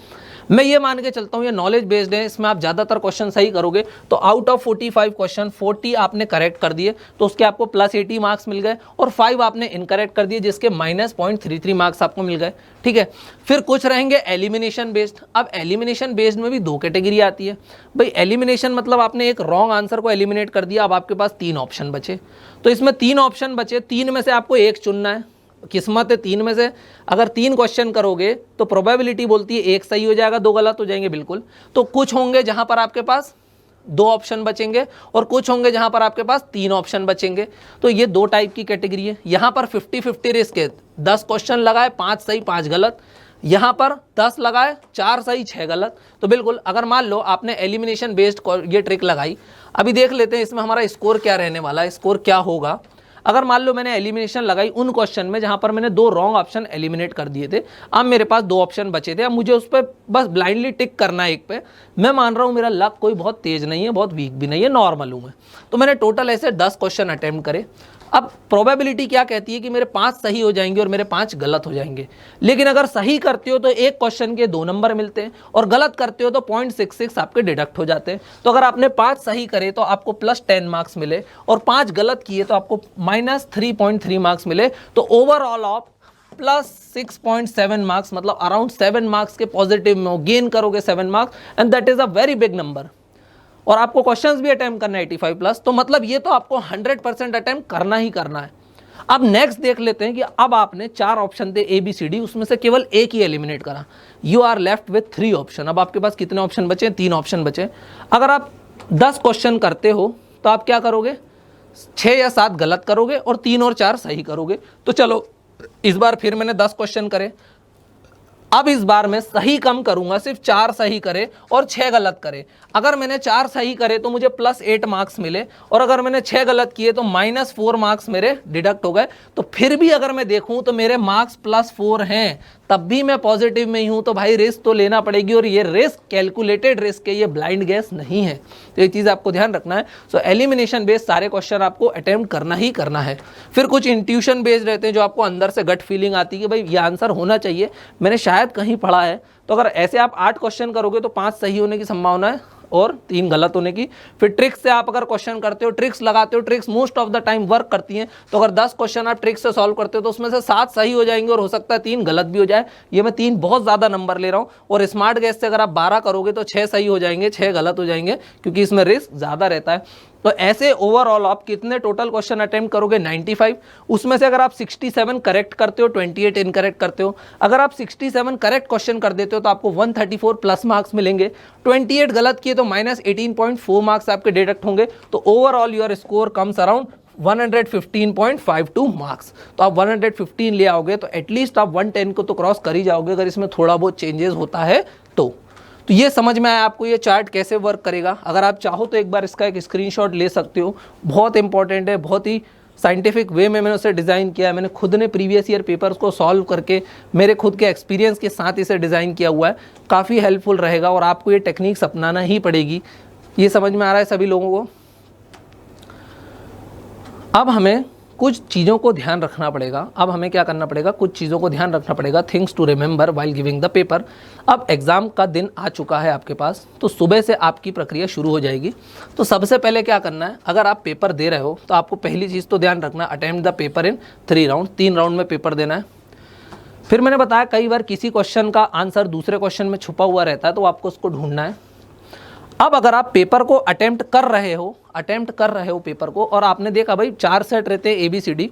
मैं ये मान के चलता हूँ ये नॉलेज बेस्ड है, इसमें आप ज़्यादातर क्वेश्चन सही करोगे तो आउट ऑफ 45 क्वेश्चन 40 आपने करेक्ट कर दिए तो उसके आपको प्लस 80 मार्क्स मिल गए, और 5 आपने इनकरेक्ट कर दिए जिसके माइनस 0.33 मार्क्स आपको मिल गए। ठीक है। फिर कुछ रहेंगे एलिमिनेशन बेस्ड। अब एलिमिनेशन बेस्ड में भी 2 कैटेगरी आती है। भाई एलिमिनेशन मतलब आपने एक रॉन्ग आंसर को एलिमिनेट कर दिया, अब आपके पास 3 ऑप्शन बचे, तो इसमें 3 ऑप्शन बचे, 3 में से आपको एक चुनना है। किस्मत है 3 में से, अगर 3 क्वेश्चन करोगे तो प्रोबेबिलिटी बोलती है एक सही हो जाएगा, 2 गलत हो जाएंगे बिल्कुल। तो कुछ होंगे जहां पर आपके पास 2 ऑप्शन बचेंगे और कुछ होंगे जहां पर आपके पास 3 ऑप्शन बचेंगे। तो ये 2 टाइप की कैटेगरी है। यहां पर 50-50 रिस्क है, 10 क्वेश्चन लगाए 5 सही 5 गलत, यहाँ पर 10 लगाए 4 सही 6 गलत। तो बिल्कुल अगर मान लो आपने एलिमिनेशन बेस्ड ये ट्रिक लगाई, अभी देख लेते हैं इसमें हमारा स्कोर क्या रहने वाला है, स्कोर क्या होगा। अगर मान लो मैंने एलिमिनेशन लगाई उन क्वेश्चन में जहां पर मैंने 2 रॉन्ग ऑप्शन एलिमिनेट कर दिए थे, अब मेरे पास 2 ऑप्शन बचे थे, अब मुझे उस पर बस ब्लाइंडली टिक करना है एक पे। मैं मान रहा हूं मेरा लक कोई बहुत तेज नहीं है, बहुत वीक भी नहीं है, नॉर्मल हूं मैं। तो मैंने टोटल ऐसे 10 क्वेश्चन अटेम्प्ट करे। अब प्रोबेबिलिटी क्या कहती है कि मेरे 5 सही हो जाएंगे और मेरे 5 गलत हो जाएंगे। लेकिन अगर सही करते हो तो एक क्वेश्चन के 2 नंबर मिलते हैं, और गलत करते हो तो 0.66 आपके डिडक्ट हो जाते हैं। तो अगर आपने 5 सही करे तो आपको प्लस 10 मार्क्स मिले, और 5 गलत किए तो आपको माइनस 3.3 मार्क्स मिले। तो ओवरऑल ऑफ प्लस 6.7 मार्क्स, मतलब अराउंड 7 मार्क्स के पॉजिटिव में गेन करोगे 7 marks, and that is a very big number. और आपको क्वेश्चंस भी अटेम्प्ट करना है 85 प्लस, तो मतलब ये तो आपको 100% अटेम्प्ट करना ही करना है। अब नेक्स्ट देख लेते हैं कि अब आपने 4 ऑप्शन थे ABCD, उसमें से केवल एक ही एलिमिनेट करा, you are left with 3 option. अब आपके पास कितने ऑप्शन बचे? 3 ऑप्शन बचे। अगर आप 10 क्वेश्चन करते हो तो आप क्या करोगे? 6 या 7 गलत करोगे और 3 और 4 सही करोगे। तो चलो इस बार फिर मैंने 10 क्वेश्चन करे, अब इस बार मैं सही कम करूंगा, सिर्फ 4 सही करे और 6 गलत करे। अगर मैंने 4 सही करे तो मुझे प्लस 8 मार्क्स मिले, और अगर मैंने 6 गलत किए तो माइनस 4 मार्क्स मेरे डिडक्ट हो गए। तो फिर भी अगर मैं देखूं तो मेरे मार्क्स प्लस 4 हैं, तब भी मैं पॉजिटिव में ही हूं। तो भाई रिस्क तो लेना पड़ेगी, और ये रिस्क कैलकुलेटेड रिस्क है, ये ब्लाइंड गैस नहीं है। तो ये चीज़ आपको ध्यान रखना है। सो एलिमिनेशन बेस्ड सारे क्वेश्चन आपको अटेम्प्ट करना ही करना है। फिर कुछ इंट्यूशन बेस्ड रहते हैं, जो आपको अंदर से गट फीलिंग आती है कि भाई ये आंसर होना चाहिए, मैंने शायद कहीं पढ़ा है। तो अगर ऐसे आप 8 क्वेश्चन करोगे तो 5 सही होने की संभावना है और 3 गलत होने की। फिर ट्रिक्स से आप अगर क्वेश्चन करते हो, ट्रिक्स लगाते हो, tricks most of the time work करती हैं। तो अगर 10 क्वेश्चन आप ट्रिक्स से सॉल्व करते हो तो उसमें से 7 सही हो जाएंगे और हो सकता है 3 गलत भी हो जाए। ये मैं 3 बहुत ज़्यादा नंबर ले रहा हूँ। और स्मार्ट गैस से अगर आप 12 करोगे तो 6 सही हो जाएंगे, 6 गलत हो जाएंगे, क्योंकि इसमें रिस्क ज़्यादा रहता है। तो ऐसे ओवरऑल आप कितने टोटल क्वेश्चन अटेम्प्ट करोगे 95। उसमें से अगर आप 67 करेक्ट करते हो, 28 इनकरेक्ट करते हो। अगर आप 67 करेक्ट क्वेश्चन कर देते हो तो आपको 134 प्लस मार्क्स मिलेंगे। 28 गलत किए तो -18.4 मार्क्स आपके डिडक्ट होंगे। तो overall your score comes around 115.52 marks. तो आप 115 ले आओगे तो एटलीस्ट आप 110 को तो क्रॉस कर ही जाओगे, अगर इसमें थोड़ा बहुत चेंजेस होता है तो ये समझ में आया आपको ये चार्ट कैसे वर्क करेगा। अगर आप चाहो तो एक बार इसका एक स्क्रीनशॉट ले सकते हो, बहुत इंपॉर्टेंट है, बहुत ही साइंटिफिक वे में मैंने उसे डिज़ाइन किया है। मैंने खुद ने प्रीवियस ईयर पेपर्स को सॉल्व करके मेरे खुद के एक्सपीरियंस के साथ इसे डिज़ाइन किया हुआ है। काफ़ी हेल्पफुल रहेगा और आपको ये टेक्निक्स अपनाना ही पड़ेगी। ये समझ में आ रहा है सभी लोगों को। अब हमें कुछ चीज़ों को ध्यान रखना पड़ेगा। अब हमें क्या करना पड़ेगा, कुछ चीज़ों को ध्यान रखना पड़ेगा। Things to remember while giving the paper. अब एग्ज़ाम का दिन आ चुका है आपके पास, तो सुबह से आपकी प्रक्रिया शुरू हो जाएगी। तो सबसे पहले क्या करना है, अगर आप पेपर दे रहे हो तो आपको पहली चीज़ तो ध्यान रखना, attempt the paper in 3 round, 3 round में पेपर देना है। फिर मैंने बताया कई बार किसी क्वेश्चन का आंसर दूसरे क्वेश्चन में छुपा हुआ रहता है, तो आपको उसको ढूंढना है। अब अगर आप पेपर को अटेम्प्ट कर रहे हो पेपर को, और आपने देखा भाई 4 सेट रहते हैं ABCD,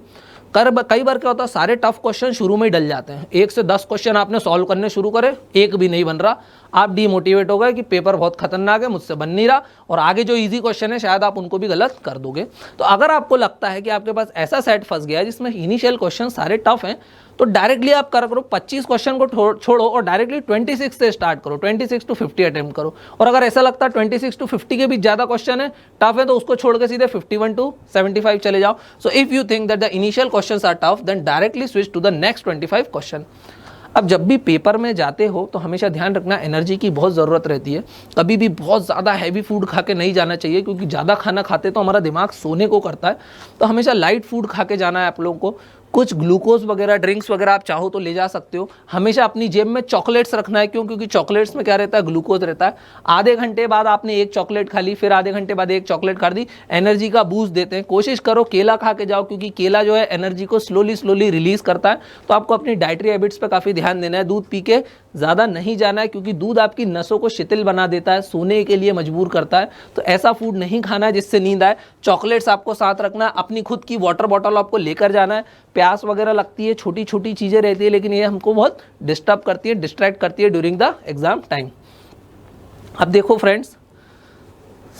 कई बार क्या होता है, सारे टफ क्वेश्चन शुरू में ही डल जाते हैं। 1 से 10 क्वेश्चन आपने सॉल्व करने शुरू करे, एक भी नहीं बन रहा, आप डीमोटिवेट हो गए कि पेपर बहुत खतरनाक है, मुझसे बन नहीं रहा, और आगे जो इजी क्वेश्चन है शायद आप उनको भी गलत कर दोगे। तो अगर आपको लगता है कि आपके पास ऐसा सेट फंस गया है जिसमें इनिशियल क्वेश्चन सारे टफ हैं, तो डायरेक्टली आप करो 25 क्वेश्चन को छोड़ो और डायरेक्टली 26 से स्टार्ट करो, 26 to 50 अटेम्प्ट करो। और अगर ऐसा लगता है 26 to 50 के भी ज़्यादा क्वेश्चन है, टफ है, तो उसको छोड़ के सीधे 51 to 75 चले जाओ। So if you think that the initial questions are tough, then directly switch to the next 25 question. अब जब भी पेपर में जाते हो तो हमेशा ध्यान रखना, एनर्जी की बहुत ज़रूरत रहती है। कभी भी बहुत ज़्यादा हैवी फूड खा के नहीं जाना चाहिए, क्योंकि ज़्यादा खाना खाते तो हमारा दिमाग सोने को करता है। तो हमेशा लाइट फूड खा के जाना है आप लोगों को। कुछ ग्लूकोज वगैरह, ड्रिंक्स वगैरह आप चाहो तो ले जा सकते हो। हमेशा अपनी जेब में चॉकलेट्स रखना है, क्यों? क्योंकि चॉकलेट्स में क्या रहता है, ग्लूकोज रहता है। आधे घंटे बाद आपने एक चॉकलेट खा ली, फिर आधे घंटे बाद एक चॉकलेट खा दी, एनर्जी का बूस्ट देते हैं। कोशिश करो केला खा के जाओ, क्योंकि केला जो है एनर्जी को स्लोली रिलीज करता है। तो आपको अपनी डाइटरी हैबिट्स पे काफ़ी ध्यान देना है। दूध पी के ज़्यादा नहीं जाना है, क्योंकि दूध आपकी नसों को शिथिल बना देता है, सोने के लिए मजबूर करता है। तो ऐसा फूड नहीं खाना है जिससे नींद आए। चॉकलेट्स आपको साथ रखना है, अपनी खुद की वाटर बॉटल आपको लेकर जाना है। प्यास वगैरह लगती है, छोटी छोटी चीज़ें रहती है, लेकिन ये हमको बहुत डिस्टर्ब करती है, डिस्ट्रैक्ट करती है ड्यूरिंग द एग्जाम टाइम। अब देखो फ्रेंड्स,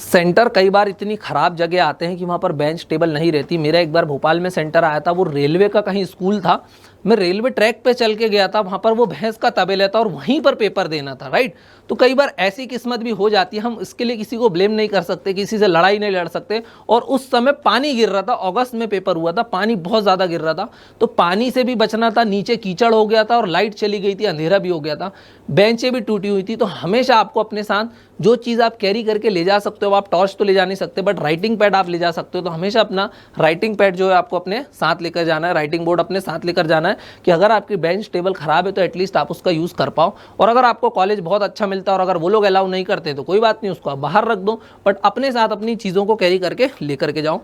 सेंटर कई बार इतनी ख़राब जगह आते हैं कि वहाँ पर बेंच टेबल नहीं रहती। मेरा एक बार भोपाल में सेंटर आया था, वो रेलवे का कहीं स्कूल था। मैं रेलवे ट्रैक पे चल के गया था, वहाँ पर वो भैंस का तबेला था और वहीं पर पेपर देना था, राइट। तो कई बार ऐसी किस्मत भी हो जाती है, हम इसके लिए किसी को ब्लेम नहीं कर सकते, किसी से लड़ाई नहीं लड़ सकते। और उस समय पानी गिर रहा था, अगस्त में पेपर हुआ था, पानी बहुत ज़्यादा गिर रहा था, तो पानी से भी बचना था। नीचे कीचड़ हो गया था और लाइट चली गई थी, अंधेरा भी हो गया था, बेंचें भी टूटी हुई थी। तो हमेशा आपको अपने साथ जो चीज़ आप कैरी करके ले जा सकते हो, आप टॉर्च तो ले जा नहीं सकते, बट राइटिंग पैड आप ले जा सकते हो। तो हमेशा अपना राइटिंग पैड जो है आपको अपने साथ लेकर जाना है, राइटिंग बोर्ड अपने साथ लेकर जाना है, कि अगर आपकी बेंच टेबल खराब है तो एटलीस्ट आप उसका यूज़ कर पाओ। और अगर आपको कॉलेज बहुत अच्छा मिलता है और अगर वो लोग अलाउ नहीं करते तो कोई बात नहीं, उसको आप बाहर रख दो, बट अपने साथ अपनी चीज़ों को कैरी करके लेकर के जाओ।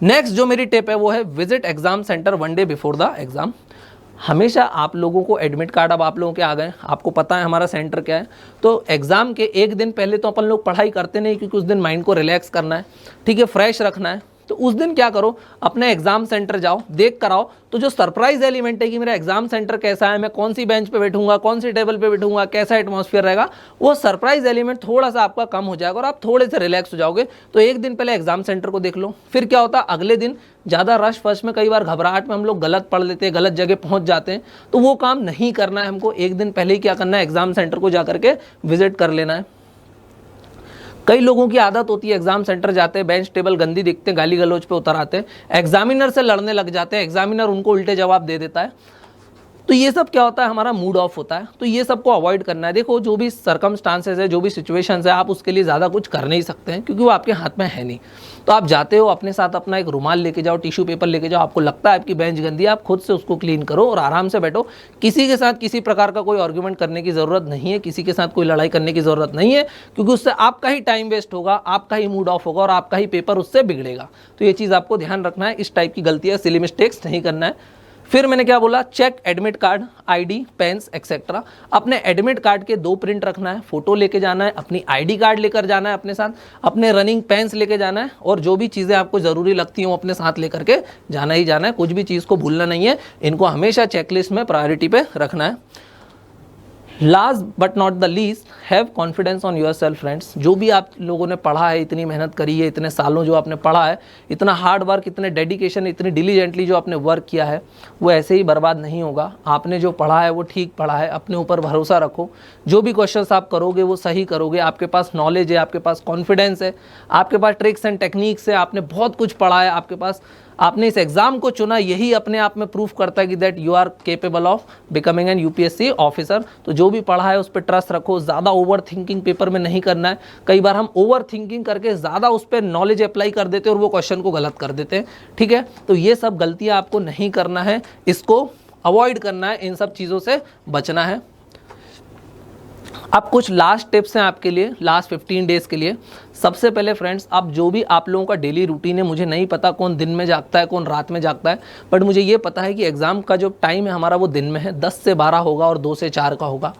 नेक्स्ट जो मेरी टिप है वो है visit exam centre 1 day before the exam. हमेशा आप लोगों को एडमिट कार्ड, अब आप लोगों के आ गए, आपको पता है हमारा सेंटर क्या है। तो एग्ज़ाम के एक दिन पहले तो अपन लोग पढ़ाई करते नहीं, क्योंकि उस दिन माइंड को रिलैक्स करना है, ठीक है, फ्रेश रखना है। तो उस दिन क्या करो, अपने एग्जाम सेंटर जाओ, देख कर आओ। तो जो सरप्राइज एलिमेंट है कि मेरा एग्जाम सेंटर कैसा है, मैं कौन सी बेंच पे बैठूंगा, कौन सी टेबल पे बैठूंगा, कैसा एटमॉस्फेयर रहेगा, वो सरप्राइज एलिमेंट थोड़ा सा आपका कम हो जाएगा और आप थोड़े से रिलैक्स हो जाओगे। तो एक दिन पहले एग्जाम सेंटर को देख लो। फिर क्या होता है, अगले दिन ज़्यादा रश फश में, कई बार घबराहट में हम लोग गलत पढ़ लेते हैं, गलत जगह पहुंच जाते हैं। तो वो काम नहीं करना है हमको। एक दिन पहले ही क्या करना है, एग्जाम सेंटर को जा करके विजिट कर लेना है। कई लोगों की आदत होती है, एग्जाम सेंटर जाते हैं, बेंच टेबल गंदी दिखते हैं, गाली गलौज पे उतर आते हैं, एग्जामिनर से लड़ने लग जाते हैं, एग्जामिनर उनको उल्टे जवाब दे देता है। तो ये सब क्या होता है, हमारा मूड ऑफ होता है। तो ये सब को अवॉइड करना है। देखो, जो भी सर्कमस्टांसेस है, जो भी सिचुएशंस है, आप उसके लिए ज़्यादा कुछ कर नहीं सकते हैं, क्योंकि वो आपके हाथ में है नहीं। तो आप जाते हो, अपने साथ अपना एक रुमाल लेके जाओ, टिश्यू पेपर लेके जाओ। आपको लगता है आपकी बेंच गंदी है, आप खुद से उसको क्लीन करो और आराम से बैठो। किसी के साथ किसी प्रकार का कोई आर्ग्यूमेंट करने की ज़रूरत नहीं है, किसी के साथ कोई लड़ाई करने की ज़रूरत नहीं है, क्योंकि उससे आपका ही टाइम वेस्ट होगा, आपका ही मूड ऑफ होगा और आपका ही पेपर उससे बिगड़ेगा। तो ये चीज़ आपको ध्यान रखना है। इस टाइप की गलतियाँ, सिली मिस्टेक्स नहीं करना है। फिर मैंने क्या बोला, check admit card, ID, pens etcetera. अपने एडमिट कार्ड के 2 प्रिंट रखना है, फोटो लेके जाना है, अपनी आईडी कार्ड लेकर जाना है अपने साथ, अपने रनिंग पेन्स लेके जाना है, और जो भी चीज़ें आपको ज़रूरी लगती हैं अपने साथ लेकर के जाना ही जाना है। कुछ भी चीज़ को भूलना नहीं है, इनको हमेशा चेकलिस्ट में प्रायोरिटी पे रखना है। Last but not the least, have confidence on your self friends. जो भी आप लोगों ने पढ़ा है, इतनी मेहनत करी है, इतने सालों जो आपने पढ़ा है, इतना हार्ड वर्क, इतने डेडिकेशन, इतनी डिलीजेंटली जो आपने वर्क किया है, वो ऐसे ही बर्बाद नहीं होगा। आपने जो पढ़ा है वो ठीक पढ़ा है, अपने ऊपर भरोसा रखो। जो भी क्वेश्चंस आप करोगे वो सही करोगे। आपके पास नॉलेज है, आपके पास कॉन्फिडेंस है, आपके पास ट्रिक्स एंड टेक्निक्स है, आपने बहुत कुछ पढ़ा है, आपके पास, आपने इस एग्जाम को चुना, यही अपने आप में प्रूफ करता है कि that you are capable of becoming an UPSC officer. तो जो भी पढ़ा है उस पर ट्रस्ट रखो, ज़्यादा ओवर थिंकिंग पेपर में नहीं करना है। कई बार हम ओवर थिंकिंग करके ज़्यादा उस पर नॉलेज अप्लाई कर देते हैं और वो क्वेश्चन को गलत कर देते हैं, ठीक है। तो ये सब गलतियाँ आपको नहीं करना है, इसको अवॉइड करना है, इन सब चीज़ों से बचना है। अब कुछ लास्ट टिप्स हैं आपके लिए, लास्ट 15 डेज़ के लिए। सबसे पहले फ्रेंड्स, अब जो भी आप लोगों का डेली रूटीन है, मुझे नहीं पता कौन दिन में जागता है, कौन रात में जागता है, बट मुझे ये पता है कि एग्ज़ाम का जो टाइम है हमारा वो दिन में है, 10 से 12 होगा और 2 से 4 का होगा।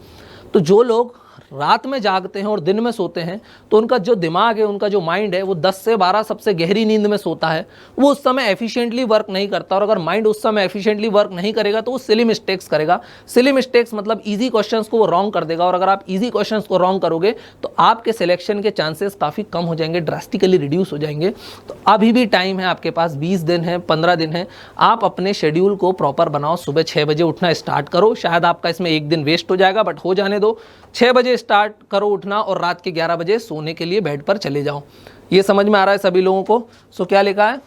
तो जो लोग रात में जागते हैं और दिन में सोते हैं, तो उनका जो दिमाग है, उनका जो माइंड है, वो 10 से 12 सबसे गहरी नींद में सोता है, वो उस समय एफिशिएंटली वर्क नहीं करता। और अगर माइंड उस समय एफिशिएंटली वर्क नहीं करेगा तो वो सिली मिस्टेक्स करेगा। सिली मिस्टेक्स मतलब इजी क्वेश्चंस को वो रॉन्ग कर देगा, और अगर आप इजी क्वेश्चंस को रॉन्ग करोगे तो आपके सिलेक्शन के चांसेस काफ़ी कम हो जाएंगे, ड्रास्टिकली रिड्यूस हो जाएंगे। तो अभी भी टाइम है आपके पास, 20 दिन है, 15 दिन है। आप अपने शेड्यूल को प्रॉपर बनाओ, सुबह 6 बजे उठना स्टार्ट करो। शायद आपका इसमें एक दिन वेस्ट हो जाएगा, बट हो जाने दो। 6 बजे स्टार्ट करो उठना, और रात के 11 बजे सोने के लिए बेड पर चले जाओ। ये समझ में आ रहा है सभी लोगों को? सो क्या लिखा है?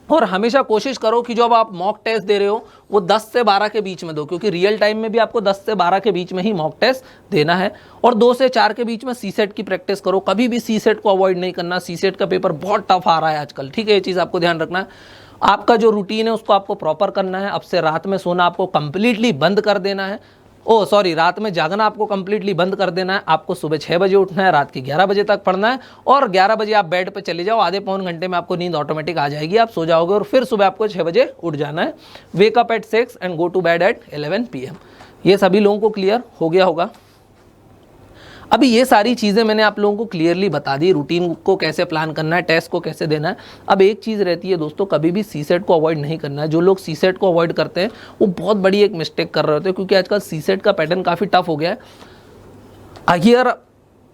और हमेशा कोशिश करो कि जो अब आप मॉक टेस्ट दे रहे हो वो 10 से 12 के बीच में दो, क्योंकि रियल टाइम में भी आपको 10 से 12 के बीच में ही मॉक टेस्ट देना है। और 2 से 4 के बीच में सीसेट की प्रैक्टिस करो। कभी भी सीसेट को अवॉइड नहीं करना। सीसेट का पेपर बहुत टफ आ रहा है आजकल, ठीक है, ये चीज़ आपको ध्यान रखना है। आपका जो रूटीन है उसको आपको प्रॉपर करना है। अब से रात में सोना आपको कंप्लीटली बंद कर देना है। रात में जागना आपको कंप्लीटली बंद कर देना है। आपको सुबह 6 बजे उठना है, रात के 11 बजे तक पढ़ना है, और 11 बजे आप बेड पे चले जाओ। आधे पौन घंटे में आपको नींद ऑटोमेटिक आ जाएगी, आप सो जाओगे, और फिर सुबह आपको 6 बजे उठ जाना है। Wake up at 6 and go to bed at 11 PM। ये सभी लोगों को क्लियर हो गया होगा। अभी ये सारी चीज़ें मैंने आप लोगों को क्लियरली बता दी, रूटीन को कैसे प्लान करना है, टेस्ट को कैसे देना है। अब एक चीज़ रहती है दोस्तों, कभी भी सीसेट को अवॉइड नहीं करना है। जो लोग सीसेट को अवॉइड करते हैं वो बहुत बड़ी एक मिस्टेक कर रहे होते हैं, क्योंकि आजकल सीसेट का पैटर्न काफ़ी टफ हो गया है।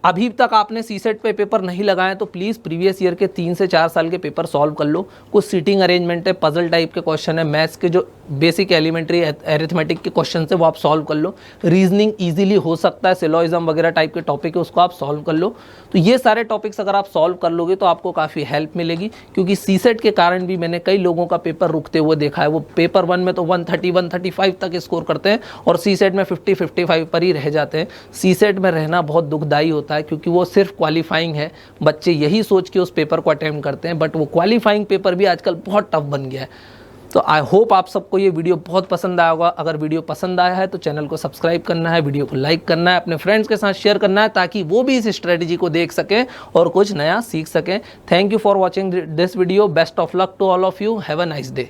अभी तक आपने सीसेट पे पेपर नहीं लगाए तो प्लीज़ प्रीवियस ईयर के 3 से 4 साल के पेपर सॉल्व कर लो। कुछ सीटिंग अरेंजमेंट है, पजल टाइप के क्वेश्चन है, मैथ्स के जो बेसिक एलिमेंट्री एरिथमेटिक के क्वेश्चन है वो आप सॉल्व कर लो। रीजनिंग इजीली हो सकता है, सिलोइज्म वगैरह टाइप के टॉपिक है उसको आप सॉल्व कर लो। तो ये सारे टॉपिक्स अगर आप सॉल्व कर लोगे तो आपको काफ़ी हेल्प मिलेगी, क्योंकि सीसेट के कारण भी मैंने कई लोगों का पेपर रुकते हुए देखा है। वो पेपर 1 में तो 130 135 तक स्कोर करते हैं और सीसेट में 50-55 पर ही रह जाते हैं। सीसेट में रहना बहुत दुखदाई होता है, क्योंकि वो सिर्फ क्वालिफाइंग है। बच्चे यही सोच के उस पेपर को अटेम्प्ट करते हैं, बट वो क्वालिफाइंग पेपर भी आजकल बहुत टफ बन गया है। तो आई होप आप सबको ये वीडियो बहुत पसंद आया होगा। अगर वीडियो पसंद आया है तो चैनल को सब्सक्राइब करना है, वीडियो को लाइक करना है, अपने फ्रेंड्स के साथ शेयर करना है, ताकि वो भी इस स्ट्रेटजी को देख सकें और कुछ नया सीख सकें। Thank you for watching this video. Best of luck to all of you. Have a nice day.